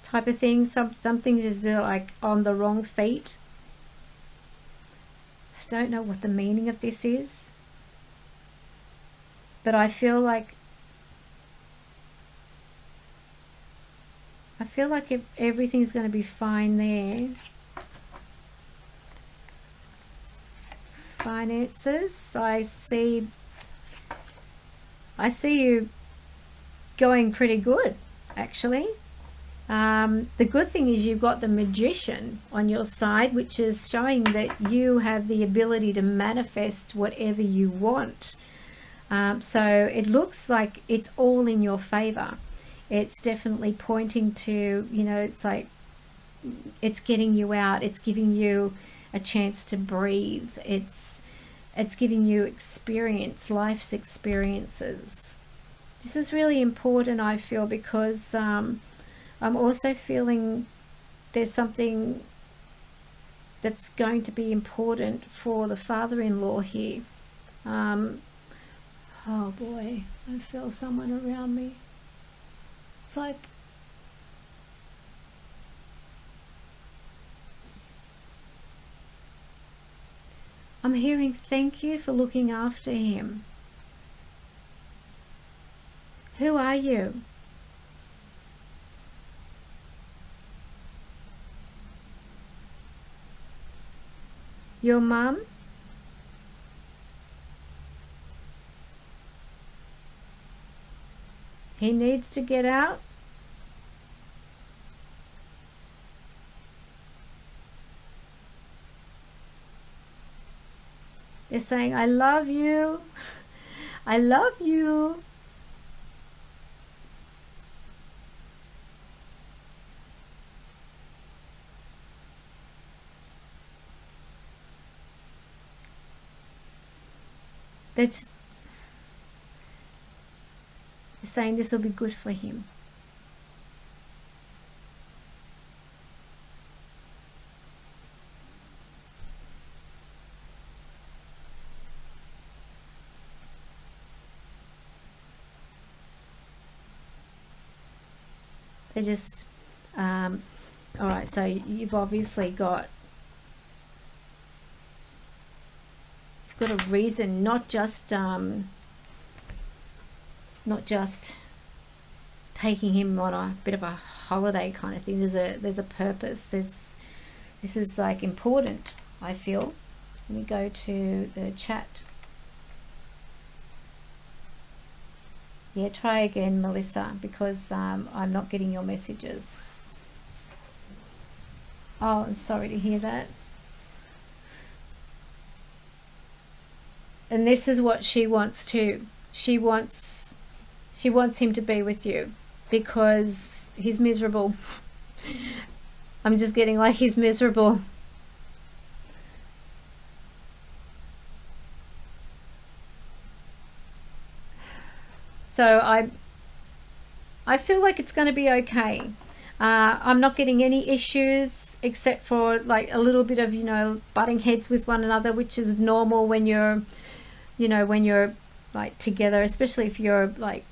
S1: type of thing. Something is like on the wrong feet. I don't know what the meaning of this is, but I feel like if everything's going to be fine there. Finances, I see you going pretty good, actually. The good thing is you've got the Magician on your side, which is showing that you have the ability to manifest whatever you want. So it looks like it's all in your favor. It's definitely pointing to, you know, it's like it's getting you out, it's giving you a chance to breathe, it's giving you experience, life's experiences. This is really important, I feel, because I'm also feeling there's something that's going to be important for the father-in-law here. Oh boy, I feel someone around me. It's like I'm hearing thank you for looking after him. Who are you? Your mum? He needs to get out. They're saying, I love you. I love you. They're saying this will be good for him. They're just all right, so you've obviously got a reason, not just taking him on a bit of a holiday kind of thing. There's a purpose. This is like important, I feel. Let me go to the chat. Yeah, try again, Melissa, because I'm not getting your messages. Oh, sorry to hear that. And this is what she wants too. She wants him to be with you because he's miserable. I'm just getting like he's miserable. So I feel like it's going to be okay. I'm not getting any issues except for like a little bit of, you know, butting heads with one another, which is normal when you're, you know, when you're like together, especially if you're like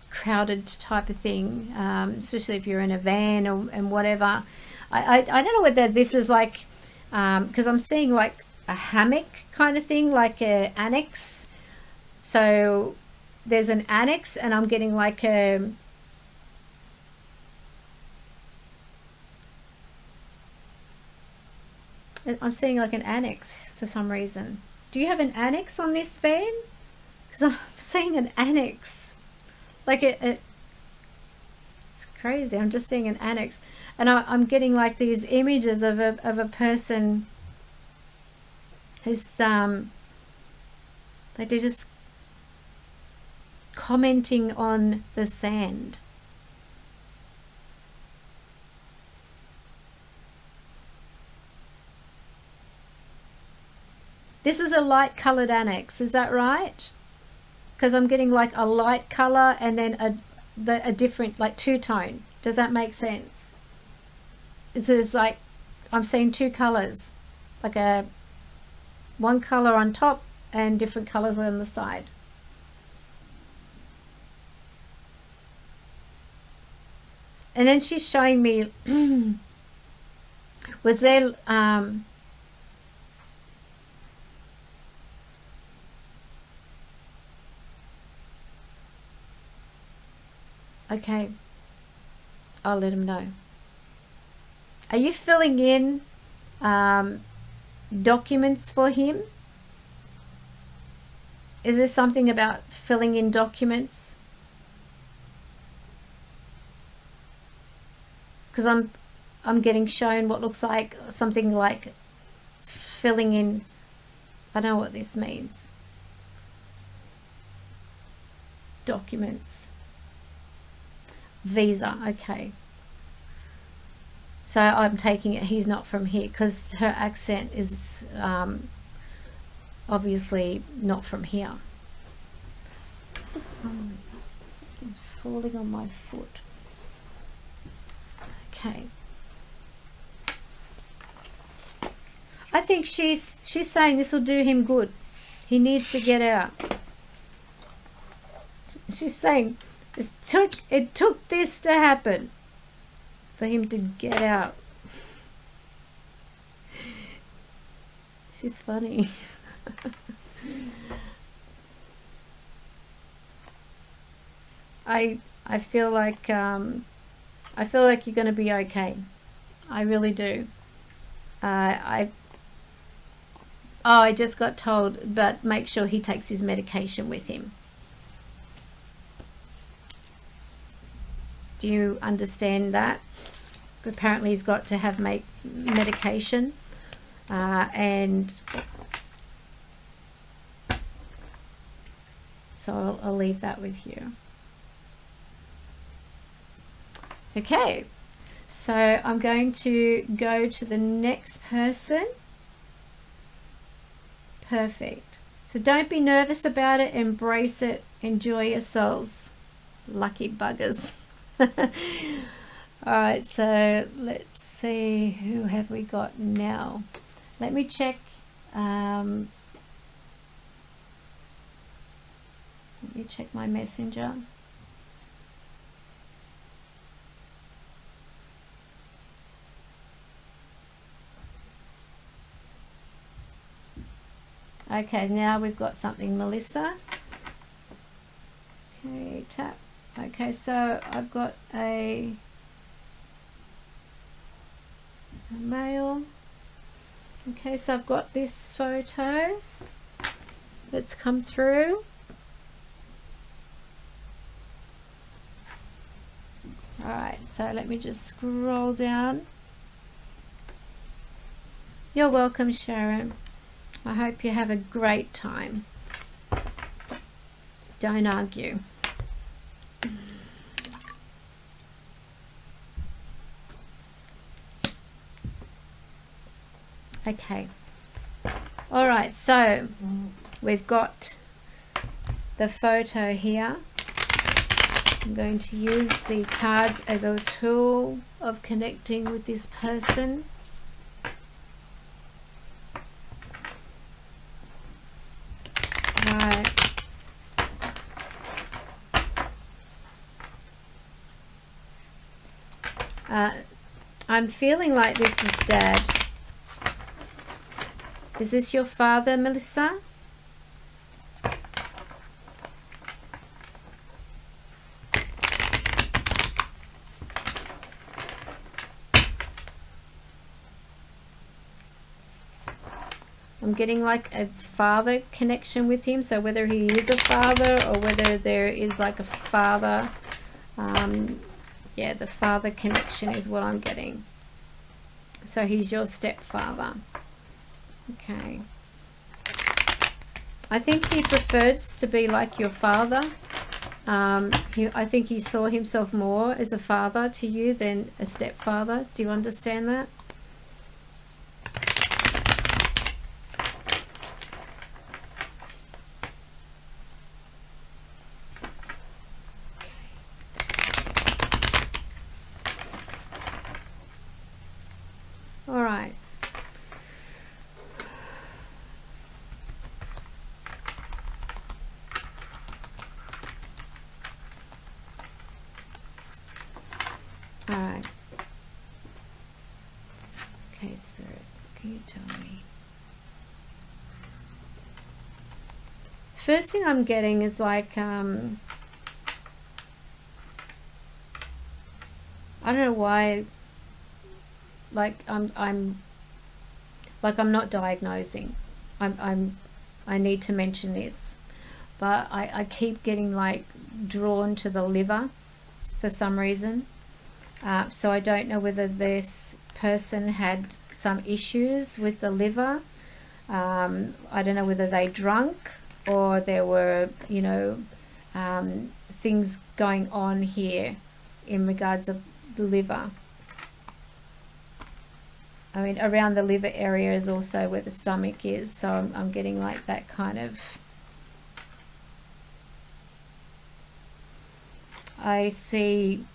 S1: crowded type of thing, especially if you're in a van and whatever. I don't know whether this is like, because I'm seeing like a hammock kind of thing, like a annex. So there's an annex, and I'm getting like a, I'm seeing like an annex for some reason. Do you have an annex on this van? Because I'm seeing an annex. Like it's crazy. I'm just seeing an annex. And I'm getting like these images of a person who's like they're just commenting on the sand. This is a light colored annex, is that right? Because I'm getting like a light color and then a different, like two-tone. Does that make sense? It's like I'm seeing two colors, like a one color on top and different colors on the side. And then she's showing me was there okay, I'll let him know. Are you filling in documents for him? Is there something about filling in documents? Because I'm getting shown what looks like something like filling in. I don't know what this means. Documents. Visa, okay. So I'm taking it he's not from here because her accent is obviously not from here. Something falling on my foot. Okay. I think she's saying this will do him good. He needs to get out. She's saying it took this to happen for him to get out. She's funny. I feel like you're going to be okay. I really do. I just got told, but make sure he takes his medication with him. Do you understand that? Apparently he's got to have medication, and so I'll leave that with you. Okay, so I'm going to go to the next person. Perfect. So don't be nervous about it. Embrace it. Enjoy yourselves. Lucky buggers. All right, so let's see, who have we got now? Let me check. Let me check my messenger. Okay, now we've got something, Melissa. Okay, tap. Okay, so I've got a mail. Okay, so I've got this photo that's come through. Alright, so let me just scroll down. You're welcome, Sharon. I hope you have a great time. Don't argue. Okay. All right, so we've got the photo here. I'm going to use the cards as a tool of connecting with this person. Right. I'm feeling like this is Dad. Is this your father, Melissa? I'm getting like a father connection with him, so whether he is a father or whether there is like a father, yeah, the father connection is what I'm getting. So he's your stepfather. Okay. I think he prefers to be like your father. I think he saw himself more as a father to you than a stepfather. Do you understand that? All right. All right. Okay, Spirit, can you tell me? First thing I'm getting is like, I don't know why, like I'm not diagnosing. I need to mention this, but I keep getting like drawn to the liver for some reason. So I don't know whether this person had some issues with the liver. I don't know whether they drank or there were, you know, things going on here in regards of the liver. I mean, around the liver area is also where the stomach is, so I'm getting like that kind of... I see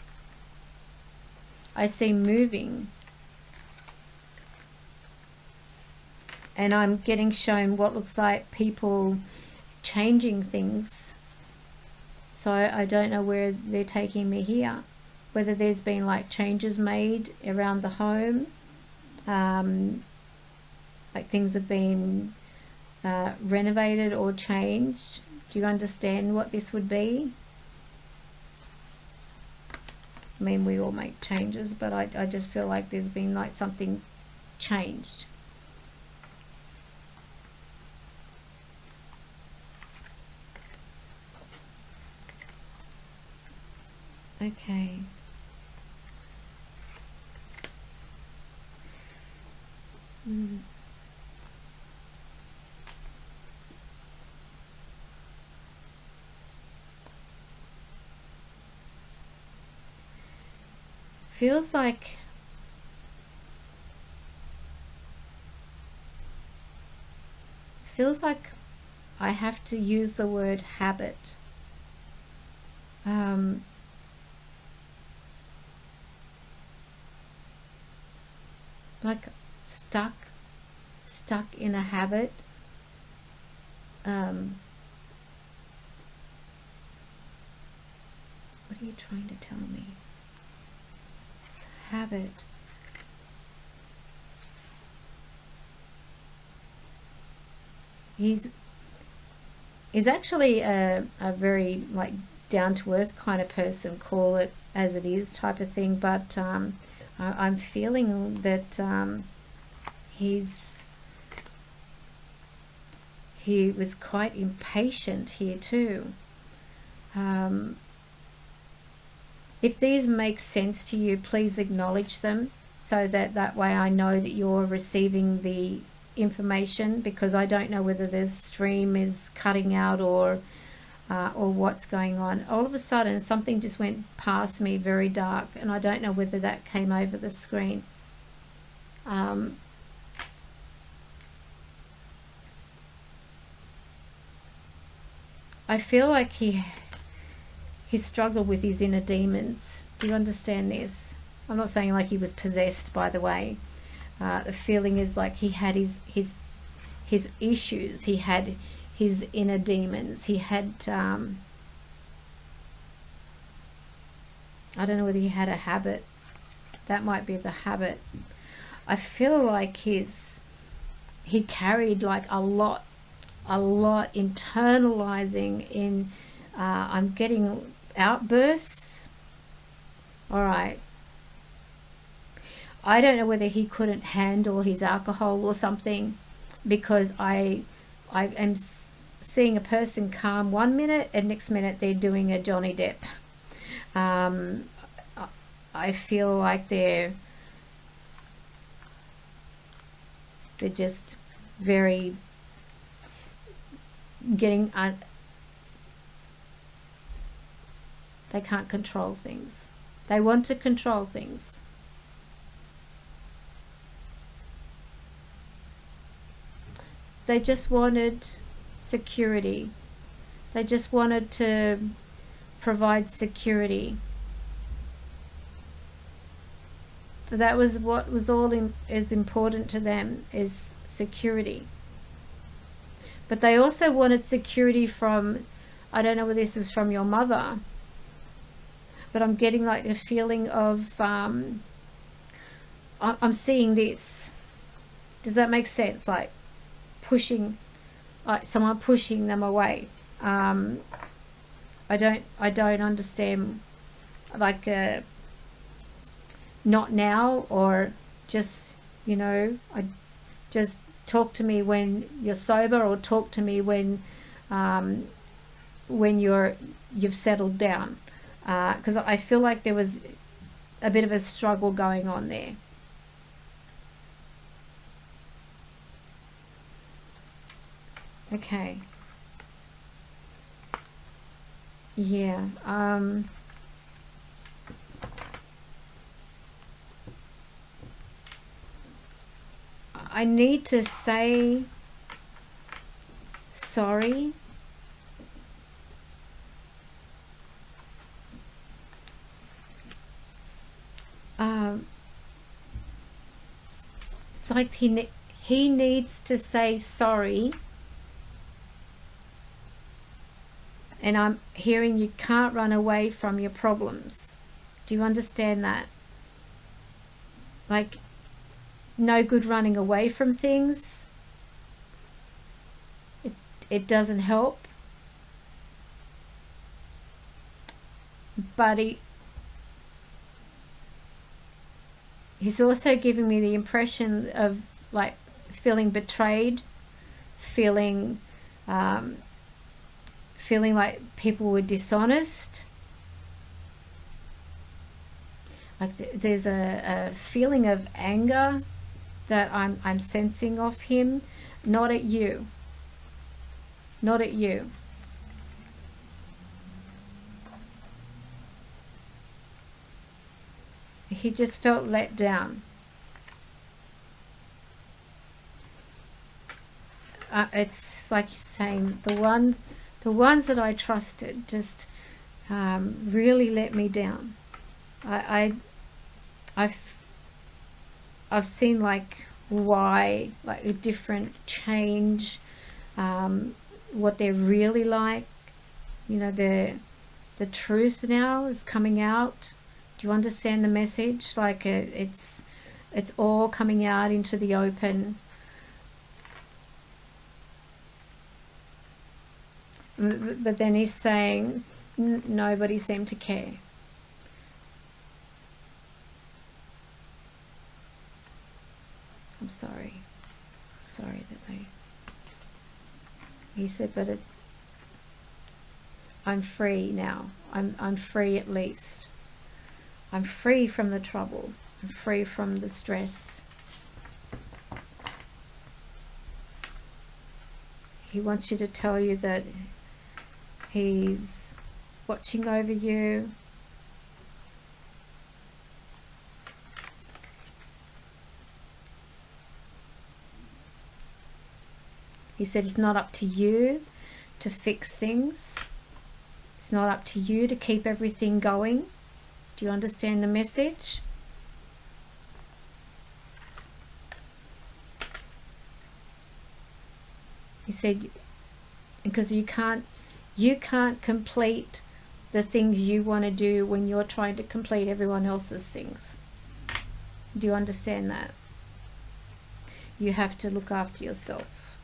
S1: moving, and I'm getting shown what looks like people changing things. So I don't know where they're taking me here, whether there's been like changes made around the home, like things have been renovated or changed. Do you understand what this would be? I mean, we all make changes, but I just feel like there's been like something changed. Okay. Feels like I have to use the word habit. Like stuck in a habit. What are you trying to tell me? It's a habit. He's actually a very like down-to-earth kind of person, call it as it is type of thing, but I'm feeling that he was quite impatient here too. If these make sense to you, please acknowledge them, so that way I know that you're receiving the information, because I don't know whether this stream is cutting out or or what's going on. All of a sudden something just went past me, very dark, and I don't know whether that came over the screen. I feel like he struggled with his inner demons. Do you understand this? I'm not saying like he was possessed, by the way. The feeling is like he had his issues. He had his inner demons. He had I don't know whether he had a habit. That might be the habit. I feel like he carried like a lot internalizing in. I'm getting outbursts. All right. I don't know whether he couldn't handle his alcohol or something, because I am seeing a person calm 1 minute and next minute they're doing a Johnny Depp. I feel like they're just very getting they can't control things. They want to control things. They just wanted security. They just wanted to provide security. That was what was is important to them, is security. But they also wanted security from, I don't know whether this is from your mother, but I'm getting like the feeling of, I'm seeing this. Does that make sense? Like pushing, like someone pushing them away. I don't understand, like not now, or just, you know, I just talk to me when you're sober, or talk to me when you've settled down, because I feel like there was a bit of a struggle going on there. Okay. Yeah. I need to say sorry. It's like he needs to say sorry. And I'm hearing you can't run away from your problems. Do you understand that? Like, no good running away from things. It doesn't help. But he's also giving me the impression of like feeling betrayed, feeling like people were dishonest. Like there's a feeling of anger that I'm sensing of him, not at you. Not at you. He just felt let down. It's like he's saying, the ones that I trusted just really let me down. I've seen like why, like a different change, what they're really like. You know, the truth now is coming out. Do you understand the message? Like it's all coming out into the open. But then he's saying nobody seemed to care. I'm sorry that he said, but I'm free now. I'm free at least. I'm free from the trouble. I'm free from the stress. He wants you to tell you that He's watching over you. He said it's not up to you to fix things. It's not up to you to keep everything going. Do you understand the message? He said, because you can't complete the things you want to do when you're trying to complete everyone else's things. Do you understand that? You have to look after yourself.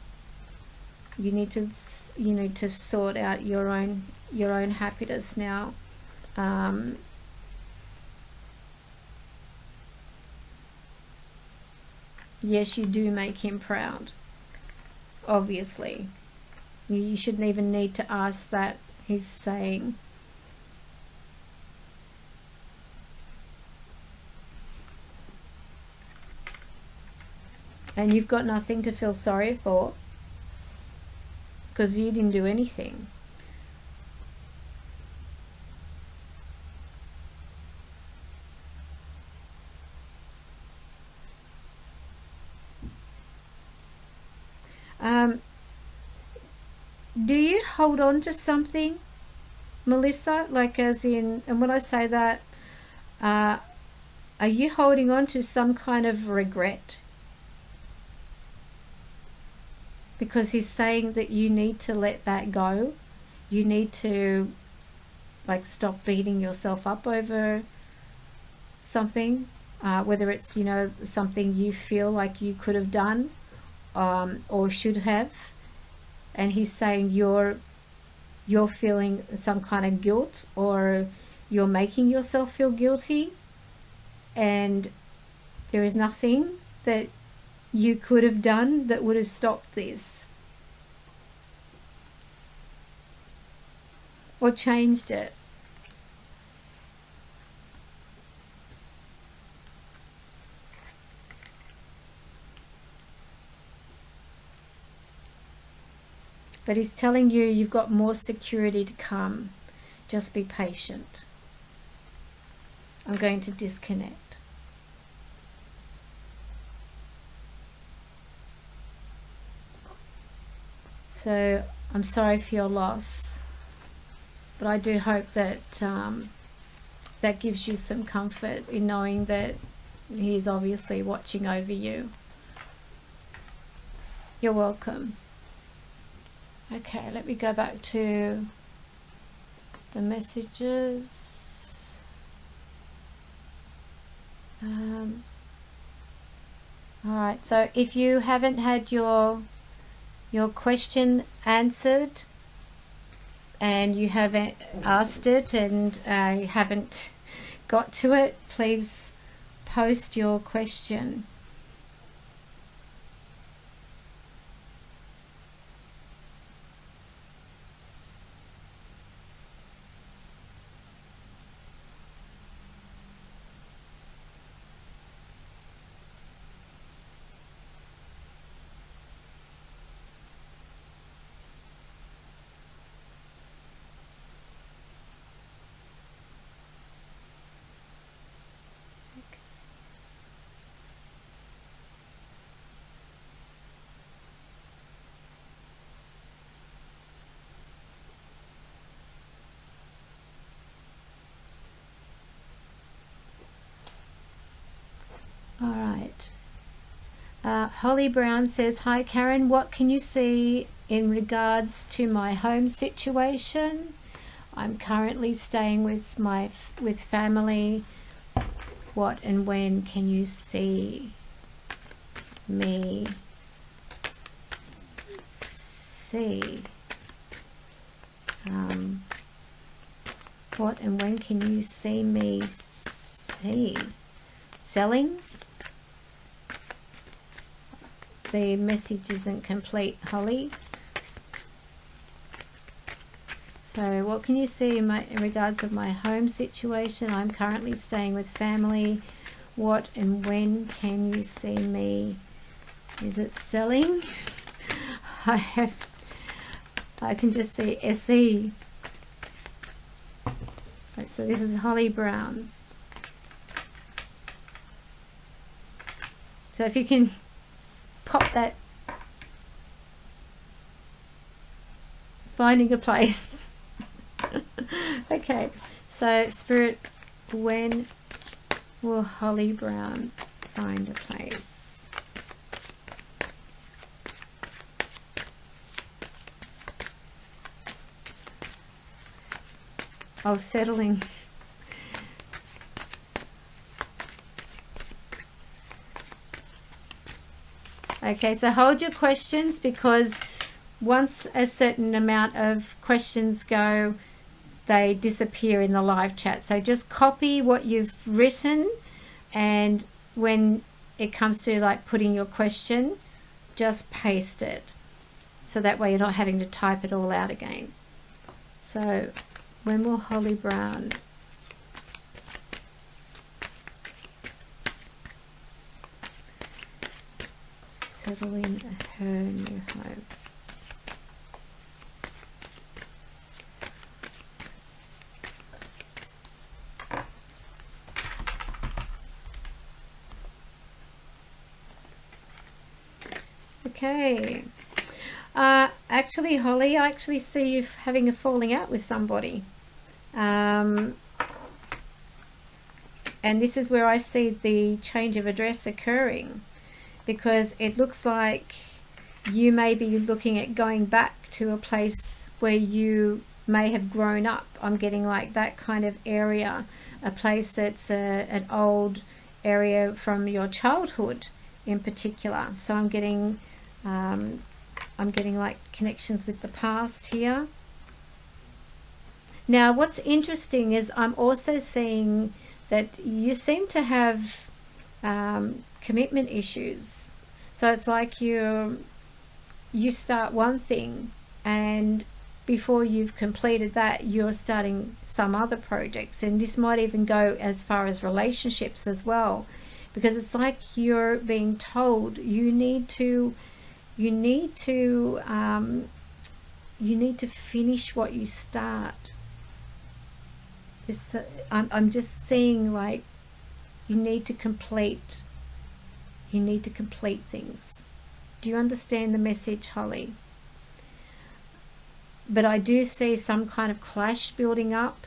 S1: You need to sort out your own happiness now. Yes, you do make him proud. Obviously, you shouldn't even need to ask that. He's saying, and you've got nothing to feel sorry for, because you didn't do anything. Do you hold on to something, Melissa? Like, as in, and when I say that, are you holding on to some kind of regret? Because he's saying that you need to let that go. You need to, like, stop beating yourself up over something, whether it's, you know, something you feel like you could have done or should have. And he's saying you're feeling some kind of guilt, or you're making yourself feel guilty, and there is nothing that you could have done that would have stopped this or changed it. But he's telling you you've got more security to come. Just be patient. I'm going to disconnect. So I'm sorry for your loss, but I do hope that that gives you some comfort in knowing that he's obviously watching over you. You're welcome. Okay, let me go back to the messages. All right, so if you haven't had your question answered, and you haven't asked it and you haven't got to it, please post your question. All right. Holly Brown says, hi Karen, what can you see in regards to my home situation? I'm currently staying with family. What and when can you see me what and when can you see me selling? The message isn't complete, Holly. So what can you see in regards of my home situation? I'm currently staying with family. What and when can you see me? Is it selling? I can just see SE. So this is Holly Brown. So if you can pop that, finding a place. Okay, so Spirit, when will Holly Brown find a place? Oh, settling. Okay, so hold your questions, because once a certain amount of questions go, they disappear in the live chat. So just copy what you've written, and when it comes to like putting your question, just paste it. So that way you're not having to type it all out again. So when will Holly Brown settle in her new home? Okay. Actually, Holly, I actually see you having a falling out with somebody. And this is where I see the change of address occurring, because it looks like you may be looking at going back to a place where you may have grown up. I'm getting like that kind of area, a place that's an old area from your childhood in particular. So I'm getting like connections with the past here. Now what's interesting is I'm also seeing that you seem to have commitment issues. So it's like you start one thing, and before you've completed that, you're starting some other projects. And this might even go as far as relationships as well, because it's like you're being told you need to finish what you start. I'm just seeing like you need to complete things. Do you understand the message, Holly? But I do see some kind of clash building up.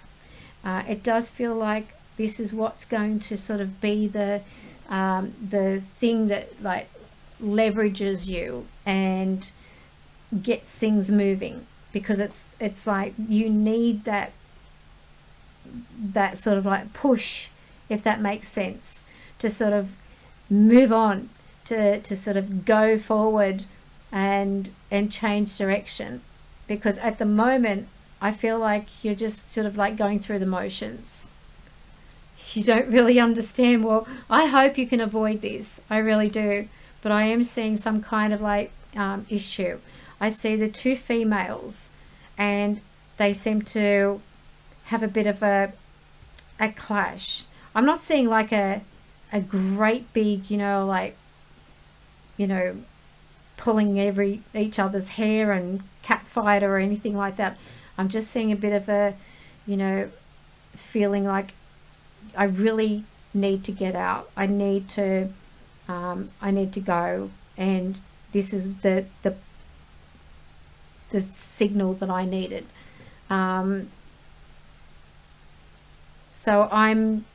S1: It does feel like this is what's going to sort of be the thing that like leverages you and gets things moving, because it's like you need that sort of like push, if that makes sense, to sort of move on, to sort of go forward and change direction. Because at the moment I feel like you're just sort of like going through the motions. You don't really understand. Well, I hope you can avoid this, I really do, but I am seeing some kind of like issue. I see the two females, and they seem to have a bit of a clash. I'm not seeing like a great big, pulling each other's hair and cat fight or anything like that. I'm just seeing a bit of a, feeling like I really need to get out. I need to go, and this is the signal that I needed. So I'm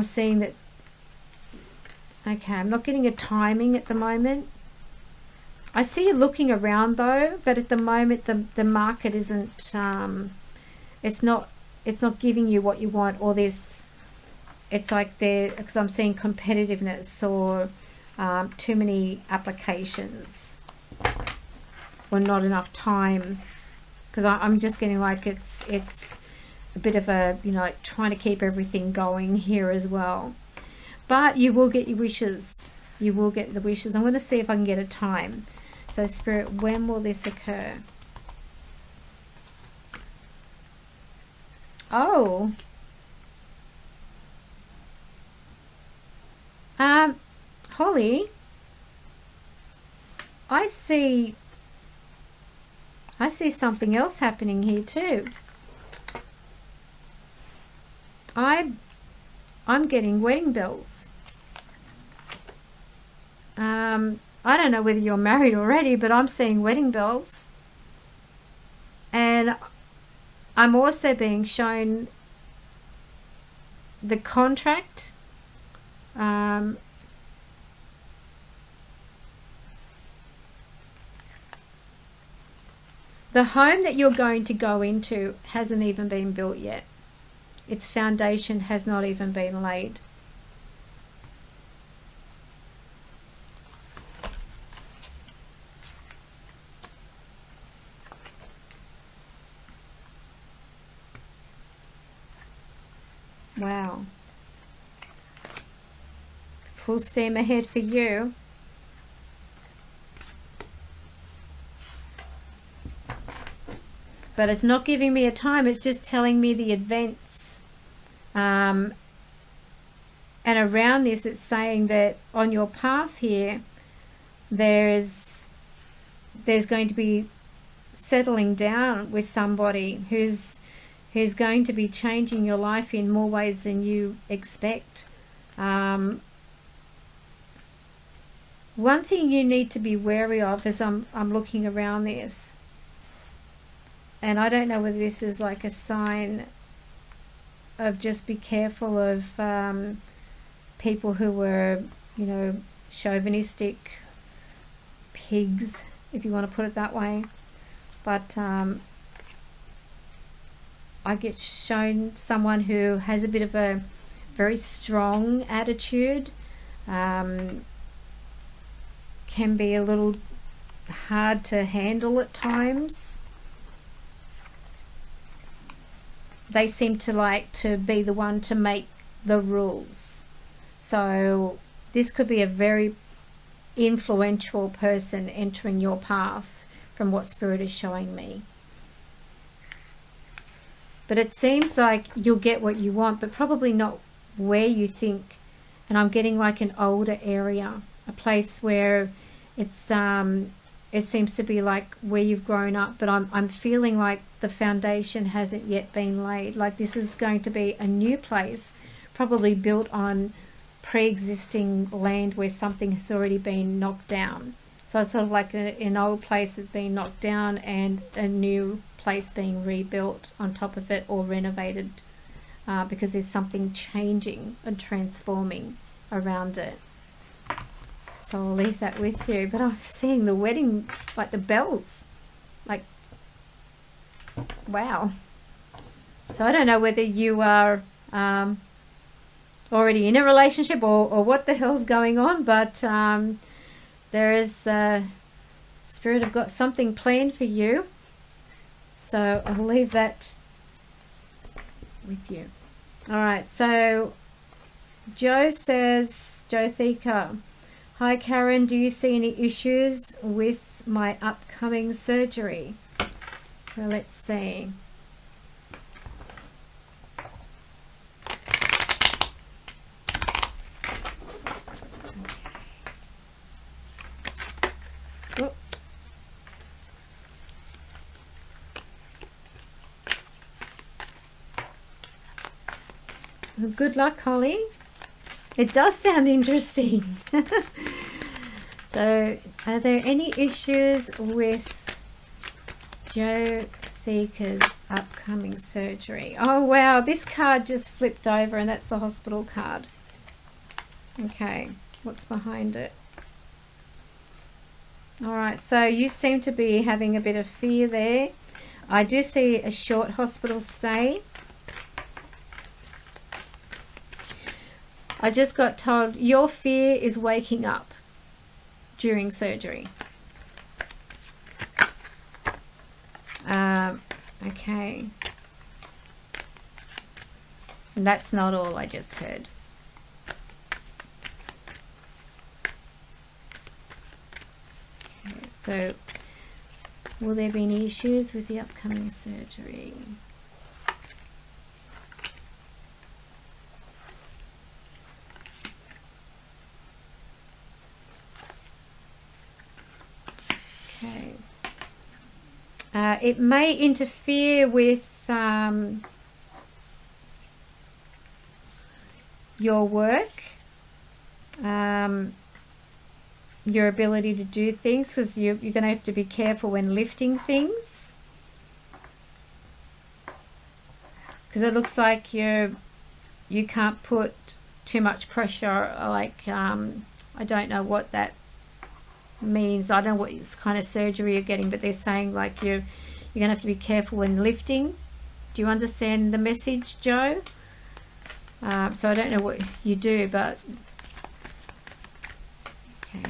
S1: seeing that. Okay, I'm not getting a timing at the moment. I see you looking around though, but at the moment the market isn't. It's not giving you what you want, or there's. It's like there, because I'm seeing competitiveness or too many applications, or not enough time. Because I'm just getting like it's a bit of a like trying to keep everything going here as well. But you will get your wishes. You will get the wishes. I'm going to see if I can get a time. So Spirit, when will this occur? Oh. Holly, I see something else happening here too. I'm getting wedding bells. I don't know whether you're married already, but I'm seeing wedding bells. And I'm also being shown the contract. The home that you're going to go into hasn't even been built yet. Its foundation has not even been laid. Wow. Full steam ahead for you. But it's not giving me a time, it's just telling me the events. And around this, it's saying that on your path here, there's going to be settling down with somebody who's going to be changing your life in more ways than you expect. One thing you need to be wary of as I'm looking around this, and I don't know whether this is like a sign of just be careful of people who were, you know, chauvinistic pigs, if you want to put it that way. But I get shown someone who has a bit of a very strong attitude, can be a little hard to handle at times. They seem to like to be the one to make the rules. So this could be a very influential person entering your path from what Spirit is showing me. But it seems like you'll get what you want, but probably not where you think. And I'm getting like an older area, a place where it's it seems to be like where you've grown up, but I'm feeling like the foundation hasn't yet been laid. Like this is going to be a new place, probably built on pre-existing land where something has already been knocked down. So it's sort of like an old place that's been knocked down and a new place being rebuilt on top of it or renovated, because there's something changing and transforming around it. So I'll leave that with you. But I'm seeing the wedding, like the bells, like, wow. So I don't know whether you are already in a relationship or what the hell's going on, but there is Spirit have got something planned for you. So I'll leave that with you. All right, so Joe says, Joe Thika, hi Karen, do you see any issues with my upcoming surgery? So let's see. Good luck, Holly. It does sound interesting. So, are there any issues with Joe Thika's upcoming surgery? Oh, wow. This card just flipped over, and that's the hospital card. Okay. What's behind it? All right. So, you seem to be having a bit of fear there. I do see a short hospital stay. I just got told your fear is waking up during surgery. Okay. And that's not all I just heard. Okay, so, will there be any issues with the upcoming surgery? It may interfere with your work, your ability to do things, because you're going to have to be careful when lifting things, because it looks like you can't put too much pressure, like I don't know what that means. I don't know what kind of surgery you're getting, but they're saying like you're gonna have to be careful when lifting. Do you understand the message, Joe? So I don't know what you do, but okay.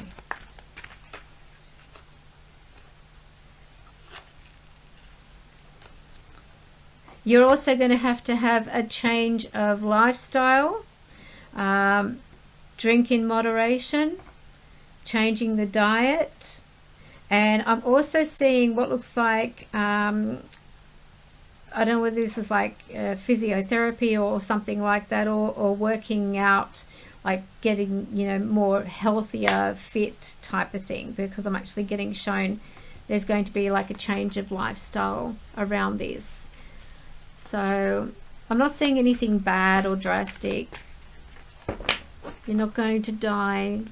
S1: You're also going to have a change of lifestyle, drink in moderation, changing the diet, and I'm also seeing what looks like, I don't know whether this is like physiotherapy or something like that, or working out, like getting, you know, more healthier, fit type of thing, because I'm actually getting shown there's going to be like a change of lifestyle around this. So I'm not seeing anything bad or drastic. You're not going to die.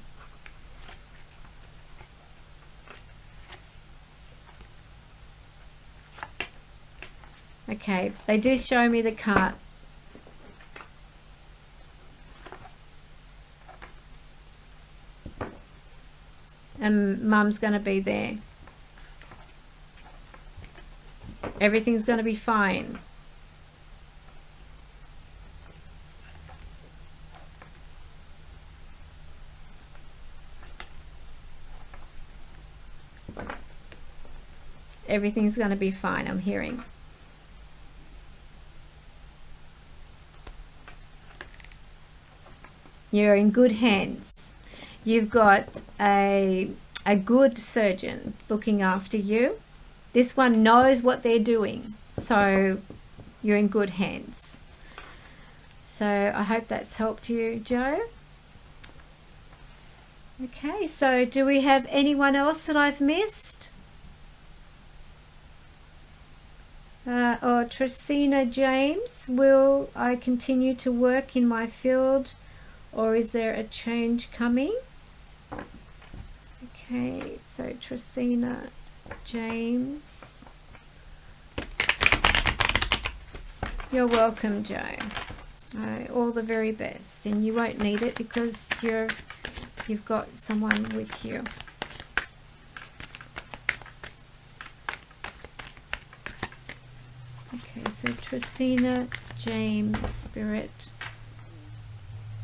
S1: Okay, they do show me the cut. And Mum's going to be there. Everything's going to be fine. Everything's going to be fine, I'm hearing. You're in good hands. You've got a good surgeon looking after you. This one knows what they're doing, so you're in good hands. So I hope that's helped you, Joe. Okay, so do we have anyone else that I've missed? Or Tracina James, will I continue to work in my field, or is there a change coming? Okay, so Tracina James. You're welcome, Joe. All the very best, and you won't need it because you've got someone with you. Okay, so Tracina James, Spirit.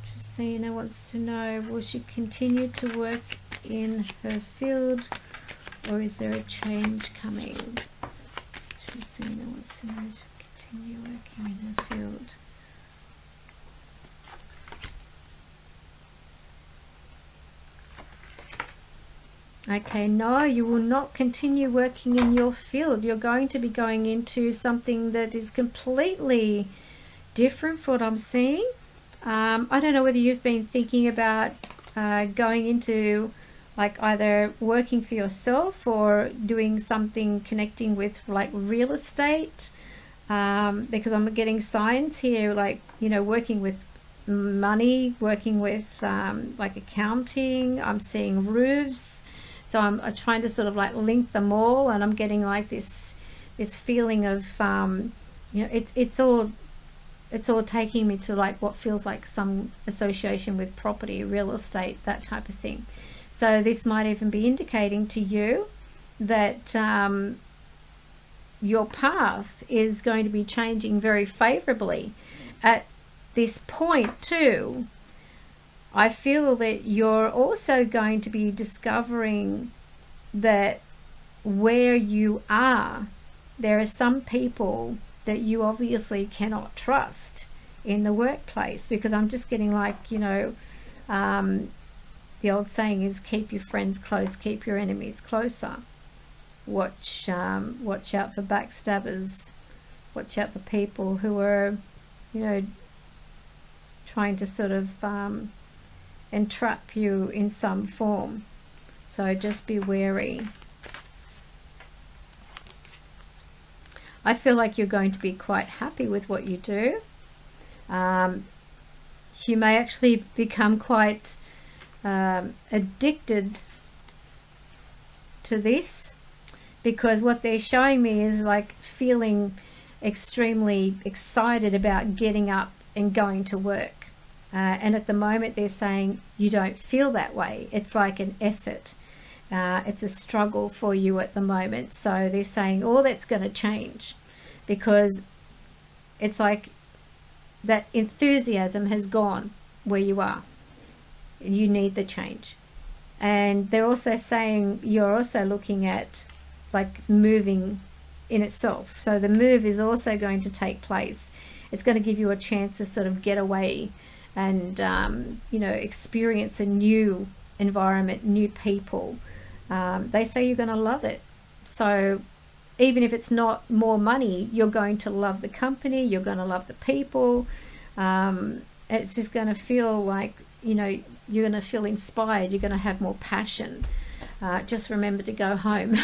S1: Tracina wants to know, will she continue to work in her field, or is there a change coming? Tracina wants to know to continue working in her field. Okay, no, you will not continue working in your field. You're going to be going into something that is completely different from what I'm seeing. I don't know whether you've been thinking about going into like either working for yourself or doing something connecting with like real estate, because I'm getting signs here, like, you know, working with money, working with like accounting. I'm seeing roofs. So I'm trying to sort of like link them all, and I'm getting like this feeling of, you know, it's all taking me to like what feels like some association with property, real estate, that type of thing. So this might even be indicating to you that your path is going to be changing very favorably. At this point too, I feel that you're also going to be discovering that where you are, there are some people that you obviously cannot trust in the workplace, because I'm just getting like, you know, the old saying is keep your friends close, keep your enemies closer. Watch out for backstabbers. Watch out for people who are, you know, trying to sort of entrap you in some form. So just be wary. I feel like you're going to be quite happy with what you do. you may actually become quite addicted to this, because what they're showing me is like feeling extremely excited about getting up and going to work. And at the moment they're saying you don't feel that way. It's like an effort. It's a struggle for you at the moment. So they're saying all that's going to change, because it's like that enthusiasm has gone where you are. You need the change. And they're also saying you're also looking at like moving in itself. So the move is also going to take place. It's going to give you a chance to sort of get away and you know, experience a new environment, new people. They say you're going to love it. So even if it's not more money, you're going to love the company, you're going to love the people. It's just going to feel like, you know, you're going to feel inspired, you're going to have more passion. Just remember to go home.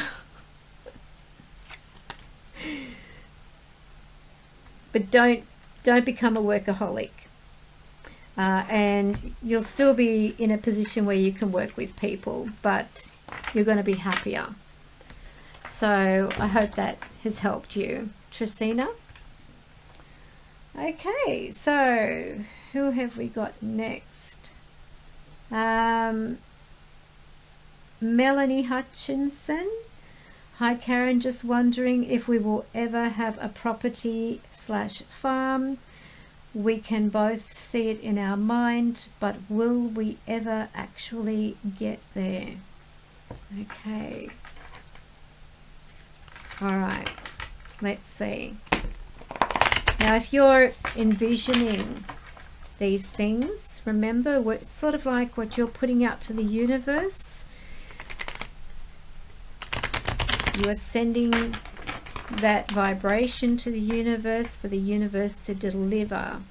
S1: But don't become a workaholic. And you'll still be in a position where you can work with people, but you're going to be happier. So I hope that has helped you, Trisina. Okay, so who have we got next? Melanie Hutchinson. Hi Karen, just wondering if we will ever have a property / farm. We can both see it in our mind, but will we ever actually get there? Okay. All right, let's see. Now, if you're envisioning these things, remember, it's sort of like what you're putting out to the universe. You are sending that vibration to the universe for the universe to deliver.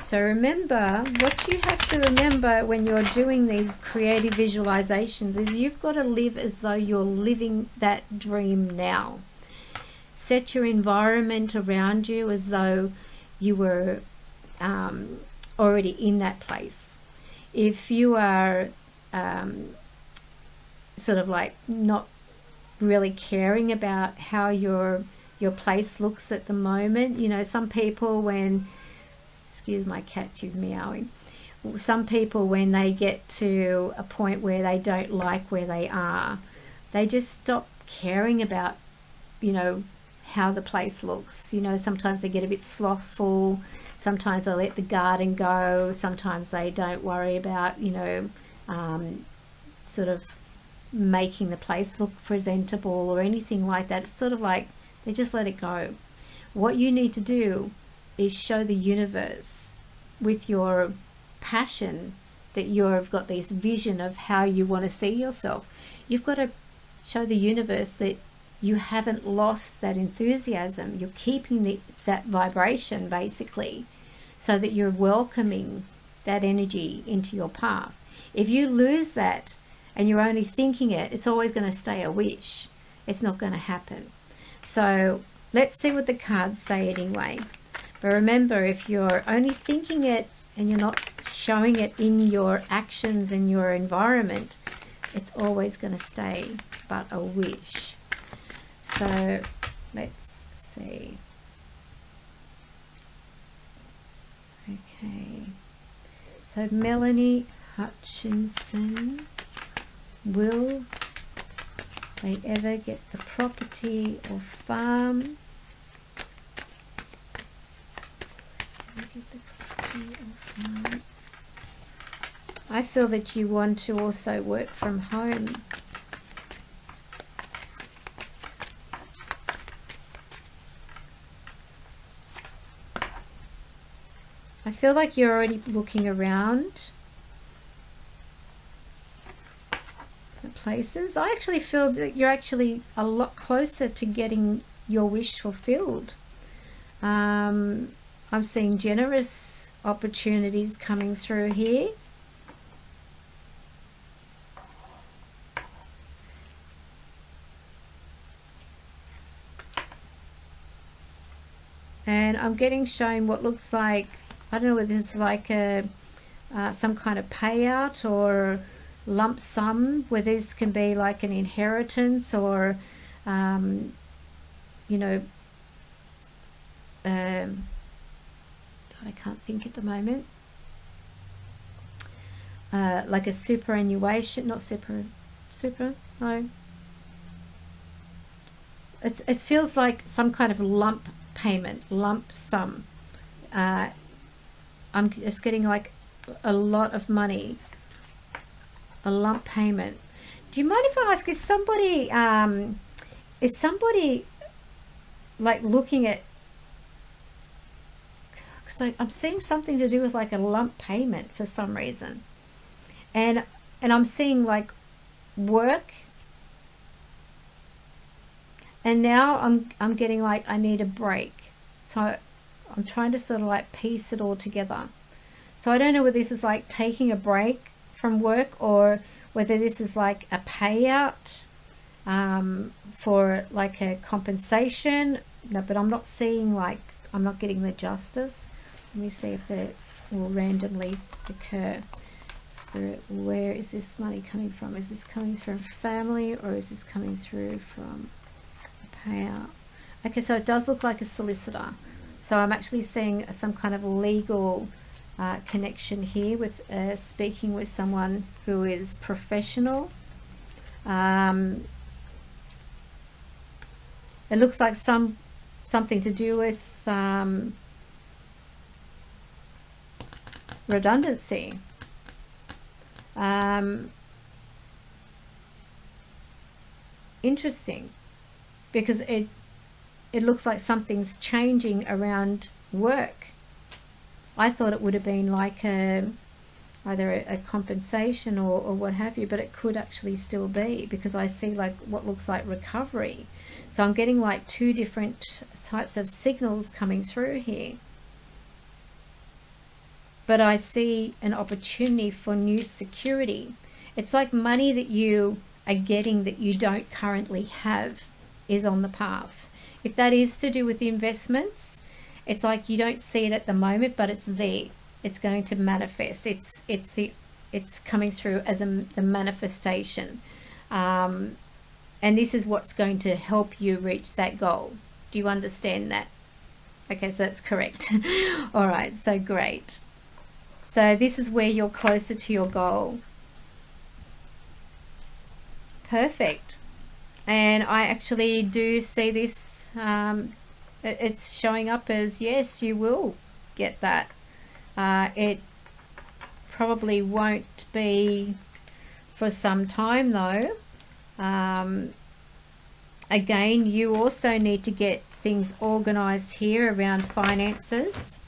S1: So remember, what you have to remember when you're doing these creative visualizations is you've got to live as though you're living that dream now. Set your environment around you as though you were already in that place. If you are sort of like not really caring about how your place looks at the moment, you know, some people, when, excuse my cat, she's meowing, some people when they get to a point where they don't like where they are, they just stop caring about, you know, how the place looks. You know, sometimes they get a bit slothful, sometimes they let the garden go, sometimes they don't worry about, you know, sort of making the place look presentable or anything like that. It's sort of like they just let it go. What you need to do is show the universe with your passion that you've got this vision of how you want to see yourself. You've got to show the universe that you haven't lost that enthusiasm. You're keeping that vibration, basically, so that you're welcoming that energy into your path. If you lose that and you're only thinking it, it's always going to stay a wish. It's not going to happen. So let's see what the cards say anyway. But remember, if you're only thinking it and you're not showing it in your actions and your environment, it's always going to stay but a wish. So let's see. Okay. So Melanie Hutchinson, will they ever get the property or farm? I feel that you want to also work from home. I feel like you're already looking around for places. I actually feel that you're actually a lot closer to getting your wish fulfilled. I'm seeing generous opportunities coming through here. And I'm getting shown what looks like, I don't know whether it's like a some kind of payout or lump sum, where this can be like an inheritance or you know, I can't think at the moment, like a superannuation, not super, no, it feels like some kind of lump payment, lump sum. I'm just getting like a lot of money, a lump payment. Do you mind if I ask, is somebody like looking at, because I'm seeing something to do with like a lump payment for some reason, and I'm seeing like work, and now I'm getting like I need a break, so I'm trying to sort of like piece it all together. So I don't know whether this is like taking a break from work or whether this is like a payout for like a compensation. No, but I'm not seeing, like, I'm not getting the justice. Let me see if that will randomly occur. Spirit, where is this money coming from? Is this coming from family or is this coming through from a payout? Okay, so it does look like a solicitor. So I'm actually seeing some kind of legal connection here with speaking with someone who is professional. It looks like something to do with redundancy. Interesting, because it looks like something's changing around work. I thought it would have been like either a compensation or what have you, but it could actually still be, because I see like what looks like recovery. So I'm getting like two different types of signals coming through here. But I see an opportunity for new security. It's like money that you are getting that you don't currently have is on the path. If that is to do with investments, it's like you don't see it at the moment, but it's there. It's going to manifest. It's coming through as the manifestation. And this is what's going to help you reach that goal. Do you understand that? Okay, so that's correct. All right, so great. So this is where you're closer to your goal. Perfect. And I actually do see this, it's showing up as, yes, you will get that. It probably won't be for some time though. Again, you also need to get things organized here around finances,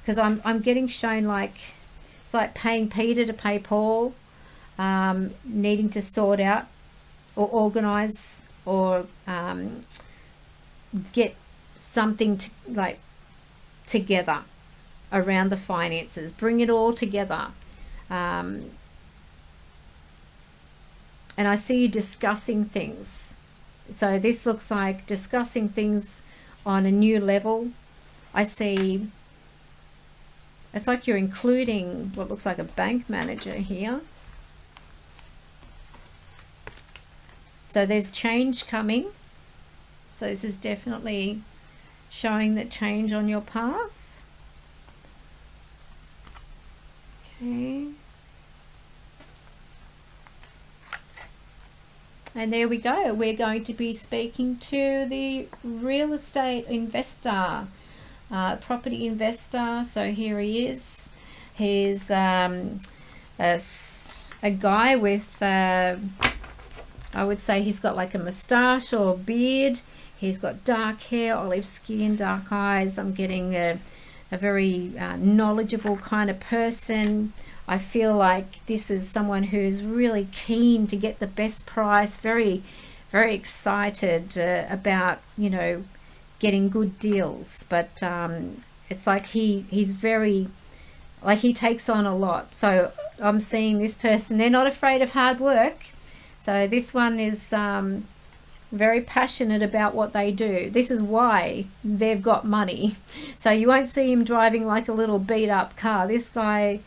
S1: because I'm getting shown like it's like paying Peter to pay Paul, needing to sort out or organize or get something to like together around the finances, bring it all together. And I see you discussing things. So this looks like discussing things on a new level. I see it's like you're including what looks like a bank manager here. So there's change coming. So this is definitely showing that change on your path. Okay. And there we go. We're going to be speaking to the real estate investor, property investor. So here he is. He's a guy with, I would say he's got like a moustache or beard. He's got dark hair, olive skin, dark eyes. I'm getting a very knowledgeable kind of person. I feel like this is someone who's really keen to get the best price, very, very excited about, you know, getting good deals. But it's like he's very, like he takes on a lot. So I'm seeing this person, they're not afraid of hard work. So this one is very passionate about what they do. This is why they've got money. So you won't see him driving like a little beat up car. This guy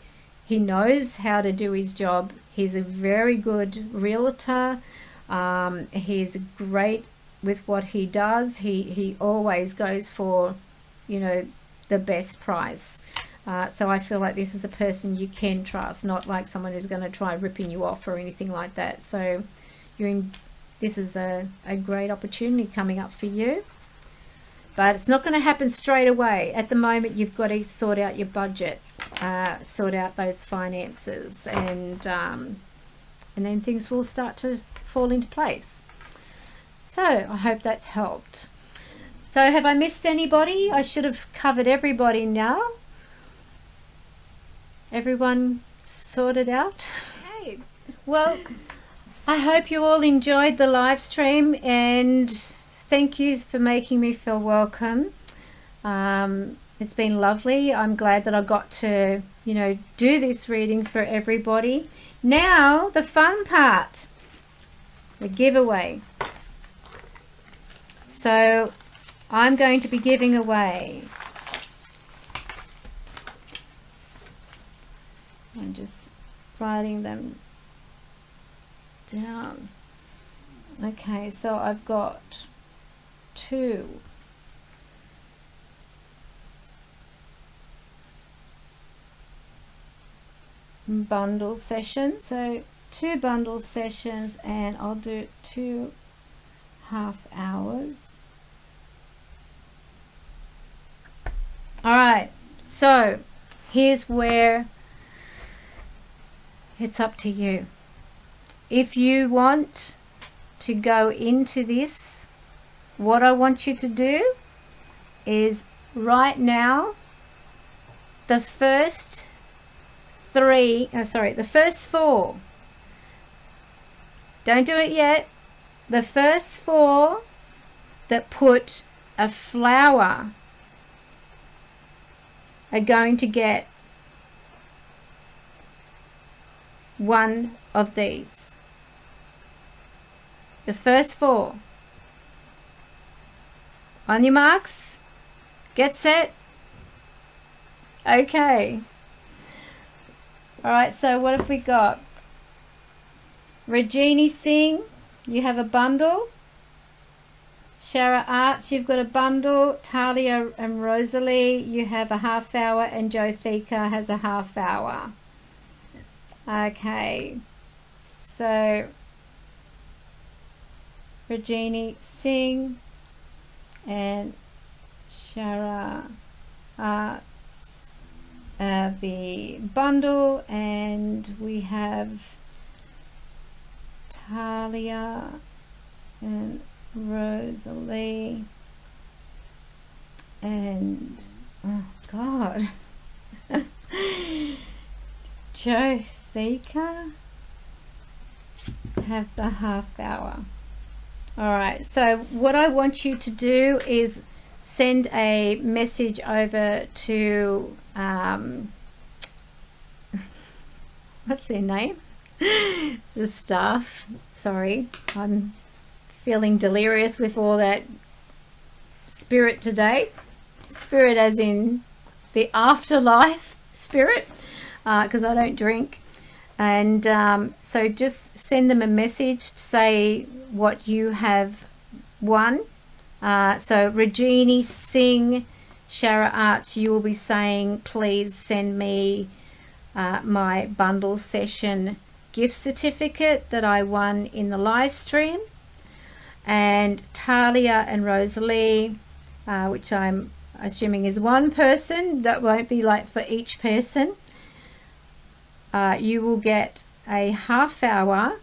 S1: He knows how to do his job. He's a very good realtor. He's great with what he does. He always goes for, you know, the best price. So I feel like this is a person you can trust, not like someone who's going to try ripping you off or anything like that. So this is a great opportunity coming up for you. But it's not going to happen straight away. At the moment, you've got to sort out your budget, sort out those finances, and then things will start to fall into place. So I hope that's helped. So have I missed anybody? I should have covered everybody now. Everyone sorted out? Okay. Well, I hope you all enjoyed the live stream, and thank you for making me feel welcome. It's been lovely. I'm glad that I got to, you know, do this reading for everybody. Now, the fun part, the giveaway. So I'm going to be giving away, I'm just writing them down. Okay, so I've got 2 bundle sessions. So 2 bundle sessions, and I'll do 2 half hours. All right, so here's where it's up to you. If you want to go into this, what I want you to do is right now, the first 4, don't do it yet, the first 4 that put a flower are going to get one of these. The first 4. On your marks, get set. Okay. All right, so what have we got? Regini Singh, you have a bundle. Shara Arts, you've got a bundle. Talia and Rosalie, you have a half hour, and Jothika has a half hour. Okay, so Regini Singh and Shara Arts, the bundle, and we have Talia and Rosalie, and oh God, Jothika have the half hour. All right, so what I want you to do is send a message over to what's their name? The staff. Sorry, I'm feeling delirious with all that spirit today. Spirit as in the afterlife spirit, because I don't drink. And so just send them a message to say what you have won. So Regini Singh, Shara Arts, you will be saying, please send me my bundle session gift certificate that I won in the live stream. And Talia and Rosalie, which I'm assuming is one person, that won't be like for each person, you will get a half hour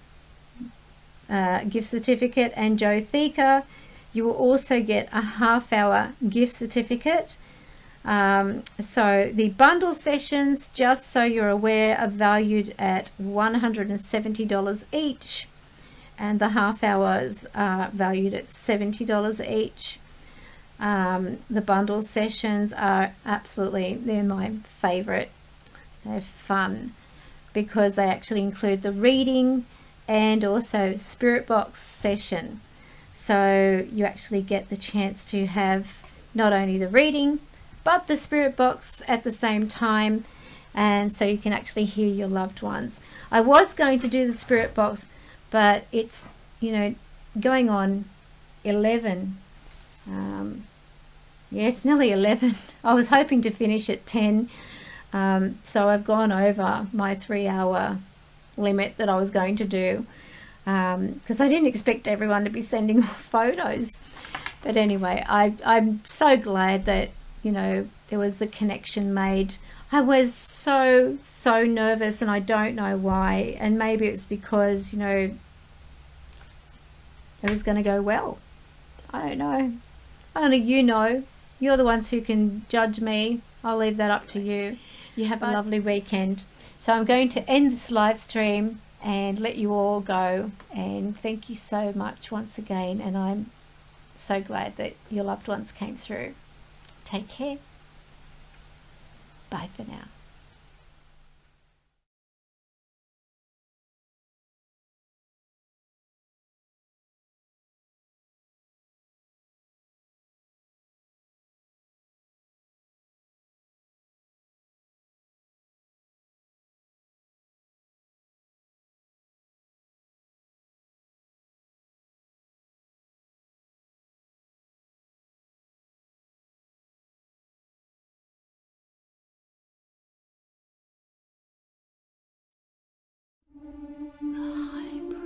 S1: gift certificate, and Jothika, you will also get a half hour gift certificate. So the bundle sessions, just so you're aware, are valued at $170 each, and the half hours are valued at $70 each. The bundle sessions are absolutely, they're my favorite. They're fun because they actually include the reading and also spirit box session. So you actually get the chance to have not only the reading but the spirit box at the same time, and so you can actually hear your loved ones. I was going to do the spirit box, but it's, you know, going on 11. Yeah, it's nearly 11. I was hoping to finish at 10, so I've gone over my 3-hour limit that I was going to do, because I didn't expect everyone to be sending photos. But anyway, I'm so glad that, you know, there was the connection made. I was so nervous, and I don't know why, and maybe it's because, you know, it was going to go well. I don't know. Only you know. You're the ones who can judge me. I'll leave that up to you. You have a lovely weekend. So I'm going to end this live stream and let you all go. And thank you so much once again. And I'm so glad that your loved ones came through. Take care. Bye for now. High